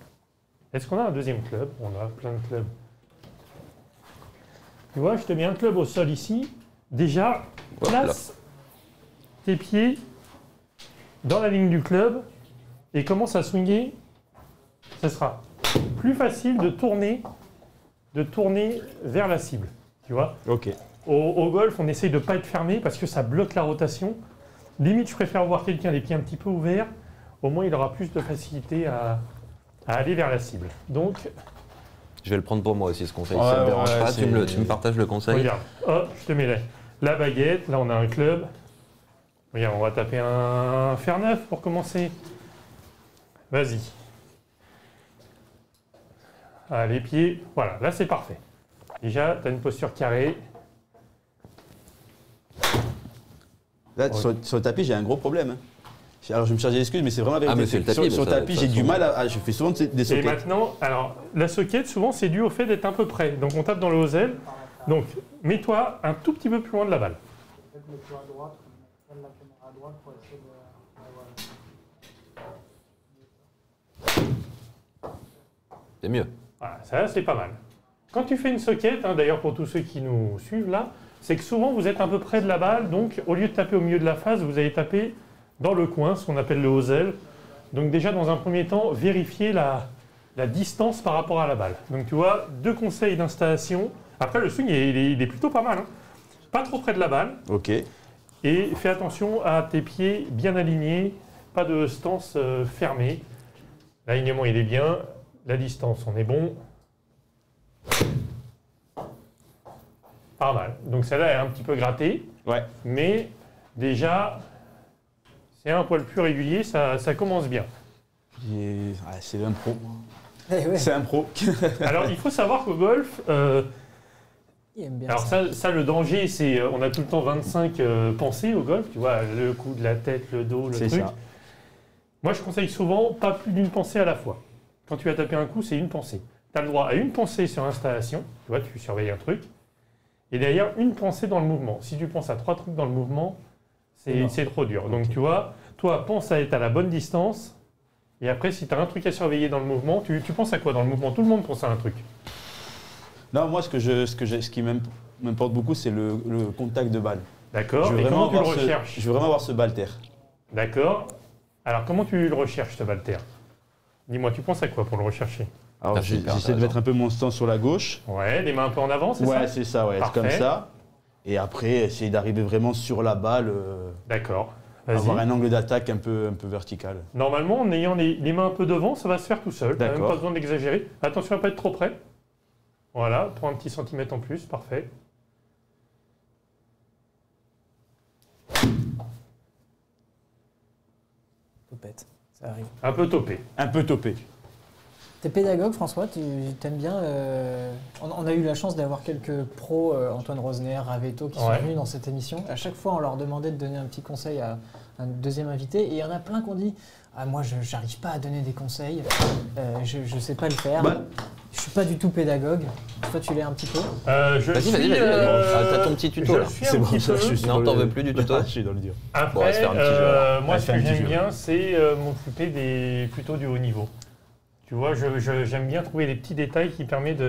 est-ce qu'on a un deuxième club? On a plein de clubs. Tu vois, je te mets un club au sol ici. Déjà, Hop là. place tes pieds dans la ligne du club et commence à swinguer. Ce sera plus facile de tourner vers la cible. Tu vois, Ok. au golf, on essaye de ne pas être fermé parce que ça bloque la rotation. Limite, je préfère voir quelqu'un les pieds un petit peu ouverts. Au moins, il aura plus de facilité à aller vers la cible. Donc, Je vais le prendre pour moi aussi, ce conseil. Ouais, si ça ne te dérange ouais, pas, c'est- tu me partages le conseil. regarde, hop, je te mets la baguette. Là, on a un club. Regarde, on va taper un fer neuf pour commencer. Vas-y. Ah, les pieds, voilà, là c'est parfait. Déjà, tu as une posture carrée. Là, Ouais. sur le tapis, j'ai un gros problème. Hein. Alors, je me charge d'excuses, mais c'est vraiment la vérité. mais c'est le tapis, Sur mais le ça- tapis, ça j'ai du semble- mal à. Je fais souvent des Et sockets. maintenant, alors, la socket, souvent, c'est dû au fait d'être un peu près. Donc, on tape dans le hosel. Donc, mets-toi un tout petit peu plus loin de la balle. Mets-toi à droite, prends la caméra à droite pour essayer de. C'est mieux. Voilà, ça, c'est pas mal. Quand tu fais une socket, hein, d'ailleurs pour tous ceux qui nous suivent là, c'est que souvent vous êtes un peu près de la balle, donc au lieu de taper au milieu de la phase, vous allez taper dans le coin, ce qu'on appelle le hosel. Donc déjà dans un premier temps, vérifiez la distance par rapport à la balle. Donc tu vois, 2 conseils d'installation. Après le swing, il est plutôt pas mal. Hein. Pas trop près de la balle. Ok. Et fais attention à tes pieds bien alignés, pas de stance fermée. L'alignement il est bien, la distance on est bon. Pas mal. Donc celle-là est un petit peu grattée, Ouais. mais déjà c'est un poil plus régulier, ça commence bien. C'est un pro. Eh ouais, C'est un pro. Alors il faut savoir qu'au golf, il aime bien alors ça. ça le danger c'est on a tout le temps 25 pensées au golf, tu vois, le coup de la tête, le dos, le C'est truc. ça. Moi, je conseille souvent pas plus d'une pensée à la fois. Quand tu vas taper un coup, c'est une pensée. Tu as le droit à une pensée sur installation, tu vois, tu surveilles un truc, et derrière, une pensée dans le mouvement. Si tu penses à 3 trucs dans le mouvement, c'est trop dur. Donc, tu vois, toi, pense à être à la bonne distance, et après, si tu as un truc à surveiller dans le mouvement, tu penses à quoi dans le mouvement? Tout le monde pense à un truc. Non, moi, ce qui m'importe beaucoup, c'est le contact de balle. D'accord? Je veux Et comment tu le avoir recherches? je veux vraiment avoir ce ball terre. D'accord? Alors, comment tu le recherches, ce Valter? Dis-moi, tu penses à quoi pour le rechercher? Alors, Ah, c'est hyper j'essaie de mettre un peu mon stance sur la gauche. Ouais, les mains un peu en avant, c'est ça? Ouais, c'est ça, ouais. C'est comme Parfait. ça. Et après, essayer d'arriver vraiment sur la balle, D'accord. Vas-y. avoir un angle d'attaque un peu vertical. Normalement, en ayant les mains un peu devant, ça va se faire tout seul. T'as même D'accord. pas besoin d'exagérer. Attention à ne pas être trop près. Voilà, prends un petit centimètre en plus, parfait. Topette, ça arrive. Un peu topé. Un peu topé. T'es pédagogue, François, tu aimes bien. On a eu la chance d'avoir quelques pros, Antoine Rosner, Ravetto, qui sont venus dans cette émission. À chaque fois, on leur demandait de donner un petit conseil à un deuxième invité. Et il y en a plein qui ont dit ah, moi, je n'arrive pas à donner des conseils, je ne sais pas le faire. Bah. Je suis pas du tout pédagogue. Toi, tu l'es un petit peu. Vas-y. T'as ton petit tuto là. C'est bon, Non, t'en veux plus du tuto. Je suis dans le dur. Après, Bon, on va se faire un petit jeu, alors. moi, On va ce faire que un petit j'aime jeu. bien, c'est m'occuper plutôt du haut niveau. Tu vois, j'aime bien trouver des petits détails qui permettent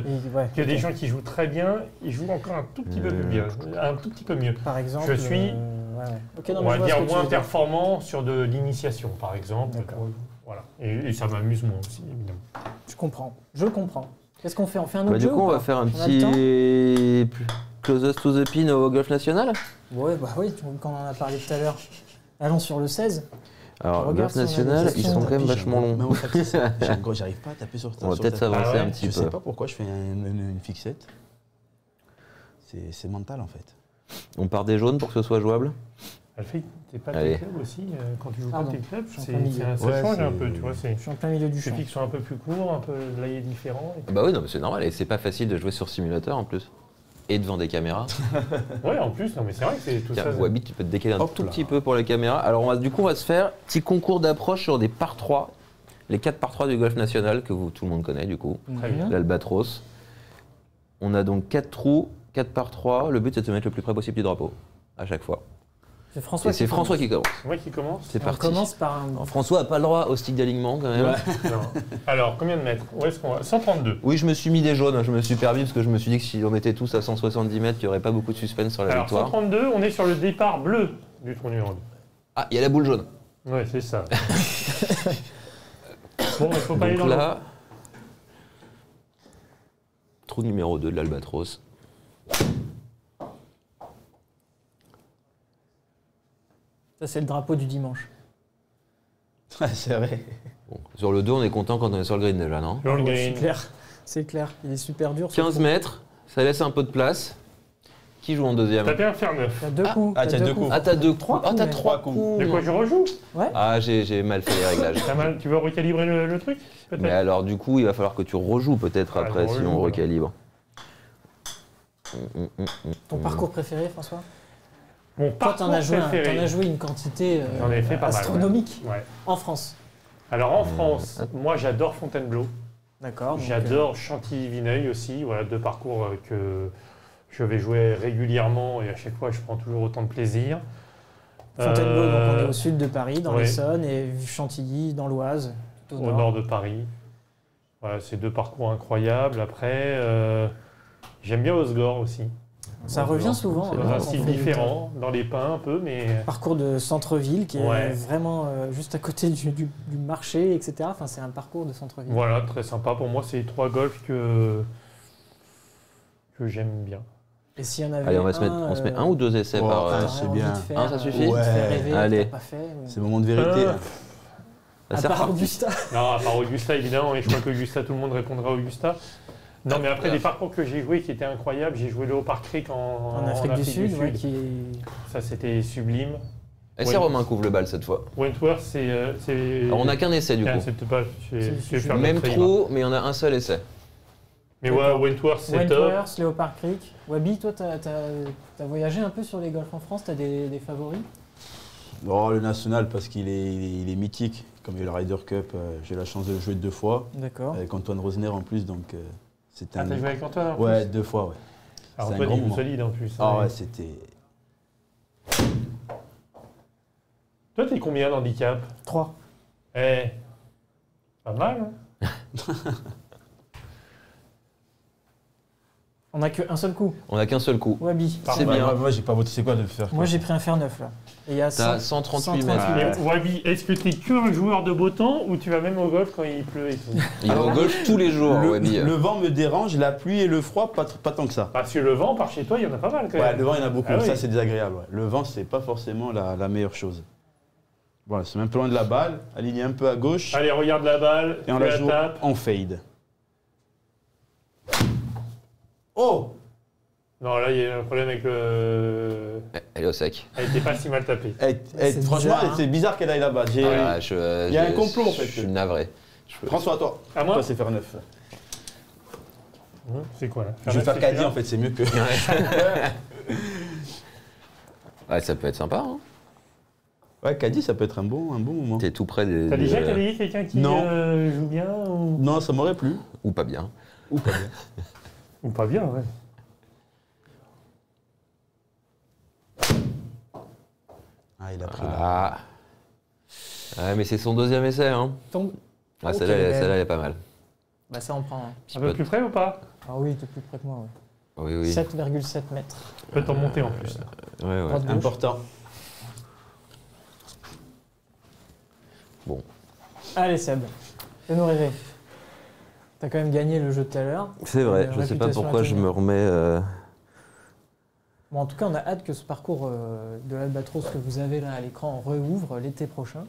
que des gens qui jouent très bien, ils jouent encore un tout petit peu plus bien, un tout petit peu mieux. Par exemple. Je suis, Okay, non, on mais je va vois dire, ce que tu moins veux dire. performant sur de l'initiation, par exemple. D'accord. Voilà. Et ça m'amuse moins aussi, évidemment. Je comprends. Qu'est-ce qu'on fait? On fait un autre Bah, du jeu coup, ou on pas va faire un On a le temps petit close-us to the pin au golf national. Ouais, bah oui, quand on en a parlé tout à l'heure. Allons sur le 16. Alors, Regarde golf si on a des national, ils questions. sont quand même vachement longs. Même au factice, j'arrive pas à taper sur ta. On va peut-être s'avancer Ah ouais, un petit Je peu. sais pas pourquoi je fais une fixette. C'est mental en fait. On part des jaunes pour que ce soit jouable. Alfie, t'es pas Allez. tes clubs aussi quand tu joues pas Pardon, tes clubs, je suis en ça plein milieu. Ouais, change un c'est- peu, tu vois. Je suis en plein milieu du champ. Les pics sont un peu plus courts, un peu là différent. Bah oui, non, mais c'est normal. Et c'est pas facile de jouer sur simulateur en plus. Et devant des caméras. Ouais, en plus, non mais c'est vrai que c'est tout Tiens, ça. Wabi, tu peux te décaler un Hop tout là. petit peu pour les caméras. Alors, du coup, on va se faire petit concours d'approche sur des par 3. Les 4 par 3 du golf national, que tout le monde connaît du coup. Très bien. L'Albatros. On a donc 4 trous, 4 par 3. Le but, c'est de se mettre le plus près possible du drapeau, à chaque fois. C'est François, Et c'est François qui commence. C'est moi qui commence. C'est On parti. commence par un. Alors, François n'a pas le droit au stick d'alignement quand même. Non. Alors, combien de mètres? Où est-ce qu'on va? 132. Oui, je me suis mis des jaunes, je me suis permis parce que je me suis dit que si on était tous à 170 mètres, il n'y aurait pas beaucoup de suspense sur la Alors, victoire. 132, on est sur le départ bleu du trou numéro 2. Ah, il y a la boule jaune. Ouais, c'est ça. Bon, il faut pas aller Donc dans là, trou numéro 2 de l'Albatros. Ça, c'est le drapeau du dimanche. C'est vrai. Bon, sur le 2, on est content quand on est sur le green déjà, non? Dans le C'est green. clair. C'est clair. Il est super dur. ce 15 trou. mètres, ça laisse un peu de place. Qui joue en deuxième? T'as bien faire 9. T'as deux coups. Ah, t'as deux coups. Ah, t'as deux Trois coups. Ah, coups, t'as même. 3 Trois coups. De quoi je rejoue? Ah, j'ai mal fait les réglages. T'as mal, tu veux recalibrer le truc peut-être? Mais alors, du coup, il va falloir que tu rejoues peut-être Ah, après je si rejoue, on alors. recalibre. Ton parcours préféré, François? Mon Toi, t'en parcours as préféré. joué une quantité J'en ai fait pas mal, astronomique Ouais. en France. Alors en France, moi j'adore Fontainebleau. D'accord. donc, J'adore Chantilly-Vineuil aussi. Voilà, deux parcours que je vais jouer régulièrement et à chaque fois je prends toujours autant de plaisir. Fontainebleau, donc on est au sud de Paris, dans ouais. l'Essonne, et Chantilly, dans l'Oise, tout Au nord de Paris. Voilà, c'est deux parcours incroyables. Après, j'aime bien Osgore aussi. Ça revient souvent. C'est Dans vrai, un on style fait différent, dans les pins un peu, mais le parcours de centre-ville qui Ouais. est vraiment juste à côté du marché, etc. Enfin, c'est un parcours de centre-ville. voilà, très sympa. Pour moi, c'est les trois golfs que j'aime bien. Et s'il y en avait Allez, on se met un ou deux essais Bon, par. un, t'aurais c'est envie bien. de faire, Un, ça suffit te faire Ouais. rêver, que Allez. t'as pas fait. C'est le moment de vérité. hein. Ah, À c'est part reparti. Augusta. Non, à part Augusta, évidemment, et je crois qu'Augusta, tout le monde répondra à Augusta. Non, mais après, les parcours que j'ai joués qui étaient incroyables, j'ai joué le Haut-Park Creek En Afrique du Sud, ouais, qui est... Ça, c'était sublime. Essai Ouais. Romain couvre le bal cette fois. Wentworth, c'est. Alors, on n'a qu'un essai du Ah, coup. c'est peut-être pas. Je vais C'est faire Même notre trop, mais il y en a un seul essai. Mais ouais, Wentworth, c'est top. Wentworth, Léopard Creek. Wabi, toi, t'as voyagé un peu sur les golfs en France, t'as des favoris? Oh, le national, parce qu'il est mythique. Comme il y a eu le Ryder Cup, j'ai eu la chance de le jouer 2 fois. D'accord. Avec Antoine Rosner en plus, donc c'était Ah, t'as joué avec Antoine en plus Ouais, 2 fois, ouais. Alors, c'est un Antoine, grand il est moment. solide en plus. Ah hein. ouais, c'était. Toi, t'es combien d'handicap 3. Eh, pas mal, hein On n'a qu'un seul coup. On n'a qu'un seul coup. Wabi. C'est Ouais, bien. Moi, j'ai pas voté. C'est quoi de faire Moi, j'ai pris un fer 9 là. Et il y a T'as 100 138 138 mètres. Mais Wabi, est-ce que tu es que un joueur de beau temps ou tu vas même au golf quand il pleut et tout? Il va au golf tous les jours, Le, Wabi. le vent me dérange, la pluie et le froid, pas tant que ça. Parce que le vent, par chez toi, il y en a pas mal quand Ouais, même. le vent, il y en a beaucoup. Ah oui. Ça, c'est désagréable. Ouais. Le vent, c'est pas forcément la meilleure chose. Voilà, c'est un peu loin de la balle, aligné un peu à gauche. Allez, regarde la balle, Et on tu la la joue tapes. en fade. Oh! Non, là, il y a un problème avec le... Elle est au sec. Elle était pas si mal tapée. C'est Franchement, bizarre, hein. c'est bizarre qu'elle aille là-bas. Il Il y a un complot, en fait. Je suis navré. Prends soin à toi. À moi Toi, c'est faire 9. C'est quoi là? Je vais faire caddie caddie, en fait, c'est mieux que. Ouais, ça peut être sympa. Hein. Ouais, caddie, ça peut être un bon moment. T'es tout près des. T'as déjà qualifié quelqu'un qui Non. joue bien ou... Non, ça m'aurait plu. Ou pas bien. Ou pas bien. Ou pas bien, ouais. Ah, il a pris là. Ah. Ouais, mais c'est son deuxième essai. Hein. Tombe. Ah, Ok, celle-là, belle. elle est pas mal. Bah ça, on prend un. Un peu plus près ou pas? Ah oui, t'es plus près que moi. Ouais. Oui, oui. 7,7 mètres. Tu peux t'en monter en plus. Ouais, ouais. Droite gauche. Important. Bon. Allez Seb, fais-nous rêver. T'as quand même gagné le jeu de tout à l'heure. C'est vrai, Une je sais pas réputation pourquoi à je tenir. me remets. Bon, en tout cas, on a hâte que ce parcours de l'Albatros que vous avez là à l'écran rouvre l'été prochain.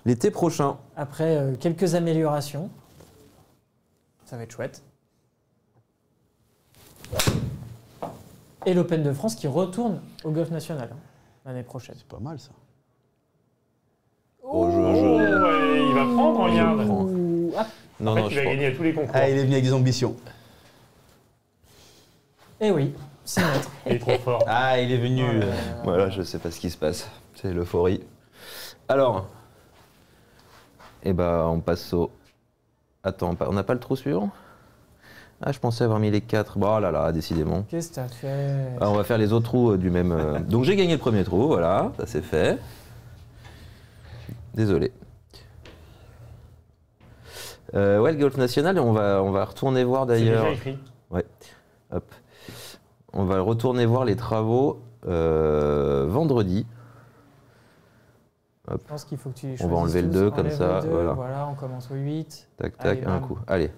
L'été prochain. Après quelques améliorations. Ça va être chouette. Et l'Open de France qui retourne au Golf National l'année prochaine. C'est pas mal, ça. Oh, Oh, ouais, il va prendre, regarde. Je prends. Ouh, ah, Non, En fait, non, il je va prends. gagner à tous les concours. Ah, il est venu avec des ambitions. eh oui, 6 mètres. Il est trop fort. Ah, il est venu. Voilà, je sais pas ce qui se passe. C'est l'euphorie. Alors. Eh ben, on passe au. Attends, on n'a pas le trou suivant? Ah, je pensais avoir mis les 4. Bon, oh là là, décidément. Qu'est-ce que t'as fait? Ah, on va faire les autres trous du même. Donc j'ai gagné le premier trou, voilà, ça c'est fait. Désolé. Ouais, le Golf National, on va retourner voir C'est d'ailleurs. déjà écrit. Hop. On va retourner voir les travaux vendredi. Je pense qu'il faut que tu les On va choisisses enlever le tous. 2 comme Enlève ça, le 2, voilà. Voilà, on commence au 8. Tac, Allez, tac, un bam. coup. Allez.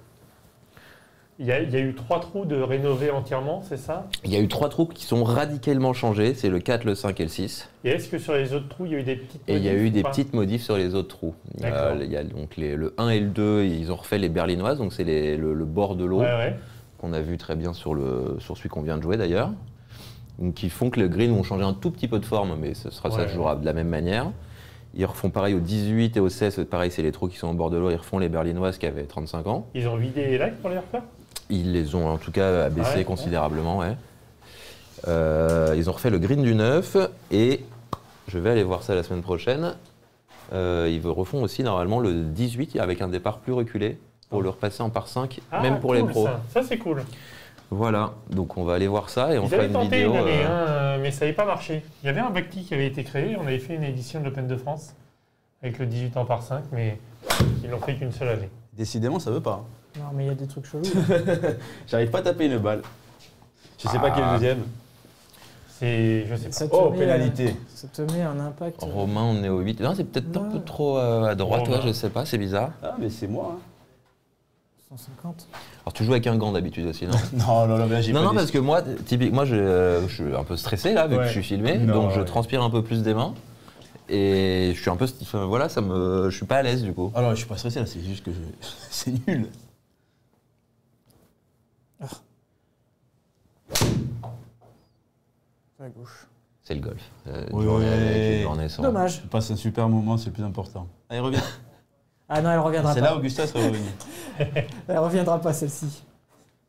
Il y a eu 3 trous de rénover entièrement, c'est ça? Il y a eu 3 trous qui sont radicalement changés, c'est le 4, le 5 et le 6. Et est-ce que sur les autres trous, il y a eu des petites Et il y a modifs eu ou des pas? petites modifs sur les autres trous. D'accord. Il y a donc le 1 et le 2, ils ont refait les berlinoises, donc c'est le bord de l'eau Ouais, ouais. qu'on a vu très bien sur celui qu'on vient de jouer d'ailleurs. Donc qui font que les greens vont changer un tout petit peu de forme, mais ça Ouais. se jouera de la même manière. Ils refont pareil au 18 et au 16, pareil c'est les trous qui sont au bord de l'eau, ils refont les berlinoises qui avaient 35 ans. Ils ont vidé les lacs pour les refaire? Ils les ont en tout cas abaissés Ah ouais, considérablement, ouais. Ils ont refait le green du 9 et je vais aller voir ça la semaine prochaine. Ils refont aussi normalement le 18 avec un départ plus reculé pour le repasser en par 5, Ah, même pour les cool, pros. Ça c'est cool. Voilà, donc on va aller voir ça et on Ils fera avaient une tenté vidéo. une année, hein, mais ça n'avait pas marché. Il y avait un bacti qui avait été créé, on avait fait une édition de l'Open de France avec le 18 ans par 5, mais ils l'ont fait qu'une seule année. Décidément, ça veut pas. Non, mais il y a des trucs chelous. J'arrive pas à taper une balle. Je sais pas quel deuxième. Je sais pas. Ça te Oh, met, pénalité. Ça te met un impact. Romain, on est au 8. Non, c'est peut-être un peu trop à droite, Romain. ouais, je sais pas, c'est bizarre. Ah, mais c'est moi. 150. Alors tu joues avec un gant d'habitude aussi, non? Non, là, j'ai Non, pas non, des- parce que moi, typiquement, je suis un peu stressé là, vu que Ouais. je suis filmé, Non, donc je ouais. transpire un peu plus des mains. Et je suis un peu. Enfin, voilà, je suis pas à l'aise du coup. Alors, je suis pas stressé là, c'est juste que c'est nul. À gauche. C'est le golf. Une Oui, journée oui. avec, une journée sans. Dommage. Je passe un super moment, c'est le plus important. Allez, reviens. Ah non, elle reviendra C'est pas. là, Augustin serait revenu. Elle reviendra pas celle-ci.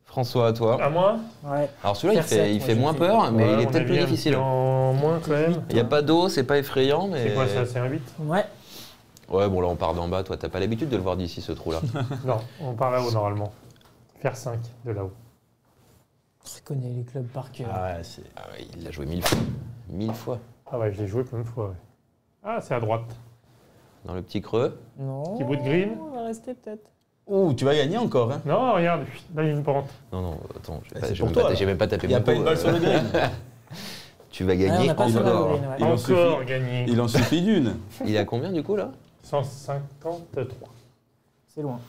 François, à toi. À moi? Ouais. Alors celui-là, Faire sept, il moi, fait j'ai moins fait. peur, mais Ouais, il est on peut-être a plus vu un difficile. petit En moins quand même. Il n'y a pas d'eau, c'est pas effrayant, mais. C'est quoi ça? C'est un 8? Ouais. Ouais, bon là on part d'en bas. Toi, t'as pas l'habitude de le voir d'ici ce trou-là. Non, on part là-haut normalement. Faire 5 de là-haut. Je connais les clubs par cœur. Ah ouais, c'est. Ah ouais, il l'a joué 1000 fois. 1000 fois. Ah ouais, je l'ai joué plein de fois. Ouais. Ah, c'est à droite. Dans le petit creux. Non. Petit bout de green. On va rester peut-être. Oh, tu vas gagner encore. Hein. Non, regarde, là, il y a une pente. Non, attends, Ah, c'est pour toi, là. j'ai même pas tapé Il n'y a mon pas coup, une balle sur le green. Tu vas Ouais, gagner on n'a pas fait la encore. green, ouais. Il en Encore suffit. gagné. Il en suffit d'une. Il a combien du coup là? 153. C'est loin.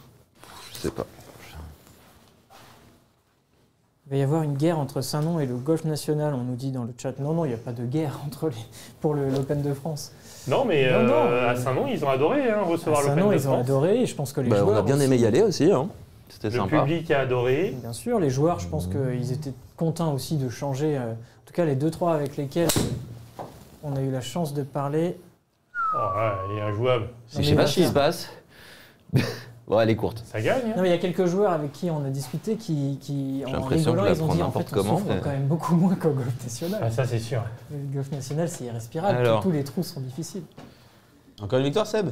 Je sais pas. Il va y avoir une guerre entre Saint-Nom et le Golf National, on nous dit dans le chat. Non, il n'y a pas de guerre pour l'Open de France. Non, mais Non, à Saint-Nom, ils ont adoré recevoir l'Open Saint-Nom, de ils ont France. adoré et je pense que les Bah, joueurs. on a bien aimé y aller aussi, hein. C'était Le sympa. public a adoré. Bien sûr, les joueurs, je pense qu'ils étaient contents aussi de changer. En tout cas, les 2-3 avec lesquels on a eu la chance de parler. Oh, ouais, il est injouable. Je sais pas ce qui se passe. Bon, elle est courte. Ça gagne. Non, mais il y a quelques joueurs avec qui on a discuté qui en l'impression que rigolant, je la ils ont prends dit en n'importe fait, on comment, souffre mais- quand même beaucoup moins qu'au Golf National. Ah, ça, c'est sûr. Le Golf National, c'est irrespirable. Alors. Tous les trous sont difficiles. Encore une victoire, Seb.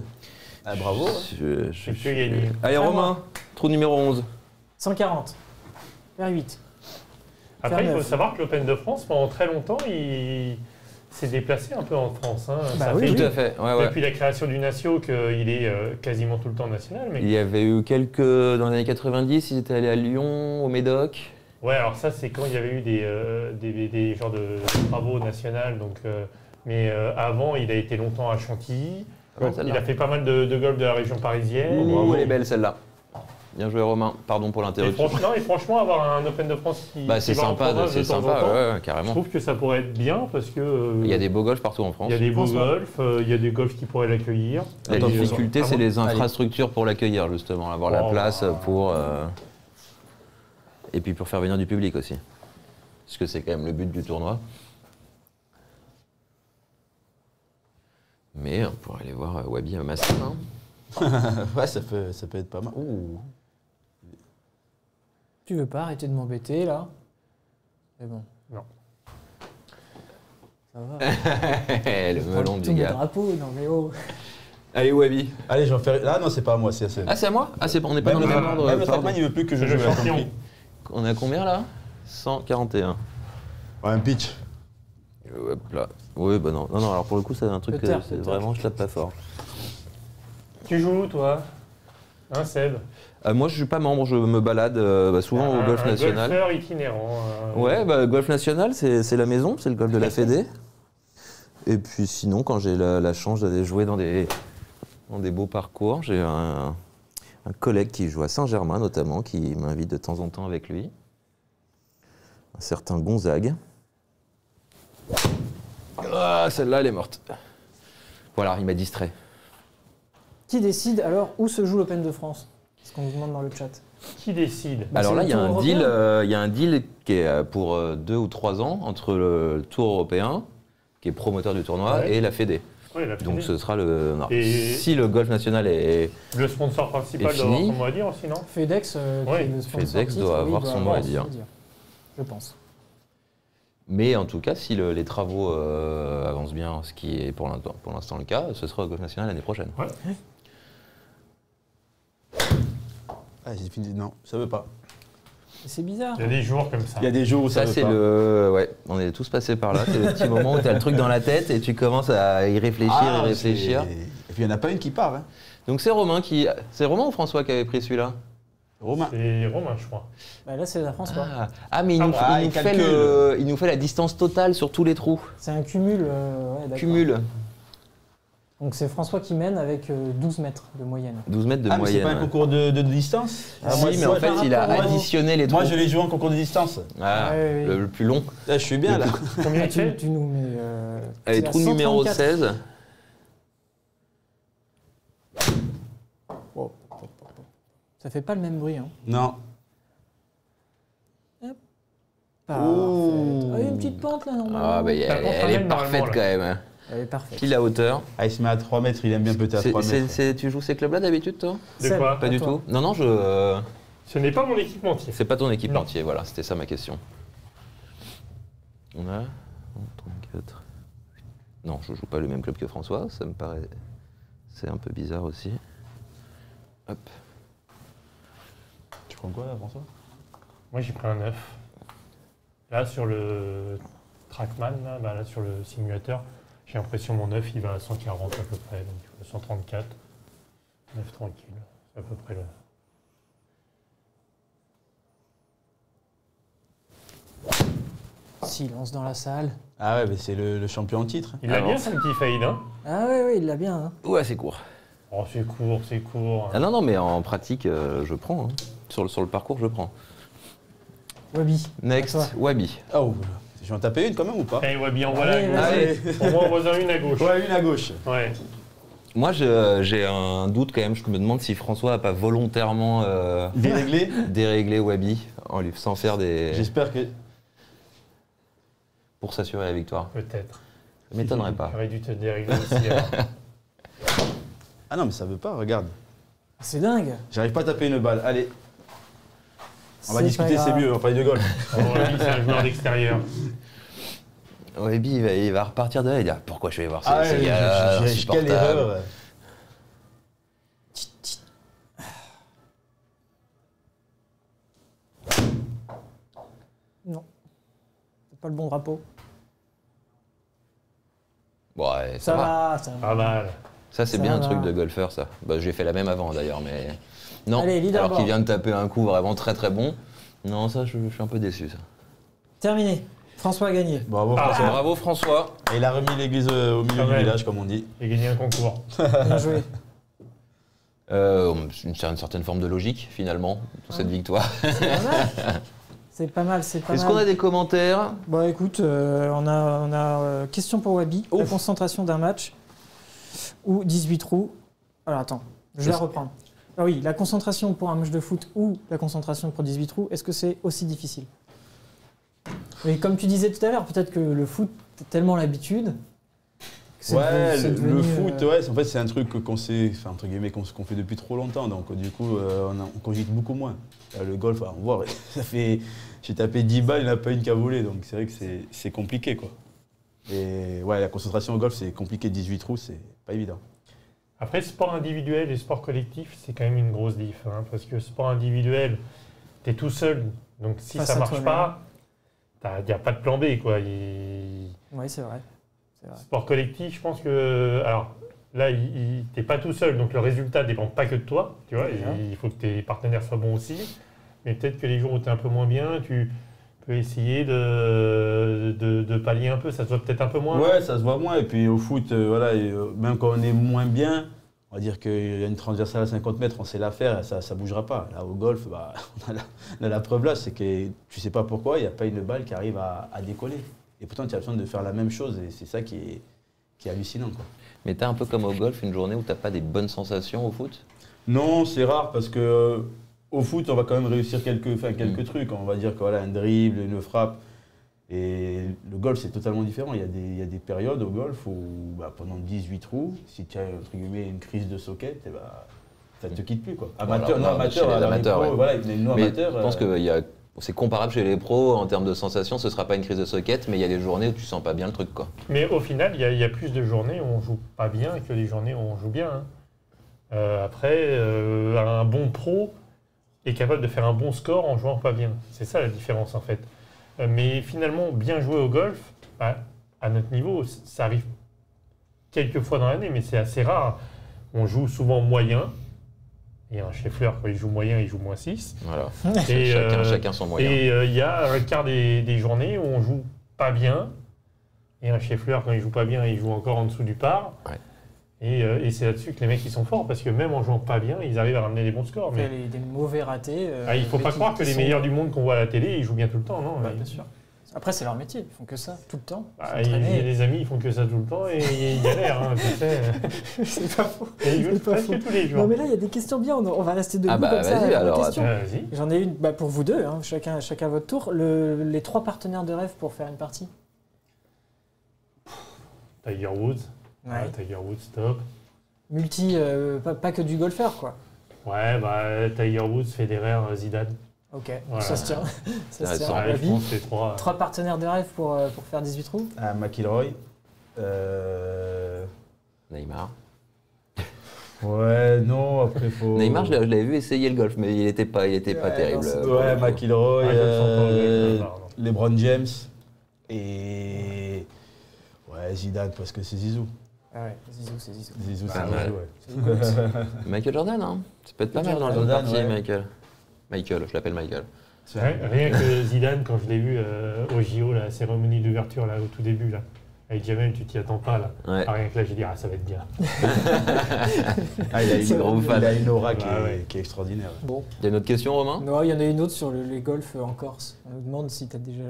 Ah, bravo. Je peux gagner. Allez, À Romain, moi. trou numéro 11. 140. Vers 8. Après, il faut 9. savoir que l'Open de France, pendant très longtemps, il s'est déplacé un peu en France. Hein. Bah Ça oui, fait Tout à fait, ouais. depuis la création du Natio qu'il est quasiment tout le temps national. Mais... Il y avait eu quelques. Dans les années 90, ils étaient allés à Lyon, au Médoc. Ouais, alors ça, c'est quand il y avait eu des genres de travaux nationaux. Donc, mais avant, il a été longtemps à Chantilly. Pas mal, celle-là. Il a fait pas mal de golf de la région parisienne. Oh, bravo, elle est belle celle-là. Bien joué, Romain. Pardon pour Et l'interruption. franchement, avoir un Open de France qui, Bah, qui c'est va en sympa, province c'est de temps en sympa, temps, ouais, je carrément. trouve que ça pourrait être bien parce que Il y a des beaux golfs partout en France. il y a des beaux François. golfs, il y a des golfs qui pourraient l'accueillir. La Attends, difficulté, c'est les Allez. infrastructures pour l'accueillir, justement. Avoir la Oh, place bah. pour. Et puis pour faire venir du public aussi. Parce que c'est quand même le but du tournoi. Mais on pourrait aller voir Wabi à Masters. Hein. Ouais, ça peut être pas mal. Ouh. Tu veux pas arrêter de m'embêter là? Mais bon. Non. Ça va. Le melon Tous du mes gars. drapeaux, non mais oh. Allez, Wabi. Allez, j'en fais. Ah non, c'est pas à moi, c'est à Seb. Ah, c'est à moi? Ah, c'est on n'est pas Même dans le le, même ordre. même le pardon. Trackman, il veut plus que je C'est joue. le il a champion. compris. On a combien là? 141. Ouais, un pitch. Hop là. Oui, bah non. Non, alors pour le coup, c'est un truc que Peut-être, c'est peut-être. vraiment, je tape pas fort. Tu joues où, toi? Hein, Seb? Moi, je suis pas membre, je me balade souvent au Golf National. Un golfeur itinérant. Ouais, bah, Golf National, c'est la maison, c'est le golf de la Fédé. Et puis sinon, quand j'ai la chance d'aller jouer dans des beaux parcours, j'ai un collègue qui joue à Saint-Germain notamment, qui m'invite de temps en temps avec lui. Un certain Gonzague. Ah, celle-là, elle est morte. Voilà, il m'a distrait. Qui décide alors où se joue l'Open de France? C'est ce qu'on vous demande dans le chat. Qui décide? Bah, Alors c'est là, le il y a Tour un deal, européen. il y a un deal qui est pour 2 ou 3 ans entre le Tour européen, qui est promoteur du tournoi, Ouais. et la Fédé. Oui, la Donc Fédé. ce sera le. Non. Et- Si le Golf National est. Le sponsor principal Et doit avoir fini. son mot à dire aussi, non? FedEx, qui Ouais. est le sponsor FedEx titre, doit oui, avoir son mot à son dire. Je pense. Mais en tout cas, si les travaux avancent bien, ce qui est pour l'instant le cas, ce sera au Golf National l'année prochaine. Ouais. Ah, c'est fini. Non, ça veut pas. Et c'est bizarre. Il y a des jours comme ça. Il y a des jours où ça Ça, veut c'est pas. le. Ouais, on est tous passés par là. C'est le petit moment où tu as le truc dans la tête et tu commences à y réfléchir, Ah, y réfléchir. c'est- Et puis il n'y en a pas une qui part. Hein. Donc c'est Romain qui. C'est Romain ou François qui avait pris celui-là? Romain. C'est Romain, je crois. Bah, là, c'est la France, quoi. Mais il nous, Ah, il il nous fait calcule. il nous fait la distance totale sur tous les trous. C'est un cumul. Ouais, d'accord. Cumul. Donc c'est François qui mène avec 12 mètres de moyenne. 12 mètres de Ah, mais c'est moyenne. pas un concours de distance Si, moi, mais en fait, il a par rapport au- additionné les trous. Moi, je l'ai joué en concours de distance. Ah, Ouais, le plus long. Là, je suis bien, là. Combien Ah, il fait? tu nous mets. Allez, c'est à trou numéro 134. 16. Oh. Ça fait pas le même bruit. Hein. Non. Parfait. Oh. Ah, il y a une petite pente là, normalement. Ah, bah, elle, Ça prend elle quand est même, parfaite normalement, quand même. Elle est parfaite. Pile à hauteur. Ah, il se met à 3 mètres, il aime bien peut-être à 3 mètres. Tu joues ces clubs-là d'habitude, toi? De Seb, quoi? Pas à du toi. tout. Non, Ce n'est pas mon équipementier. c'est pas ton équipe Non. entière, voilà, c'était ça ma question. On a 34. Non, je joue pas le même club que François, ça me paraît. C'est un peu bizarre aussi. Hop. Tu prends quoi, là, François? Moi, j'ai pris un 9. Là, sur le Trackman, là, sur le simulateur, j'ai l'impression que mon 9, il va à 140 à peu près, donc 134. 9 tranquille, c'est à peu près le... Silence dans la salle. Ah ouais, mais c'est le champion en titre. Il l'a Alors. bien, son petit fade, hein. Ah ouais, il l'a bien. Hein. Ouais, c'est court. Oh, c'est court, c'est court. Ah non, mais en pratique, je prends. Hein. Sur le parcours, je prends. Wabi. Next, À toi. Wabi. Oh, je vais en taper une quand même ou pas? Eh, Wabi, envoie la Allez, gauche. vas-y. Au moins, envoie une à gauche. Ouais, une à gauche. Ouais. Moi, j'ai un doute quand même. Je me demande si François n'a pas volontairement Déréglé. déréglé Wabi sans faire des. J'espère que. Pour s'assurer la victoire. Peut-être. Ça m'étonnerait pas. J'aurais dû te dérégler aussi. alors. Ah non, mais ça veut pas, regarde. C'est dingue. J'arrive pas à taper une balle. Allez, on va C'est discuter, pas c'est grave. mieux, on va parler de golf. Oh, Wabi, c'est un joueur d'extérieur. Wabi, il va repartir de là et dire pourquoi je vais voir Ah ces ouais, gars quelle insupportables. erreur. Non. C'est pas le bon drapeau. Bon, ouais, Ça va, ça va. Pas mal. Ça, c'est Ça bien un va. truc de golfeur, ça. Bah, j'ai fait la même avant, d'ailleurs, mais... Non, Allez, leaderboard. alors qu'il vient de taper un coup vraiment très très bon. Non, ça, je suis un peu déçu, ça. Terminé. François a gagné. Bravo, Ah. François. Bravo, François. Et il a remis l'église au milieu Quand du même. village, comme on dit. J'ai gagné un concours. Bien joué. Une certaine forme de logique, finalement, pour cette victoire. C'est pas mal. C'est pas mal. Est-ce qu'on a des commentaires? Bon, écoute, on a question pour Wabi. La Ouf. concentration d'un match ou 18 trous. Alors attends, je vais la reprendre. Ah oui, la concentration pour un match de foot ou la concentration pour 18 trous, est-ce que c'est aussi difficile? Et comme tu disais tout à l'heure, peut-être que le foot, t'as tellement l'habitude. que c'est Ouais, c'est le devenu, foot, ouais, en fait, c'est un truc qu'on sait, enfin, entre guillemets, qu'on fait depuis trop longtemps. Donc, du coup, on cogite beaucoup moins. Le golf, on voit, ça fait. J'ai tapé 10 balles, il n'y en a pas une qui a volé. Donc, c'est vrai que c'est compliqué, quoi. Et ouais, la concentration au golf, c'est compliqué. 18 trous, c'est pas évident. Après, sport individuel et sport collectif, c'est quand même une grosse diff. Hein, parce que sport individuel, tu es tout seul. Donc, si Face ça à marche toi-même. pas, il n'y a pas de plan B, quoi. Oui, c'est vrai. C'est vrai. Sport collectif, je pense que. Alors, là, t'es pas tout seul, donc le résultat ne dépend pas que de toi. Tu vois, Déjà. il faut que tes partenaires soient bons aussi. Mais peut-être que les jours où tu es un peu moins bien, tu peux essayer de pallier un peu. Ça se voit peut-être un peu moins. Ouais, ça se voit moins. Et puis, au foot, voilà, même quand on est moins bien, on va dire qu'il y a une transversale à 50 mètres, on sait la faire, ça ne bougera pas. Là, au golf, bah, on a la preuve là, c'est que tu sais pas pourquoi, il n'y a pas une balle qui arrive à décoller. Et pourtant, tu as besoin de faire la même chose et c'est ça qui est hallucinant, quoi. Mais t'as un peu comme au golf, une journée où t'as pas des bonnes sensations au foot? Non, c'est rare parce que au foot, on va quand même réussir quelques trucs. On va dire que voilà, un dribble, une frappe. Et le golf, c'est totalement différent. Il y a des périodes au golf où pendant 18 trous, si tu as entre guillemets, une crise de socket, ça ne te quitte plus, quoi. Amateur, Voilà, non, chez les amateur, alors, amateurs, les pros, ouais. voilà, mais nous, Mais amateurs. je pense que c'est comparable chez les pros en termes de sensations. Ce sera pas une crise de socket, mais il y a des journées où tu sens pas bien le truc, quoi. Mais au final, il y a plus de journées où on joue pas bien que des journées où on joue bien. Hein. Après, un bon pro est capable de faire un bon score en jouant pas bien. C'est ça la différence en fait. Mais finalement, bien jouer au golf, à notre niveau, ça arrive quelques fois dans l'année, mais c'est assez rare. On joue souvent moyen. Et un Scheffler, quand il joue moyen, il joue moins 6. Voilà. Et, Chacun son moyen. Et il y a un quart des journées où on joue pas bien. Et un Scheffler, quand il joue pas bien, il joue encore en dessous du par. Ouais. Et c'est là-dessus que les mecs ils sont forts, parce que même en jouant pas bien, ils arrivent à ramener des bons scores. Mais Des mauvais ratés. il ne faut pas croire que les meilleurs du monde qu'on voit à la télé, ils jouent bien tout le temps, non? Bah, bien sûr. Après, c'est leur métier. Ils font que ça tout le temps. Il y a des amis, ils font que ça tout le temps et ils galèrent, hein, tu sais. C'est pas faux. Et ils jouent C'est pas presque faux. tous les jours. Non, mais là, il y a des questions bien. On va rester debout Ah bah, comme ça. vas-y, avec alors, vos questions. Vas-y. J'en ai une pour vous deux, hein, chacun votre tour. Les 3 partenaires de rêve pour faire une partie. Tiger Woods. Ouais. Tiger Woods, top. Multi, pas que du golfeur, quoi. Ouais, Tiger Woods, Federer, Zidane. Ok, Voilà. ça se tient. Ça se tient. Intéressant. Ouais, je Wabi. pense que c'est 3. 3 partenaires de rêve pour faire 18 trous. McIlroy. Neymar. Ouais, non, après faut. Neymar, je l'avais vu essayer le golf, mais il était pas Ouais, terrible. non, c'est- Ouais, McIlroy, Ah, je le sens pas au golf, pardon. LeBron James et ouais, Zidane parce que c'est Zizou. Ah ouais, Zizou, c'est Zizou. Zizou, c'est Pas un mal. jeu, ouais. C'est le GOAT. Michael Jordan, hein. Ça peut être pas mal dans la Jordan, partie, ouais. Michael. Michael, je l'appelle Michael. Rien que Zidane, quand je l'ai vu au JO, la cérémonie d'ouverture là, au tout début, là, avec Jamel, tu t'y attends pas. Là. Ouais. Rien que là, j'ai dit, ça va être bien. Il a une aura qui Ouais. est extraordinaire. Bon. Il y a une autre question, Romain? Non, il y en a une autre sur les golfs en Corse. On nous demande si tu as déjà.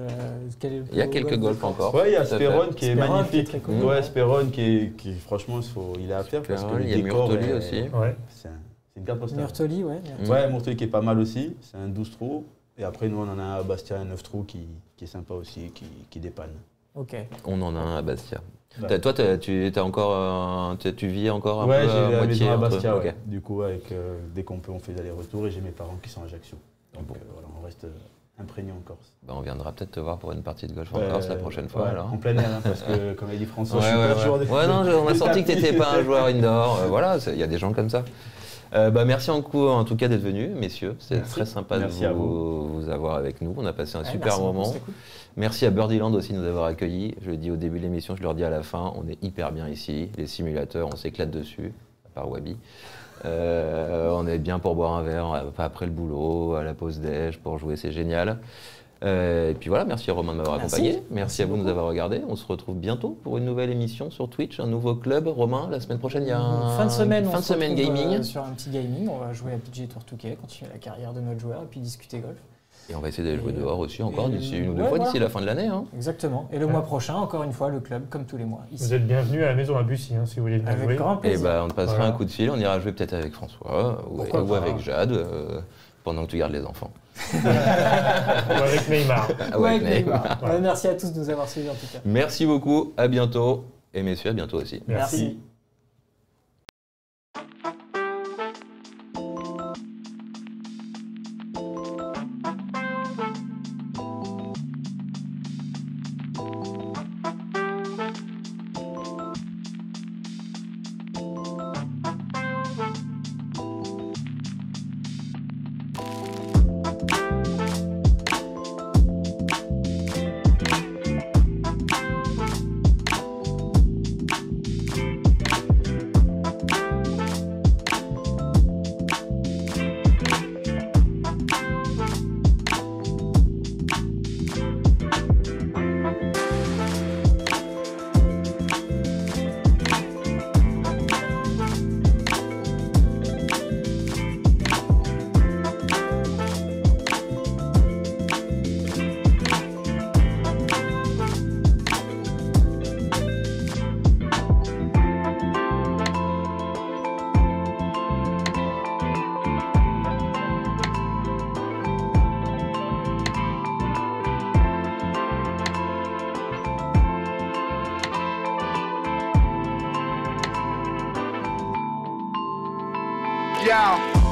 Quel est le Il y a plus beau quelques golf golfs de Corse. encore. Ouais, il y a Tout à fait. Spéron qui est Spéron, magnifique. qui est très connu. Ouais, Spéron qui franchement, il est à faire parce que Spéron, le il y a décor Murtoli est- aussi. Ouais. C'est une carte postale. Murtoli, ouais. Ouais, Murtoli qui est pas mal aussi. C'est un 12 trous. Et après, nous, on en a un à Bastia, un 9 trous qui est sympa aussi, qui dépanne. Ok. On en a un à Bastia. Ouais. Toi, tu vis encore un Ouais, peu j'ai à la moitié maison à entre- Bastia. Ouais. Ok. Du coup, dès qu'on peut, on fait des allers-retours. Et j'ai mes parents qui sont à Ajaccio. Donc Bon. voilà, on reste imprégnés en Corse. On viendra peut-être te voir pour une partie de golf en Corse la prochaine fois. Ouais, alors. en plein air, hein, parce que, comme a dit François, Ouais, je suis ouais, pas ouais. joueur de Ouais, non, on a de senti que tu tapis. n'étais pas un joueur indoor. Voilà, il y a des gens comme ça. Merci en tout cas d'être venus, messieurs. C'est Merci. très sympa Merci de à vous avoir avec nous. On a passé un Ouais, super merci beaucoup, moment. c'était cool. Merci à Birdieland aussi de nous avoir accueillis. Je le dis au début de l'émission, je le redis à la fin. On est hyper bien ici. Les simulateurs, on s'éclate dessus, à part Wabi. On est bien pour boire un verre après le boulot, à la pause déj, pour jouer, c'est génial. Et puis voilà, merci Romain de m'avoir Merci. accompagné. Merci Merci à vous de nous beaucoup. avoir regardés. On se retrouve bientôt pour une nouvelle émission sur Twitch, un nouveau club. Romain, la semaine prochaine, il y a un Fin de semaine, fin on de se semaine retrouve, gaming. sur un petit gaming. On va jouer à PGA Tour 2K, continuer la carrière de notre joueur et puis discuter golf. Et on va essayer d'aller jouer Et, dehors aussi encore et, d'ici une ou deux ouais, fois voilà. d'ici la fin de l'année. Hein. Exactement. Et le mois prochain, encore une fois, le club, comme tous les mois. Ici. Vous êtes bienvenus à la maison à Bussy, hein, si vous voulez venir Avec jouer. grand Et plaisir. on te passera Voilà. un coup de fil, on ira jouer peut-être avec François ou Pourquoi pas. avec Jade pendant que tu gardes les enfants. Ou avec Neymar. Ah Ouais, avec Neymar. Neymar. Voilà. Merci à tous de nous avoir suivis en tout cas. Merci beaucoup, à bientôt. Et messieurs, à bientôt aussi. Merci. Yeah.